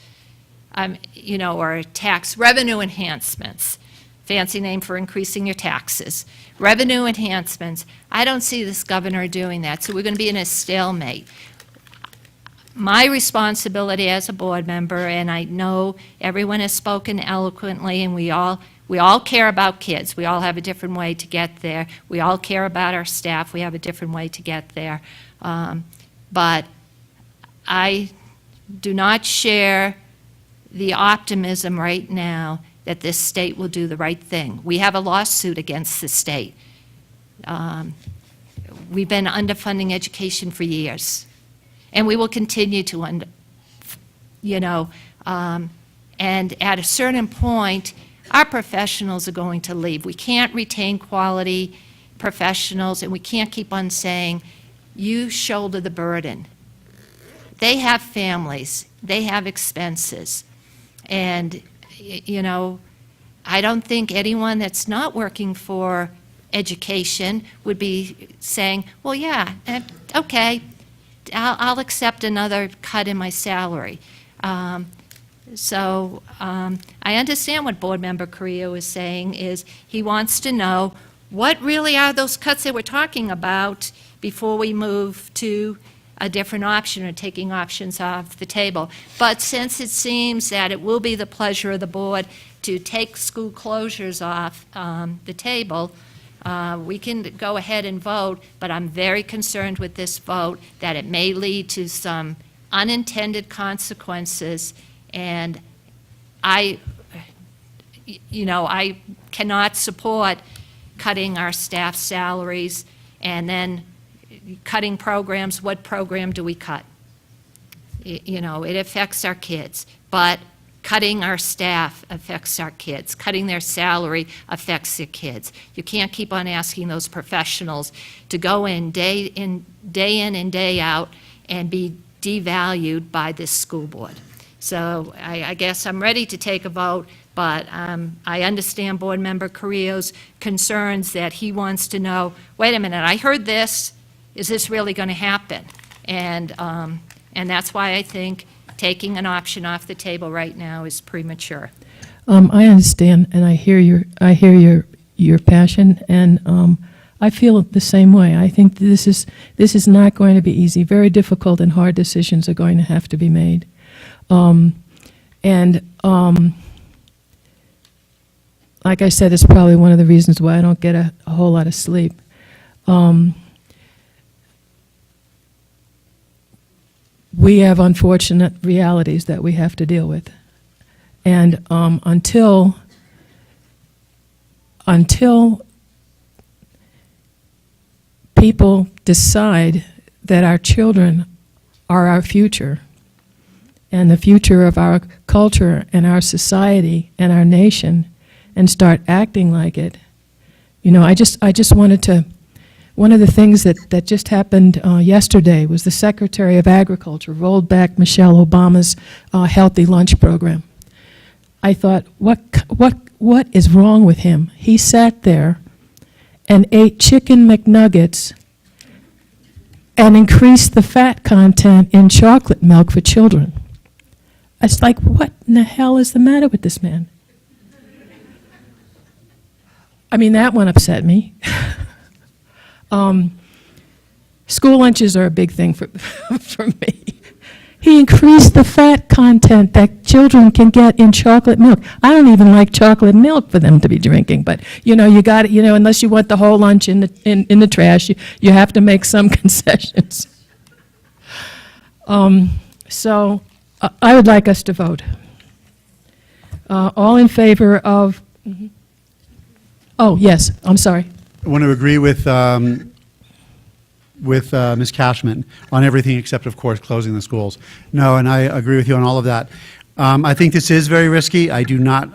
S11: you know, or tax revenue enhancements, fancy name for increasing your taxes. Revenue enhancements. I don't see this governor doing that, so we're going to be in a stalemate. My responsibility as a board member, and I know everyone has spoken eloquently, and we all care about kids. We all have a different way to get there. We all care about our staff. We have a different way to get there. But I do not share the optimism right now that this state will do the right thing. We have a lawsuit against the state we've been underfunding education for years, and we will continue to and at a certain point, our professionals are going to leave. We can't retain quality professionals, and we can't keep on saying, you shoulder the burden. They have families, they have expenses, and, I don't think anyone that's not working for education would be saying, well, yeah, okay, I'll accept another cut in my salary. So I understand what Board Member Carrillo is saying is he wants to know what really are those cuts that we're talking about before we move to a different option or taking options off the table. But since it seems that it will be the pleasure of the board to take school closures off the table, we can go ahead and vote, but I'm very concerned with this vote that it may lead to some unintended consequences, and I cannot support cutting our staff salaries and then cutting programs. What program do we cut? It affects our kids, but cutting our staff affects our kids. Cutting their salary affects their kids. You can't keep on asking those professionals to go in day in and day out and be devalued by this school board. So I guess I'm ready to take a vote, but I understand Board Member Carrillo's concerns that he wants to know, wait a minute, I heard this, is this really going to happen? And that's why I think taking an option off the table right now is premature.
S1: I understand, and I hear your passion, and I feel the same way. I think this is not going to be easy. Very difficult and hard decisions are going to have to be made, like I said, it's probably one of the reasons why I don't get a whole lot of sleep. We have unfortunate realities that we have to deal with. And until people decide that our children are our future, and the future of our culture and our society and our nation, and start acting like it, I just wanted to. One of the things that just happened yesterday was the Secretary of Agriculture rolled back Michelle Obama's healthy lunch program. I thought, what is wrong with him? He sat there and ate chicken McNuggets and increased the fat content in chocolate milk for children. It's like, what in the hell is the matter with this man? I mean, that one upset me. School lunches are a big thing for me. He increased the fat content that children can get in chocolate milk. I don't even like chocolate milk for them to be drinking, but you got it. Unless you want the whole lunch in the trash, you have to make some concessions. So I would like us to vote. All in favor of? Oh yes, I'm sorry.
S2: I want to agree with Ms. Cashman on everything except, of course, closing the schools. No, and I agree with you on all of that. I think this is very risky. I do not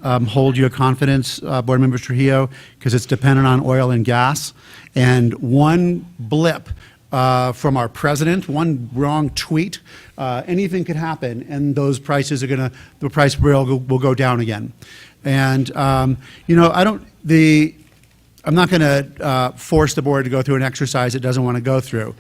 S2: hold your confidence, Board Member Trujillo, because it's dependent on oil and gas. And one blip from our president, one wrong tweet, anything could happen, and those prices the price will go down again. And I'm not going to force the board to go through an exercise it doesn't want to go through.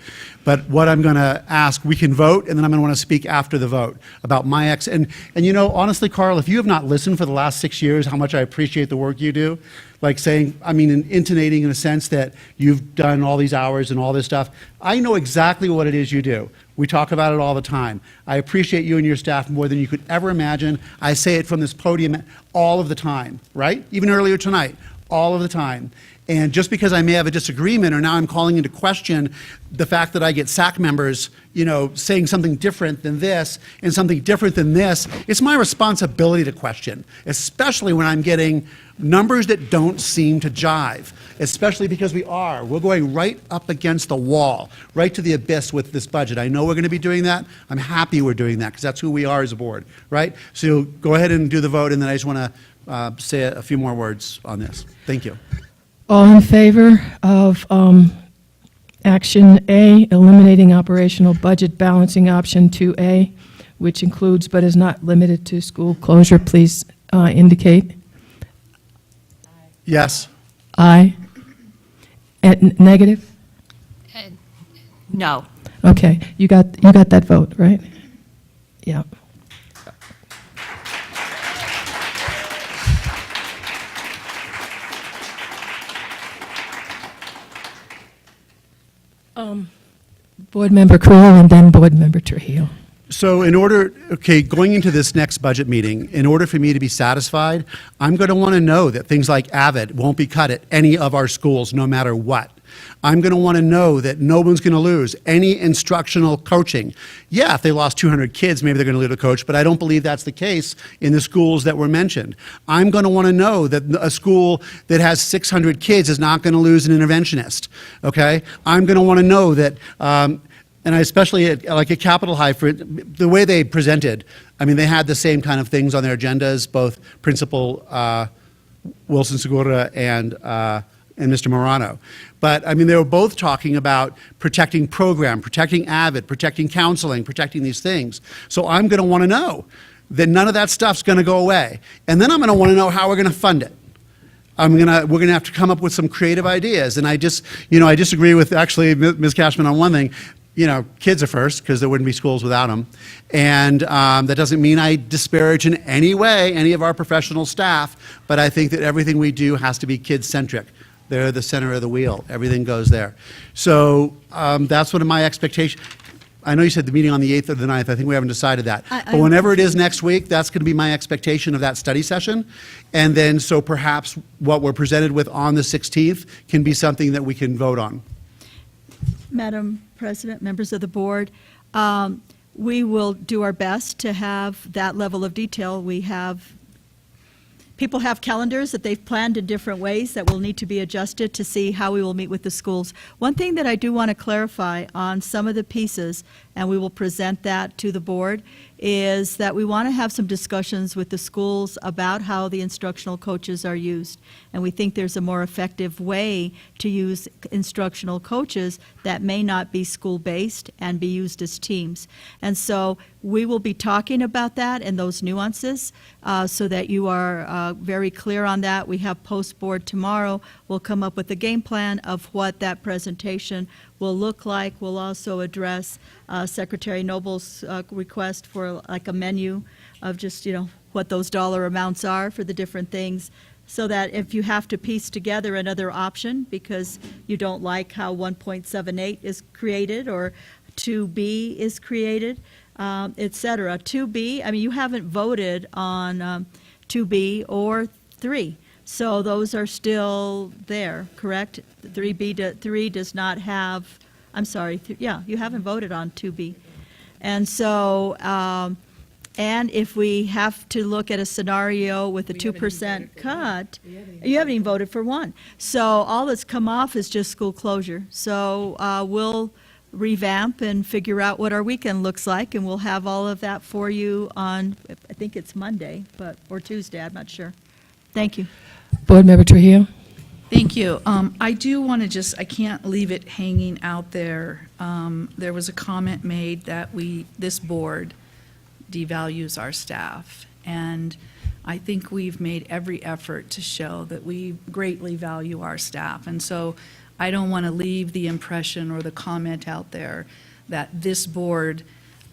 S2: But what I'm going to ask, we can vote, and then I'm going to want to speak after the vote about my and honestly, Carl, if you have not listened for the last 6 years, how much I appreciate the work you do, like intonating in a sense that you've done all these hours and all this stuff, I know exactly what it is you do. We talk about it all the time. I appreciate you and your staff more than you could ever imagine. I say it from this podium all of the time, right? Even earlier tonight. all of the time. And just because I may have a disagreement, or now I'm calling into question the fact that I get SAC members, saying something different than this and something different than this, it's my responsibility to question, especially when I'm getting numbers that don't seem to jive, especially because we're going right up against the wall, right to the abyss with this budget. I know we're going to be doing that. I'm happy we're doing that because that's who we are as a board, right? So go ahead and do the vote, and then I just want to say a few more words on this. Thank you.
S1: All in favor of Action A, eliminating operational budget balancing option 2A, which includes but is not limited to school closure, please indicate.
S2: Yes.
S1: Aye. And negative?
S11: No.
S1: Okay, you got that vote, right? Yeah. Board Member Creel and then Board Member Trujillo.
S2: So going into this next budget meeting, in order for me to be satisfied, I'm going to want to know that things like AVID won't be cut at any of our schools, no matter what. I'm going to want to know that no one's going to lose any instructional coaching. Yeah, if they lost 200 kids, maybe they're going to lose a coach, but I don't believe that's the case in the schools that were mentioned. I'm going to want to know that a school that has 600 kids is not going to lose an interventionist, okay? I'm going to want to know that, and I especially at Capitol High, for the way they presented, I mean, they had the same kind of things on their agendas, both Principal Wilson Segura and Mr. Morano. But, I mean, they were both talking about protecting program, protecting AVID, protecting counseling, protecting these things. So I'm going to want to know that none of that stuff's going to go away. And then I'm going to want to know how we're going to fund it. We're going to have to come up with some creative ideas. And I disagree with, actually, Ms. Cashman on one thing. Kids are first, because there wouldn't be schools without them. And that doesn't mean I disparage in any way any of our professional staff, but I think that everything we do has to be kid-centric. They're the center of the wheel. Everything goes there. So that's one of my expectations. I know you said the meeting on the 8th or the 9th. I think we haven't decided that. But whenever it is next week, that's going to be my expectation of that study session. And then so perhaps what we're presented with on the 16th can be something that we can vote on.
S7: Madam President, members of the board, we will do our best to have that level of detail. People have calendars that they've planned in different ways that will need to be adjusted to see how we will meet with the schools. One thing that I do want to clarify on some of the pieces, and we will present that to the board, is that we want to have some discussions with the schools about how the instructional coaches are used. And we think there's a more effective way to use instructional coaches that may not be school-based and be used as teams. And so we will be talking about that and those nuances so that you are very clear on that. We have post-board tomorrow. We'll come up with a game plan of what that presentation will look like. We'll also address Secretary Noble's request for like a menu of just, what those dollar amounts are for the different things, so that if you have to piece together another option because you don't like how 1.78 is created or 2B is created, et cetera. 2B, I mean, you haven't voted on 2B or 3. So those are still there, correct? 3 does not have, I'm sorry, you haven't voted on 2B. And so, and if we have to look at a scenario with a 2% cut, you haven't even voted for 1. So all that's come off is just school closure. So we'll revamp and figure out what our weekend looks like, and we'll have all of that for you on, I think it's Monday, or Tuesday, I'm not sure. Thank you.
S1: Board Member Trujillo.
S22: Thank you. I do want to I can't leave it hanging out there. There was a comment made that this board devalues our staff, and I think we've made every effort to show that we greatly value our staff. And so I don't want to leave the impression or the comment out there that this board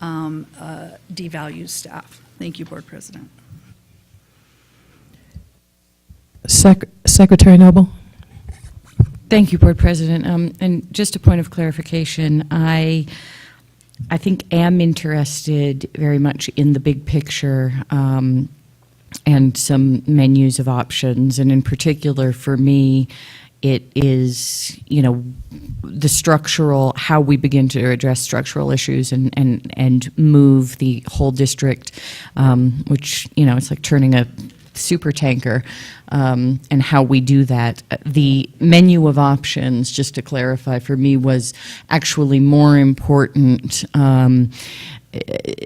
S22: devalues staff. Thank you, Board President.
S1: Secretary Noble.
S3: Thank you, Board President. And just a point of clarification, I think am interested very much in the big picture and some menus of options. And in particular, for me, it is, the structural, how we begin to address structural issues and move the whole district, which, it's like turning a super tanker, and how we do that. The menu of options, just to clarify, for me was actually more important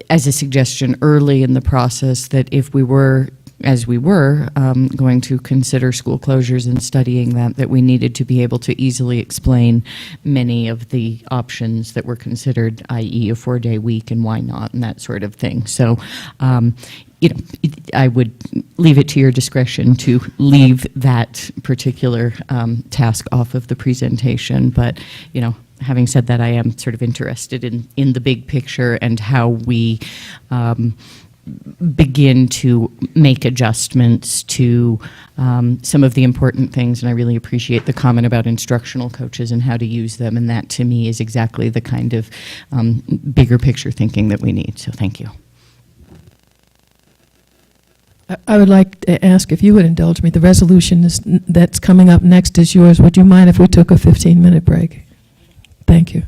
S3: as a suggestion early in the process, that if we were, as we were, going to consider school closures and studying that we needed to be able to easily explain many of the options that were considered, i.e. a 4-day week and why not, and that sort of thing. So, I would leave it to your discretion to leave that particular task off of the presentation. But, having said that, I am sort of interested in the big picture and how we begin to make adjustments to some of the important things. And I really appreciate the comment about instructional coaches and how to use them. And that, to me, is exactly the kind of bigger picture thinking that we need. So thank you.
S1: I would like to ask if you would indulge me. The resolution that's coming up next is yours. Would you mind if we took a 15-minute break? Thank you.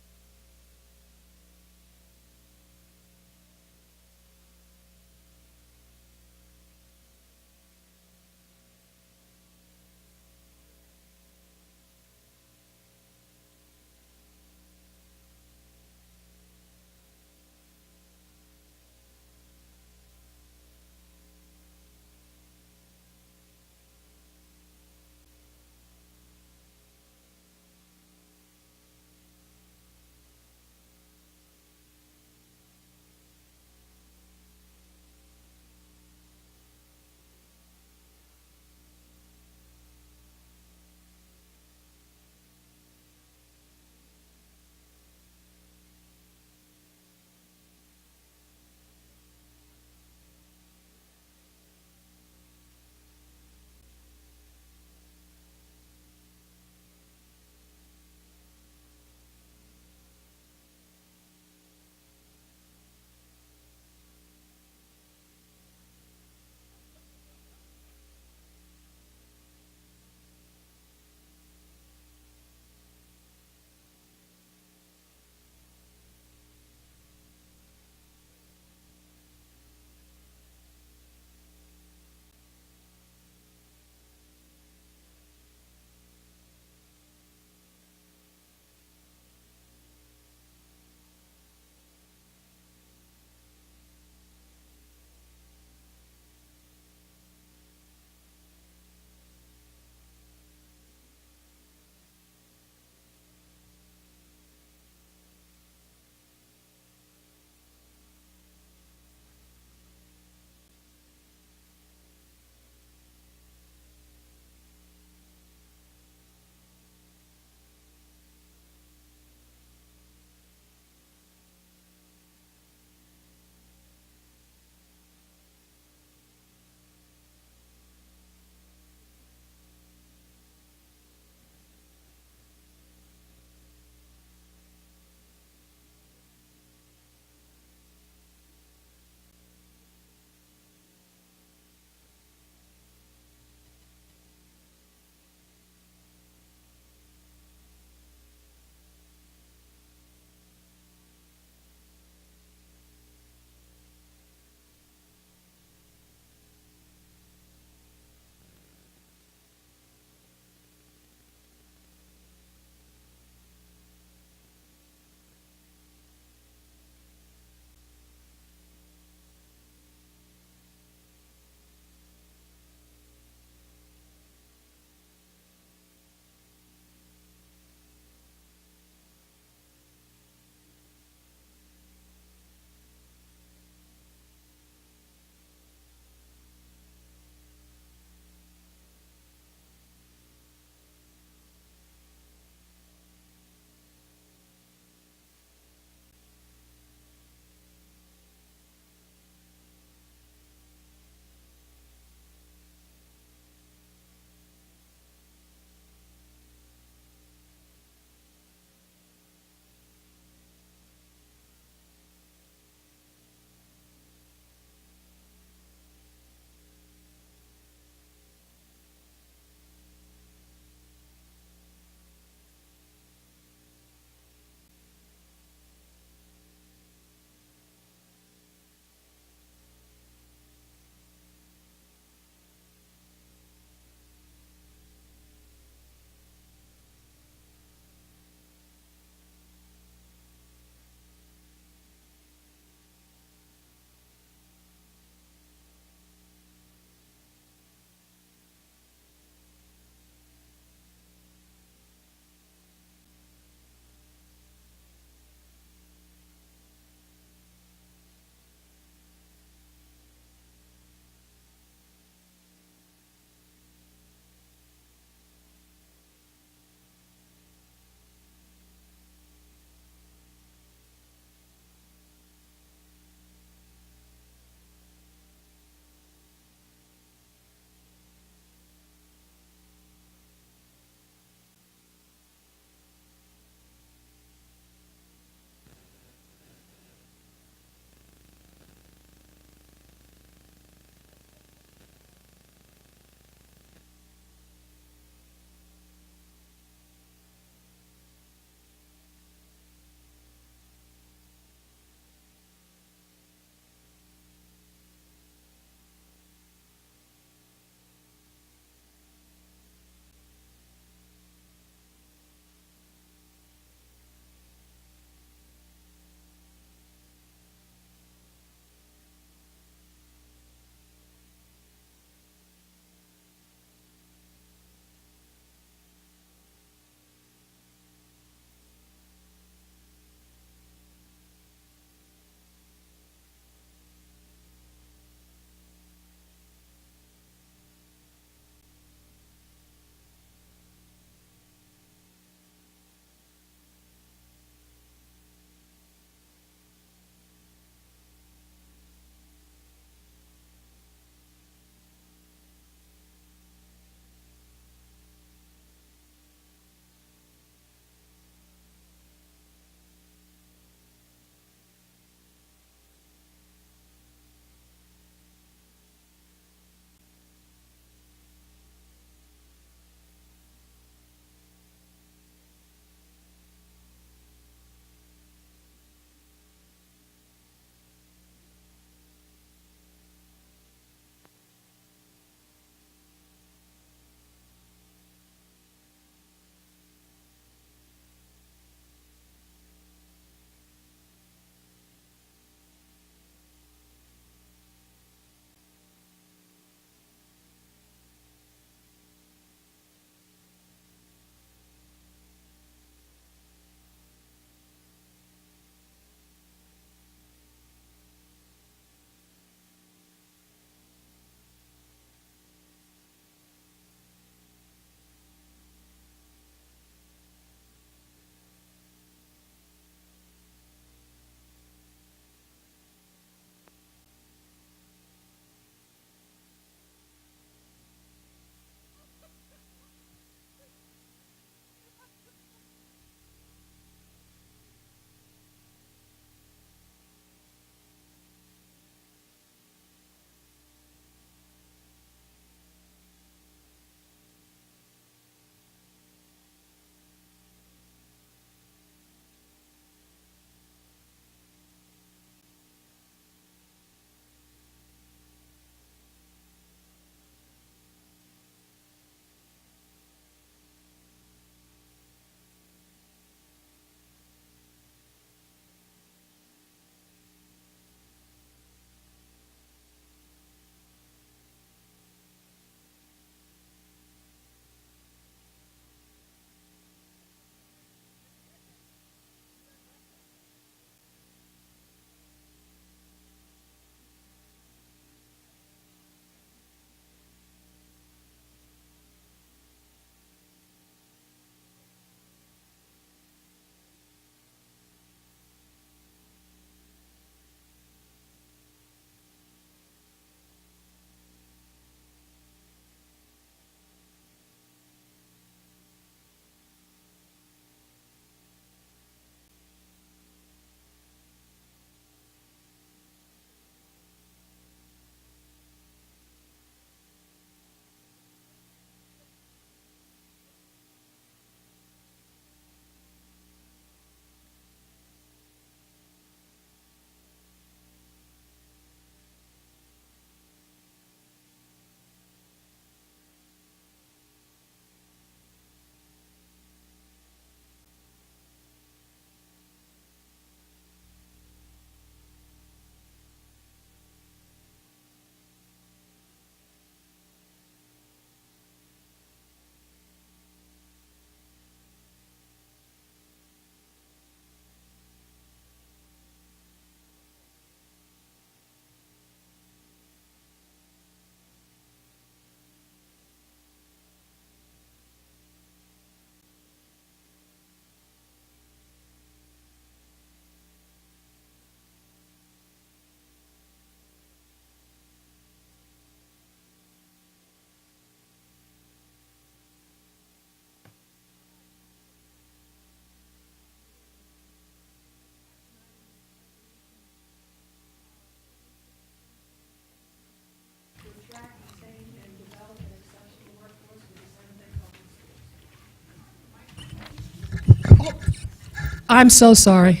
S1: I'm so sorry.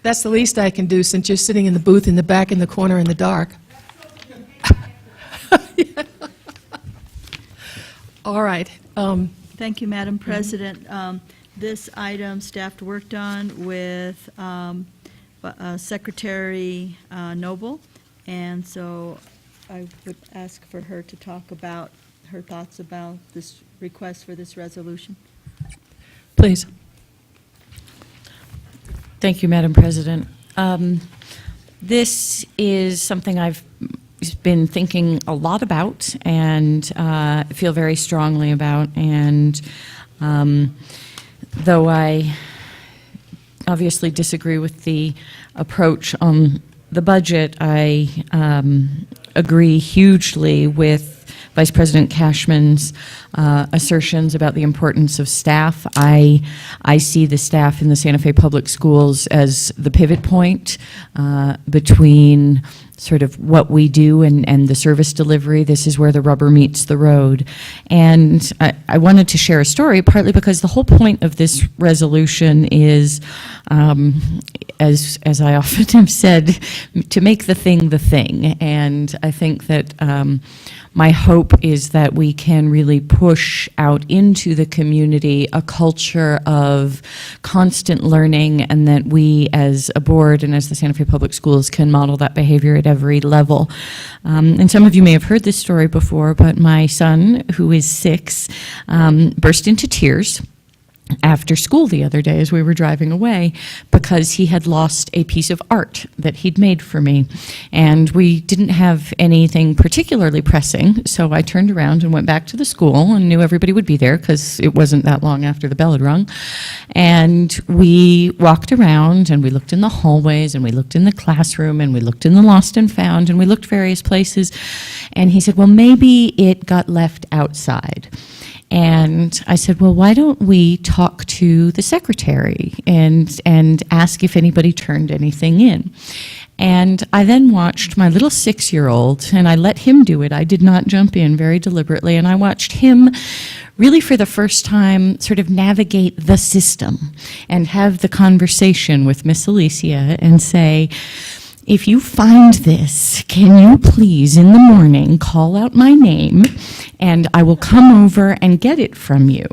S1: That's the least I can do since you're sitting in the booth in the back in the corner in the dark. All right.
S7: Thank you, Madam President. This item staff worked on with Secretary Noble, and so I would ask for her to talk about her thoughts about this request for this resolution.
S1: Please.
S3: Thank you, Madam President. This is something I've been thinking a lot about and feel very strongly about. And though I obviously disagree with the approach on the budget, I agree hugely with Vice President Cashman's assertions about the importance of staff. I see the staff in the Santa Fe Public Schools as the pivot point between sort of what we do and the service delivery. This is where the rubber meets the road. And I wanted to share a story, partly because the whole point of this resolution is, as I often have said, to make the thing. And I think that my hope is that we can really push out into the community a culture of constant learning, and that we as a board and as the Santa Fe Public Schools can model that behavior at every level. And some of you may have heard this story before, but my son, who is 6, burst into tears after school the other day as we were driving away because he had lost a piece of art that he'd made for me. And we didn't have anything particularly pressing, so I turned around and went back to the school and knew everybody would be there because it wasn't that long after the bell had rung. And we walked around and we looked in the hallways and we looked in the classroom and we looked in the lost and found and we looked various places. And he said, well, maybe it got left outside. And I said, well, why don't we talk to the secretary and ask if anybody turned anything in? And I then watched my little 6-year-old, and I let him do it. I did not jump in, very deliberately, and I watched him really for the first time sort of navigate the system and have the conversation with Miss Alicia and say, if you find this, can you please in the morning call out my name and I will come over and get it from you?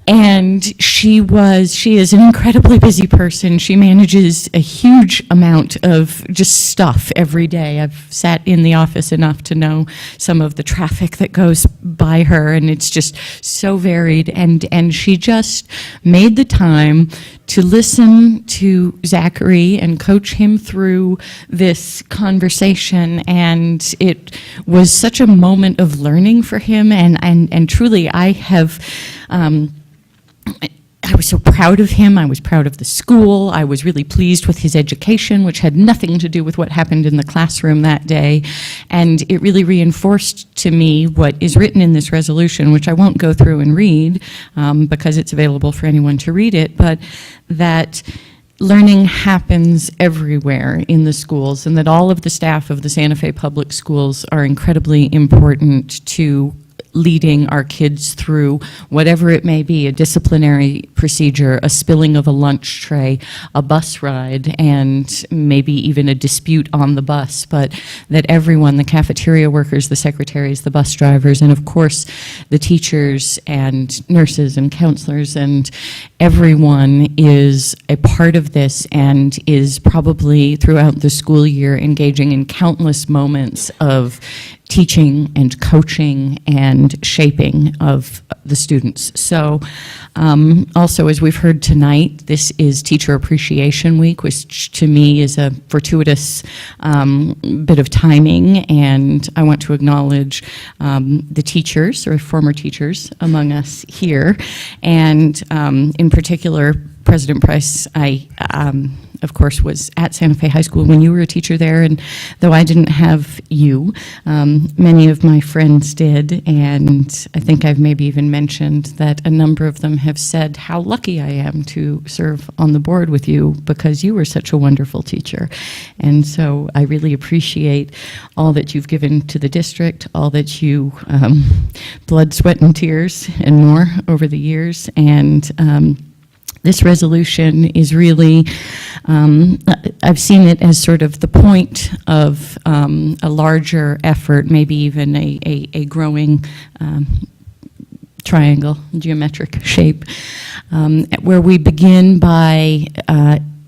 S3: And she is an incredibly busy person. She manages a huge amount of just stuff every day. I've sat in the office enough to know some of the traffic that goes by her, and it's just so varied. And she just made the time to listen to Zachary and coach him through this conversation. And it was such a moment of learning for him. And truly, I was so proud of him. I was proud of the school. I was really pleased with his education, which had nothing to do with what happened in the classroom that day. And it really reinforced to me what is written in this resolution, which I won't go through and read because it's available for anyone to read it, but that learning happens everywhere in the schools, and that all of the staff of the Santa Fe Public Schools are incredibly important to leading our kids through whatever it may be, a disciplinary procedure, a spilling of a lunch tray, a bus ride, and maybe even a dispute on the bus, but that everyone, the cafeteria workers, the secretaries, the bus drivers, and of course the teachers and nurses and counselors and everyone is a part of this and is probably throughout the school year engaging in countless moments of teaching and coaching and shaping of the students. So also, as we've heard tonight, this is Teacher Appreciation Week, which to me is a fortuitous bit of timing, and I want to acknowledge the teachers or former teachers among us here, and in particular, President Price, I, of course, was at Santa Fe High School when you were a teacher there, and though I didn't have you, many of my friends did, and I think I've maybe even mentioned that a number of them have said how lucky I am to serve on the board with you because you were such a wonderful teacher. And so I really appreciate all that you've given to the district, all that you, blood, sweat, and tears and more over the years, and This resolution is really, I've seen it as sort of the point of a larger effort, maybe even a growing triangle, geometric shape, where we begin by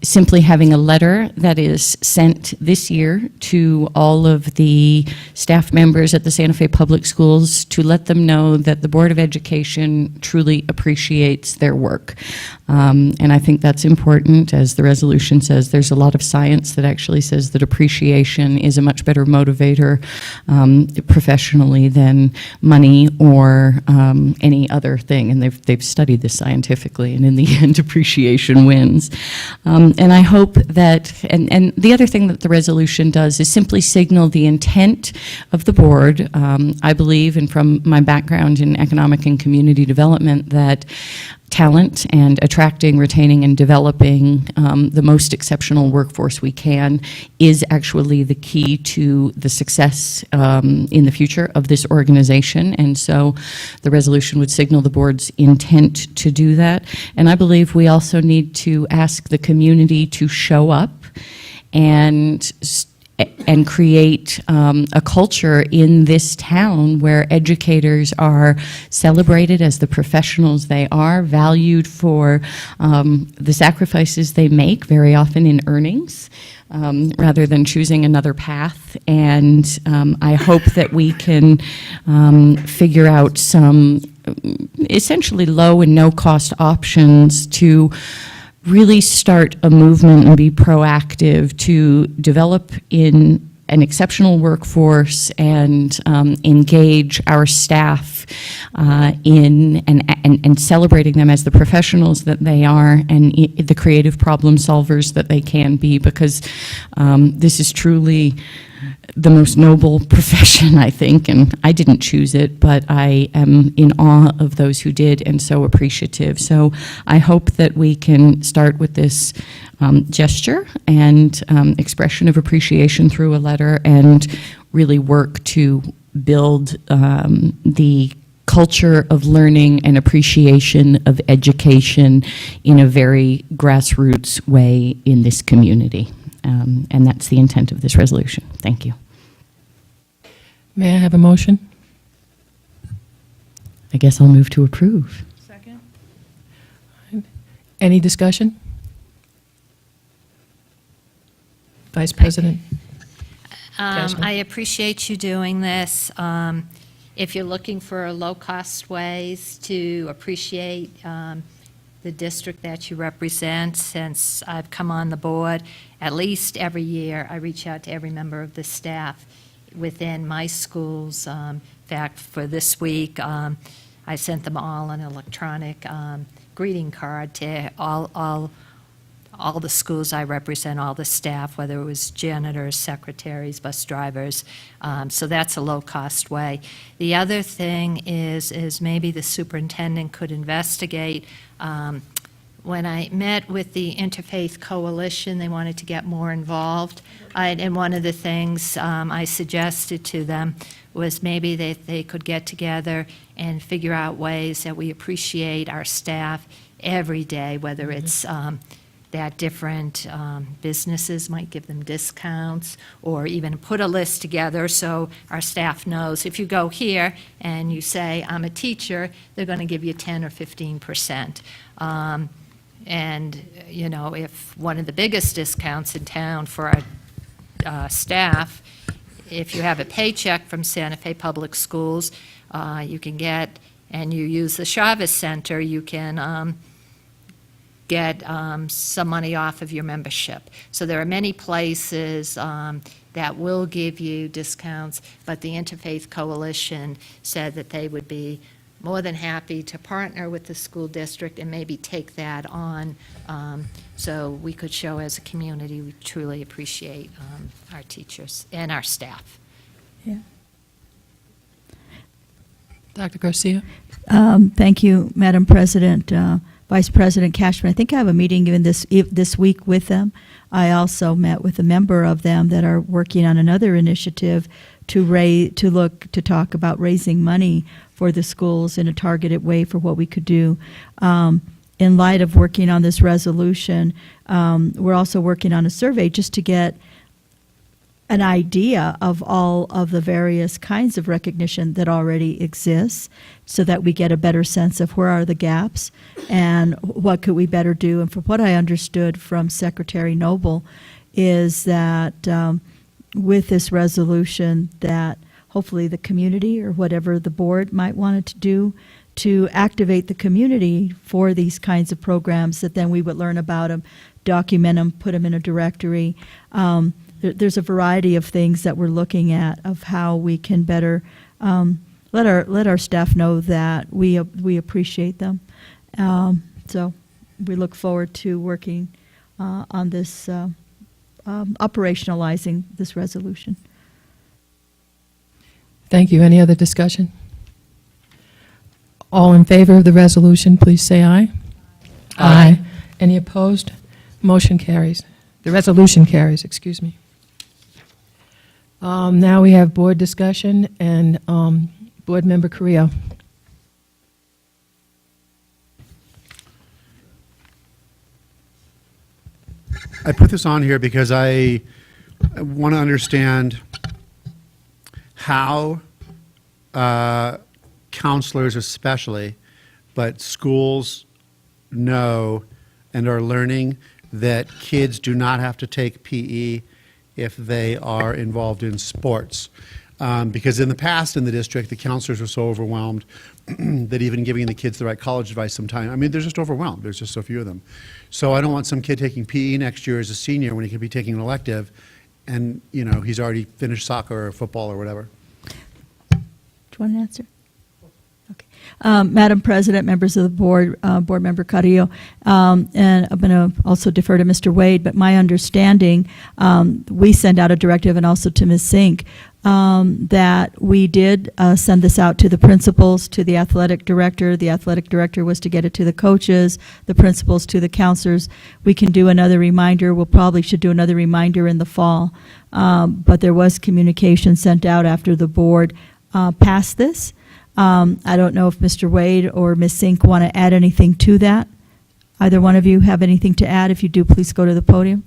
S3: simply having a letter that is sent this year to all of the staff members at the Santa Fe Public Schools to let them know that the Board of Education truly appreciates their work. And I think that's important. As the resolution says, there's a lot of science that actually says that appreciation is a much better motivator professionally than money or any other thing. And they've studied this scientifically, and in the end, appreciation wins. And I hope that, and the other thing that the resolution does is simply signal the intent of the board. I believe, and from my background in economic and community development, that talent and attracting, retaining, and developing the most exceptional workforce we can is actually the key to the success in the future of this organization. And so the resolution would signal the board's intent to do that. And I believe we also need to ask the community to show up and create a culture in this town where educators are celebrated as the professionals they are, valued for the sacrifices they make, very often in earnings, rather than choosing another path. And I hope that we can figure out some essentially low and no-cost options to really start a movement and be proactive to develop in an exceptional workforce and engage our staff in and celebrating them as the professionals that they are and the creative problem solvers that they can be, because this is truly the most noble profession, I think, and I didn't choose it, but I am in awe of those who did and so appreciative. So I hope that we can start with this gesture and expression of appreciation through a letter and really work to build the culture of learning and appreciation of education in a very grassroots way in this community. And that's the intent of this resolution. Thank you.
S1: May I have a motion?
S3: I guess I'll move to approve.
S22: Second.
S1: Any discussion? Vice President? Jasmine?
S11: I appreciate you doing this. If you're looking for low-cost ways to appreciate the district that you represent, since I've come on the board, at least every year I reach out to every member of the staff within my schools. In fact, for this week, I sent them all an electronic greeting card to all the schools I represent, all the staff, whether it was janitors, secretaries, bus drivers. So that's a low-cost way. The other thing is maybe the superintendent could investigate. When I met with the Interfaith Coalition, they wanted to get more involved. And one of the things I suggested to them was maybe they could get together and figure out ways that we appreciate our staff every day, whether it's that different businesses might give them discounts, or even put a list together so our staff knows if you go here and you say, I'm a teacher, they're going to give you 10 or 15%. And, you know, if one of the biggest discounts in town for our staff, if you have a paycheck from Santa Fe Public Schools, you can get, and you use the Chavez Center, you can get some money off of your membership. So there are many places that will give you discounts, but the Interfaith Coalition said that they would be more than happy to partner with the school district and maybe take that on, so we could show as a community we truly appreciate our teachers and our staff.
S7: Yeah.
S1: Dr. Garcia?
S7: Thank you, Madam President. Vice President Cashman, I think I have a meeting even this week with them. I also met with a member of them that are working on another initiative to talk about raising money for the schools in a targeted way for what we could do. in light of working on this resolution, we're also working on a survey just to get an idea of all of the various kinds of recognition that already exists so that we get a better sense of where are the gaps and what could we better do. And from what I understood from Secretary Noble is that with this resolution that hopefully the community or whatever the board might want it to do to activate the community for these kinds of programs, that then we would learn about them, document them, put them in a directory. There's a variety of things that we're looking at of how we can better let our staff know that we appreciate them. So we look forward to working on this, operationalizing this resolution.
S1: Thank you. Any other discussion? All in favor of the resolution, please say aye. Aye. Any opposed? Motion carries. The resolution carries, excuse me. Now we have board discussion and Board Member Carrillo.
S2: I put this on here because I want to understand how counselors especially, but schools know and are learning that kids do not have to take PE if they are involved in sports. Because in the past in the district, the counselors were so overwhelmed that even giving the kids the right college advice sometimes, I mean, they're just overwhelmed. There's just so few of them. So I don't want some kid taking PE next year as a senior when he could be taking an elective and, you know, he's already finished soccer or football or whatever.
S7: Do you want an answer? Okay. Madam President, members of the board, Board Member Carrillo, and I'm going to also defer to Mr. Wade, but my understanding, we send out a directive and also to Ms. Zink, that we did send this out to the principals, to the athletic director. The athletic director was to get it to the coaches, the principals to the counselors. We can do another reminder. We'll probably should do another reminder in the fall. But there was communication sent out after the board passed this. I don't know if Mr. Wade or Ms. Zink want to add anything to that. Either one of you have anything to add? If you do, please go to the podium.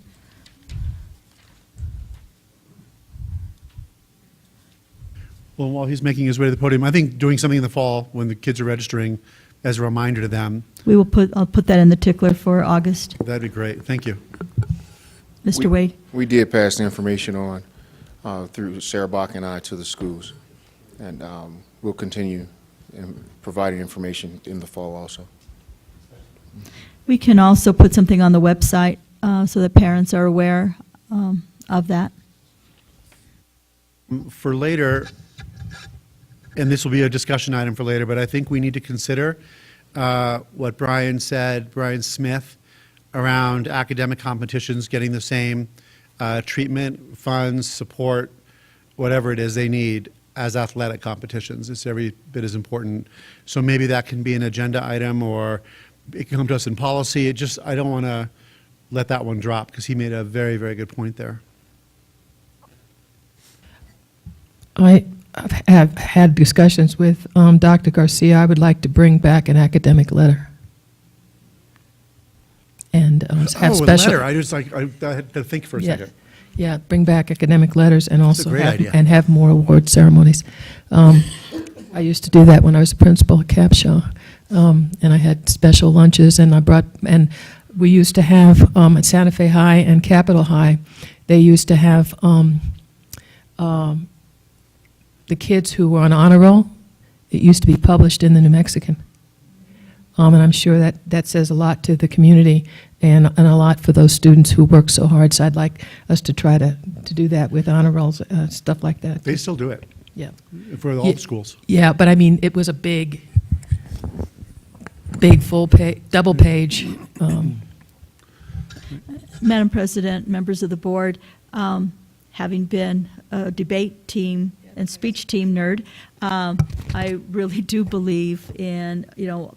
S2: Well, while he's making his way to the podium, I think doing something in the fall when the kids are registering as a reminder to them.
S7: I'll put that in the tickler for August.
S2: That'd be great. Thank you.
S7: Mr. Wade?
S8: We did pass the information on through Sarah Bach and I to the schools. And we'll continue providing information in the fall also.
S7: We can also put something on the website so that parents are aware of that.
S2: For later, and this will be a discussion item for later, but I think we need to consider what Brian said, Brian Smith, around academic competitions getting the same treatment, funds, support, whatever it is they need as athletic competitions. It's every bit as important. So maybe that can be an agenda item or it can come to us in policy. I don't want to let that one drop because he made a very, very good point there.
S1: I have had discussions with Dr. Garcia. I would like to bring back an academic letter. And have special.
S2: A letter. I had to think for a second.
S1: Yeah, bring back academic letters and
S2: That's a
S1: also
S2: great idea.
S1: have more award ceremonies. I used to do that when I was a principal at Capshaw, and I had special lunches, and we used to have at Santa Fe High and Capitol High, they used to have the kids who were on honor roll. It used to be published in the New Mexican. And I'm sure that says a lot to the community and a lot for those students who work so hard. So I'd like us to try to do that with honor rolls, stuff like that.
S2: They still do it.
S1: Yeah.
S2: For all the schools.
S1: Yeah, but I mean, it was a big full page, double page.
S7: Madam President, members of the board, having been a debate team and speech team nerd, I really do believe in,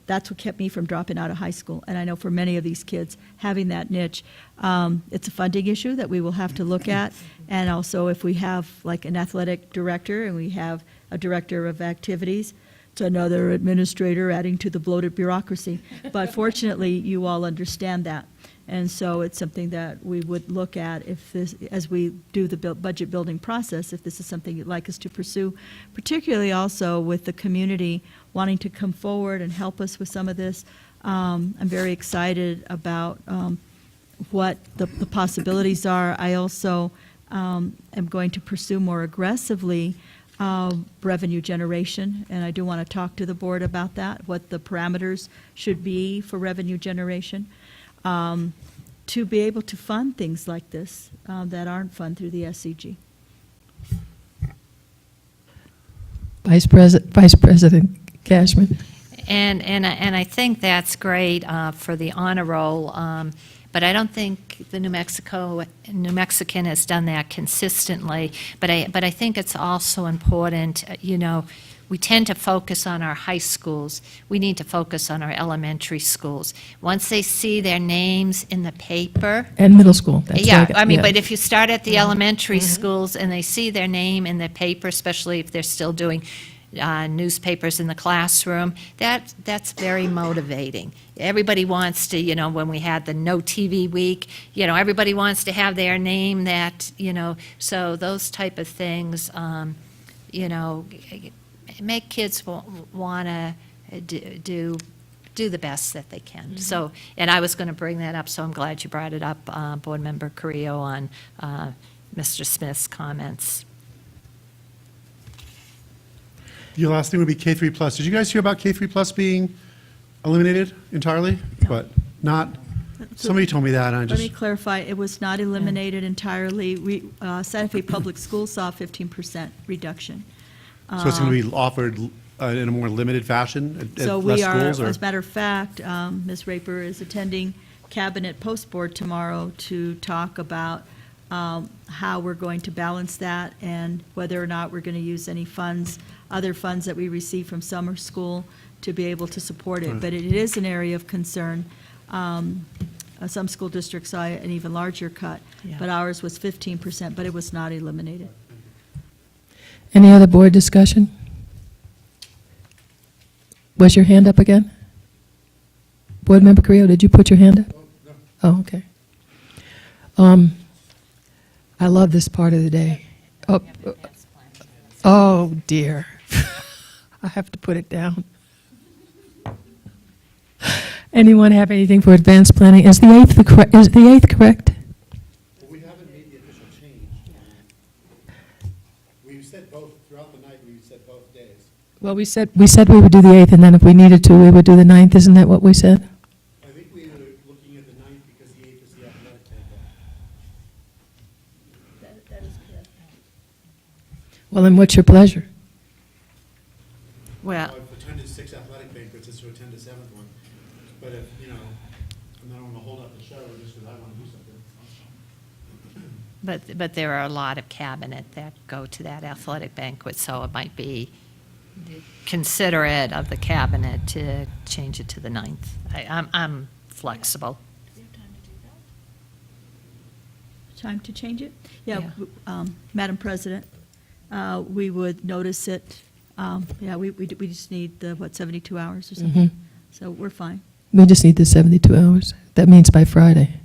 S7: that's what kept me from dropping out of high school. And I know for many of these kids, having that niche, it's a funding issue that we will have to look at. And also if we have like an athletic director and we have a director of activities, It's another administrator adding to the bloated bureaucracy. But fortunately, you all understand that. And so it's something that we would look at if this, as we do the budget building process, if this is something you'd like us to pursue, particularly also with the community wanting to come forward and help us with some of this. I'm very excited about what the possibilities are. I also am going to pursue more aggressively revenue generation, and I do want to talk to the board about that, what the parameters should be for revenue generation, to be able to fund things like this that aren't funded through the SCG.
S1: Vice President Cashman.
S11: And I think that's great for the honor roll, but I don't think the New Mexican has done that consistently. But I think it's also important, we tend to focus on our high schools. We need to focus on our elementary schools. Once they see their names in the paper.
S1: And middle school. That's
S11: Yeah,
S1: right.
S11: I mean,
S1: Yeah.
S11: but if you start at the elementary schools and they see their name in the paper, especially if they're still doing newspapers in the classroom, that's very motivating. Everybody wants to, when we had the No TV Week, everybody wants to have their name that, so those type of things, make kids want to do the best that they can. So, and I was going to bring that up, so I'm glad you brought it up, Board Member Carrillo, on Mr. Smith's comments.
S2: The last thing would be K3 plus. Did you guys hear about K3 plus being eliminated entirely? But not. Somebody told me that, and I
S7: Let
S2: just.
S7: me clarify, it was not eliminated entirely. Santa Fe Public Schools saw a 15% reduction.
S2: So it's going to be offered in a more limited fashion at
S7: So
S2: less
S7: we are,
S2: schools, or?
S7: as a matter of fact, Ms. Raper is attending Cabinet Post Board tomorrow to talk about how we're going to balance that and whether or not we're going to use any funds, other funds that we receive from summer school to be able to support it. But it is an area of concern. Some school districts saw an even larger cut, but ours was 15%, but it was not eliminated.
S1: Any other board discussion? Was your hand up again? Board Member Carrillo, did you put your hand up? No. Oh, okay. I love this part of the day. Oh dear. I have to put it down. Anyone have anything for advanced planning? Is the 8th correct?
S2: Well, we haven't made the official change. We said both, throughout the night, we said both days.
S1: Well, we said we would do the 8th, and then if we needed to, we would do the 9th. Isn't that what we said?
S2: I think we were looking at the 9th because the 8th is the athletic day.
S7: That is correct.
S1: Well, then what's your pleasure?
S11: Well,
S2: I've attended 6 athletic banquets, just to attend a 7th one. But if, I'm not going to hold up the show just because I want to do something.
S11: but there are a lot of cabinet that go to that athletic banquet, so it might be considerate of the cabinet to change it to the 9th. I'm flexible.
S7: Time to change it? Yeah, Madam President, we would notice it, we just need the, 72 hours or something? So we're fine.
S1: We just need the 72 hours. That means by Friday.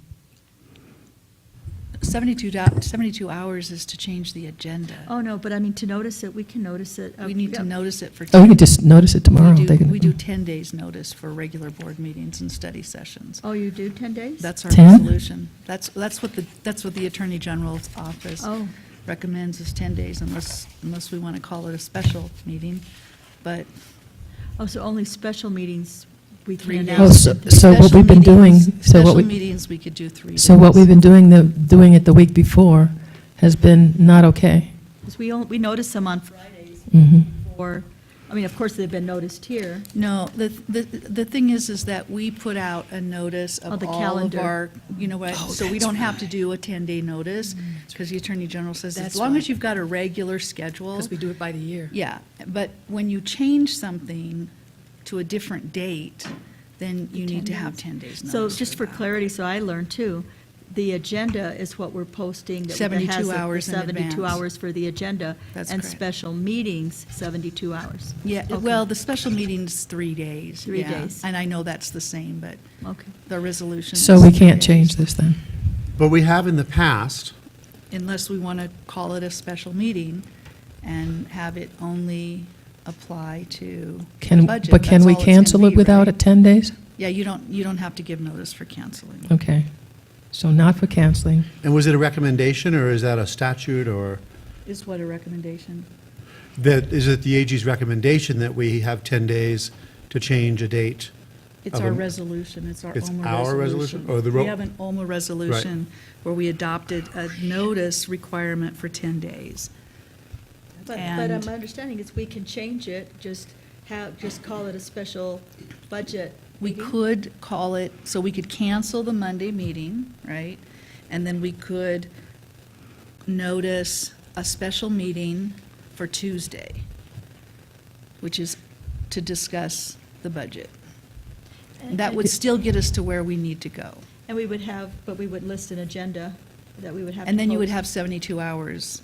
S22: 72 hours is to change the agenda.
S7: Oh, no, but I mean, to notice it, we can notice it.
S22: We need to notice it for.
S1: Oh, we can just notice it tomorrow.
S22: We do 10 days notice for regular board meetings and study sessions.
S7: Oh, you do 10 days?
S22: That's our
S1: 10?
S22: resolution. That's what the Attorney General's office recommends is 10 days unless we want to call it a special meeting, but.
S7: Oh, so only special meetings we can
S22: 3 days.
S7: announce.
S1: So what we've been doing,
S22: Special meetings, we could do 3 days.
S1: So what we've been doing it the week before has been not okay.
S7: Because we notice them on Fridays before, I mean, of course, they've been noticed here.
S22: No, the thing is that we put out a notice of
S7: the
S22: all
S7: calendar.
S22: of our, so we don't have to do a 10-day notice, because the Attorney General says, as long as you've got a regular schedule.
S1: Because we do it by the year.
S22: Yeah, but when you change something to a different date, then you need to have 10 days notice.
S7: So just for clarity, so I learned too, the agenda is what we're posting. that
S22: 72
S7: has the
S22: hours in
S7: 72
S22: advance.
S7: hours for the agenda.
S22: That's
S7: and
S22: correct.
S7: special meetings, 72 hours.
S22: Yeah,
S7: Okay.
S22: well, the special meeting's 3 days.
S7: 3
S22: yeah.
S7: days.
S22: And I know that's the same, but
S7: Okay.
S22: the resolution.
S1: So
S22: is
S1: we
S22: 3
S1: can't
S22: days.
S1: change this then?
S2: But we have in the past,
S22: Unless we want to call it a special meeting and have it only apply to the budget.
S1: But can
S22: That's
S1: we
S22: all it's gonna
S1: cancel it
S22: be,
S1: without
S22: right?
S1: it 10 days?
S22: Yeah, you don't have to give notice for canceling.
S1: Okay. So not for canceling.
S2: and was it a recommendation, or is that a statute, or
S22: Is what a recommendation?
S2: that, is it the AG's recommendation that we have 10 days to change a date?
S22: It's
S2: of
S22: our
S2: a-
S22: resolution, it's our
S2: It's
S22: OMA
S2: our resolution, or the ro-
S22: We have an OMA resolution where we adopted a notice requirement for 10 days.
S7: But
S22: And-
S7: my understanding is we can change it, just call it a special budget.
S22: We
S7: meeting.
S22: could call it, so we could cancel the Monday meeting, right? And then we could notice a special meeting for Tuesday, which is to discuss the budget. That would still get us to where we need to go.
S7: And we would have, but we would list an agenda that we would have.
S22: And
S7: to
S22: then you would
S7: post
S22: have 72 hours,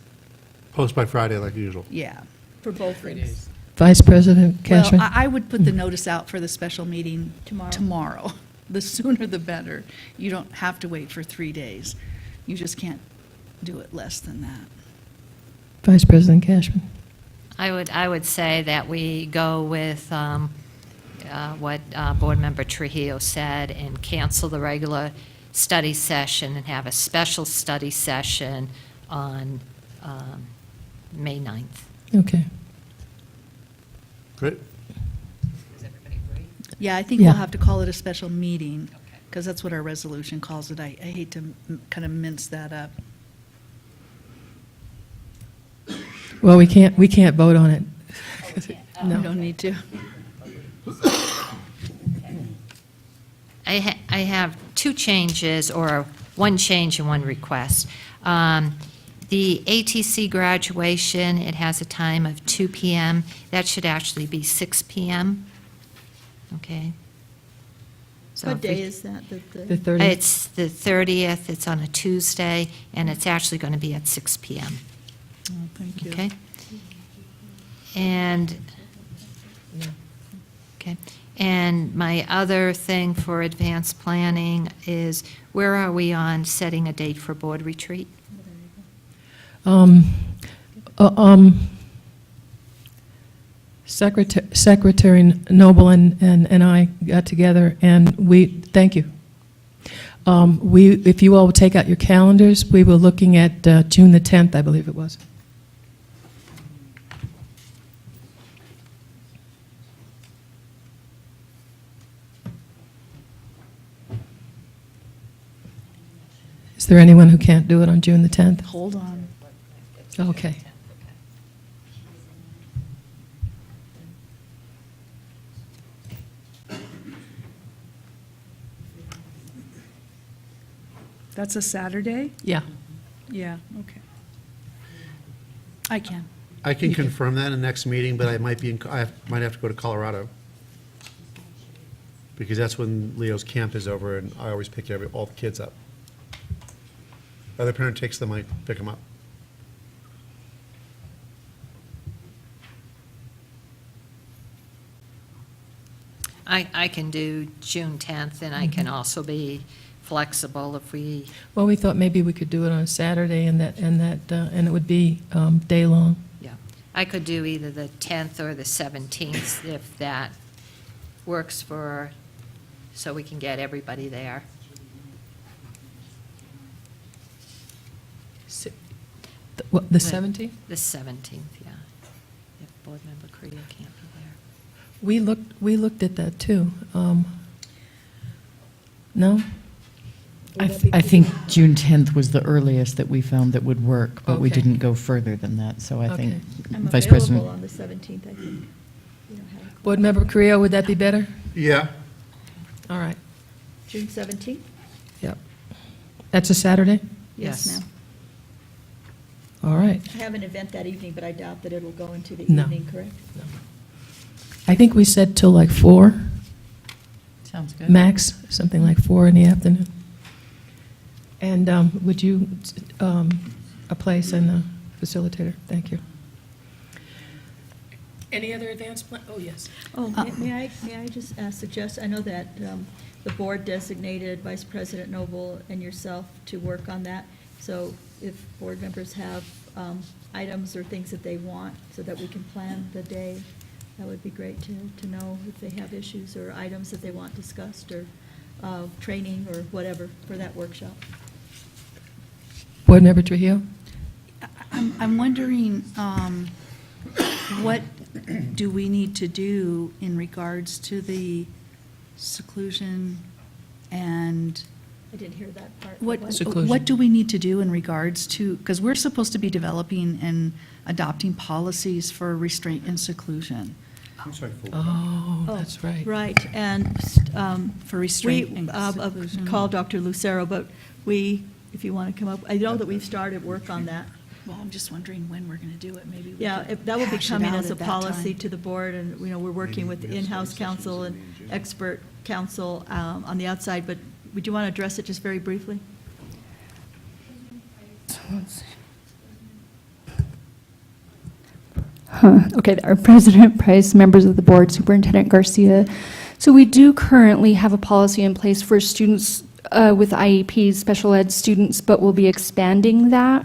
S2: Post by Friday like usual?
S22: yeah.
S7: For both things.
S1: Vice President
S22: Well,
S1: Cashman?
S22: I would put the notice out for the special meeting
S7: Tomorrow.
S22: tomorrow. The sooner the better. You don't have to wait for 3 days. You just can't do it less than that.
S1: Vice President Cashman?
S11: I would say that we go with what Board Member Trujillo said and cancel the regular study session and have a special study session on May 9th.
S1: Okay.
S2: Great.
S22: Yeah, I think we'll
S1: Yeah.
S22: have to call it a special meeting, because that's what our resolution calls it. I hate to kind of mince that up.
S1: Well, we can't vote on it.
S22: We
S1: No.
S22: don't need to.
S11: I have two changes, or one change and one request. The ATC graduation, it has a time of 2 PM. That should actually be 6 PM. Okay? So
S7: What
S11: if we-
S7: day is that?
S1: The 30th?
S11: It's the 30th, it's on a Tuesday, and it's actually going to be at 6 PM.
S22: Oh, thank you.
S11: Okay? And, okay, and my other thing for advanced planning is, where are we on setting a date for board retreat?
S1: Secretary Noble and I got together, and thank you. If you all would take out your calendars, we were looking at June the 10th, I believe it was. Is there anyone who can't do it on June the 10th?
S22: Hold on.
S1: Okay.
S22: That's a Saturday?
S1: Yeah.
S22: Yeah, okay. I can.
S2: I can confirm that in the next meeting, but I might have to go to Colorado, because that's when Leo's camp is over, and I always pick all the kids up. Other parent takes them, I pick them up.
S11: I can do June 10th, and I can also be flexible if we,
S1: Well, we thought maybe we could do it on a Saturday, and it would be day long.
S11: yeah. I could do either the 10th or the 17th, if that works so we can get everybody there.
S1: What, the 17th?
S11: The 17th, yeah. If Board Member Korea can't be there.
S1: We looked at that too. No?
S3: I think June 10th was the earliest that we found that would work, but we
S1: Okay.
S3: didn't go further than that, so I think
S7: I'm
S3: Vice
S7: available
S3: President.
S7: on the 17th, I think. You don't have a-
S1: Board Member Creo, would that be better?
S2: Yeah.
S1: All right.
S7: June 17th?
S1: Yep. That's a Saturday?
S7: Yes, ma'am.
S1: All right.
S7: I have an event that evening, but I doubt that it'll go into the
S1: No.
S7: evening, correct?
S1: I think we said till like 4,
S3: Sounds good.
S1: max, something like 4 in the afternoon. And would you, a place and the facilitator? Thank you. Any other advanced plan? Oh, yes.
S7: Oh, may I just suggest, I know that the board designated Vice President Noble and yourself to work on that. So if board members have items or things that they want so that we can plan the day, that would be great to know if they have issues or items that they want discussed or training or whatever for that workshop.
S1: Board Member Trujillo?
S22: I'm wondering, what do we need to do in regards to the seclusion and
S7: I didn't hear that part.
S22: what do we need to do in regards to, because we're supposed to be developing and adopting policies for restraint and seclusion.
S9: I'm sorry,
S1: Oh, that's right.
S7: Right, and
S22: For restraint
S7: we
S22: and seclusion.
S7: call Dr. Lucero, but we, if you want to come up, I know that we've started work on that.
S22: Well, I'm just wondering when we're going to do it. Maybe we
S7: Yeah,
S22: could
S7: that will be
S22: hash it
S7: coming
S22: out
S7: as a
S22: at that
S7: policy
S22: time.
S7: to the board, and, you know, we're working with in-house counsel and expert counsel on the outside, but would you want to address it just very briefly?
S10: Okay, our President Price, members of the board, Superintendent Garcia. So we do currently have a policy in place for students with IEPs, special ed students, but we'll be expanding that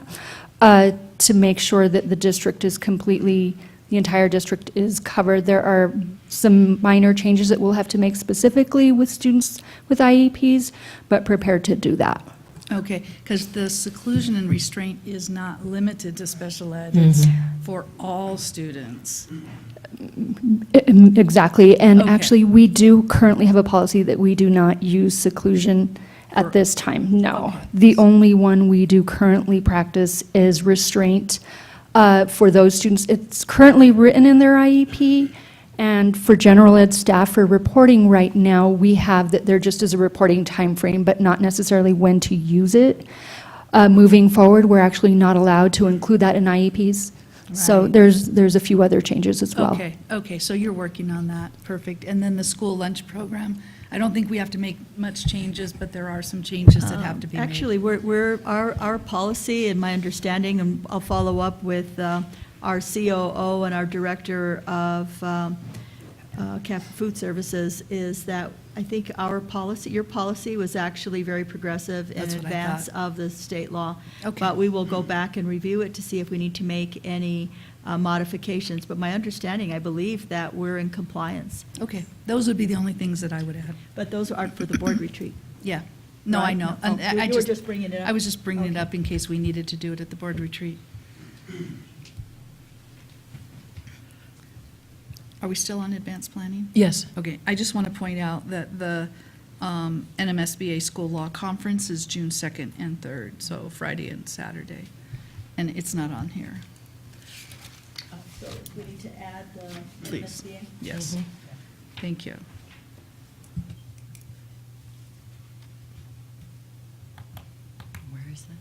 S10: to make sure that the district is completely, the entire district is covered. There are some minor changes that we'll have to make specifically with students with IEPs, but prepared to do that.
S22: Okay, because the seclusion and restraint is not limited to special ed. It's for all students.
S10: Exactly, and
S22: Okay.
S10: actually, we do currently have a policy that we do not use seclusion at this time, no. The only one we do currently practice is restraint for those students. It's currently written in their IEP, and for general ed staff for reporting right now, we have that there just is a reporting time frame, but not necessarily when to use it. Moving forward, we're actually not allowed to include that in IEPs. So
S22: Right.
S10: there's a few other changes as well.
S22: Okay, so you're working on that, perfect. And then the school lunch program, I don't think we have to make much changes, but there are some changes that have to be made.
S7: Actually, our policy, and my understanding, and I'll follow up with our COO and our Director of Food Services, is that I think our policy, your policy was actually very progressive in
S22: That's what I
S7: advance
S22: thought.
S7: of the state law.
S22: Okay.
S7: But we will go back and review it to see if we need to make any modifications. But my understanding, I believe that we're in compliance.
S22: Okay, those would be the only things that I would add.
S7: But those aren't for the board retreat.
S22: Yeah, no, I
S7: Right?
S22: know.
S7: Oh,
S22: And I
S7: you were just bringing it up?
S22: I was just bringing it
S7: Okay.
S22: up in case we needed to do it at the board retreat. Are we still on advanced planning?
S1: Yes.
S22: Okay, I just want to point out that the NMSBA School Law Conference is June 2nd and 3rd, so Friday and Saturday, and it's not on here.
S7: So we need to add the
S22: Please.
S7: MSBA?
S22: Yes. Thank you.
S3: Where is that?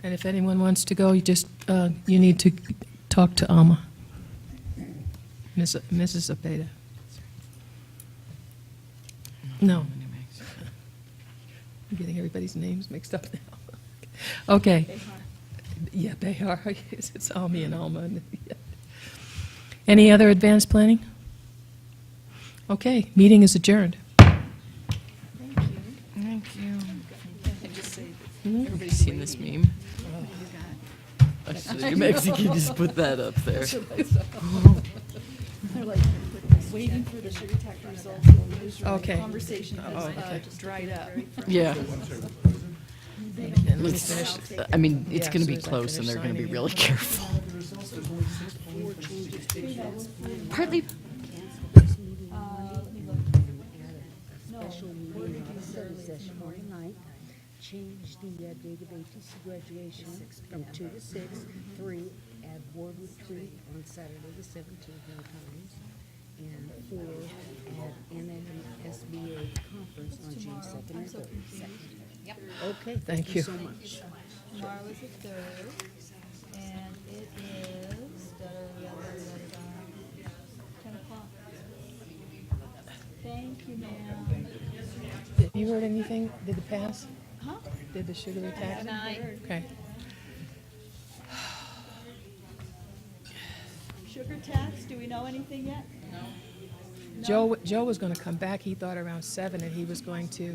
S1: And if anyone wants to go, you just, you need to talk to Alma, Mrs. Opeda. No. I'm getting everybody's names mixed up now. Okay. Yeah, Behar, it's Almi and Alma. Any other advanced planning? Okay, meeting is adjourned.
S3: Thank you. Everybody's seen this meme? You Mexican just put that up there.
S22: They're like waiting for the sugar tax results in the newsroom.
S1: Okay.
S22: Conversation has just dried up.
S3: Yeah.
S1: Let me finish.
S3: I mean, it's
S1: Yeah,
S3: going
S1: as
S3: to be
S1: soon as I
S3: close, and
S1: finish
S3: they're going to be
S1: signing
S3: really
S1: it.
S3: careful. Partly.
S13: Change the date of ATC graduation from 2 to 6, 3, add board retreat on Saturday the 17th, no times, and 4, add NMSBA conference on June 2nd and 3rd. Okay, thank you so much.
S7: Tomorrow is the 3rd, and it is 10 o'clock.
S1: Have you heard anything? Did it pass?
S22: Huh?
S1: Did the sugary tax? Okay.
S22: Sugar tax, do we know anything yet?
S1: Joe was going to come back, he thought around 7, and he was going to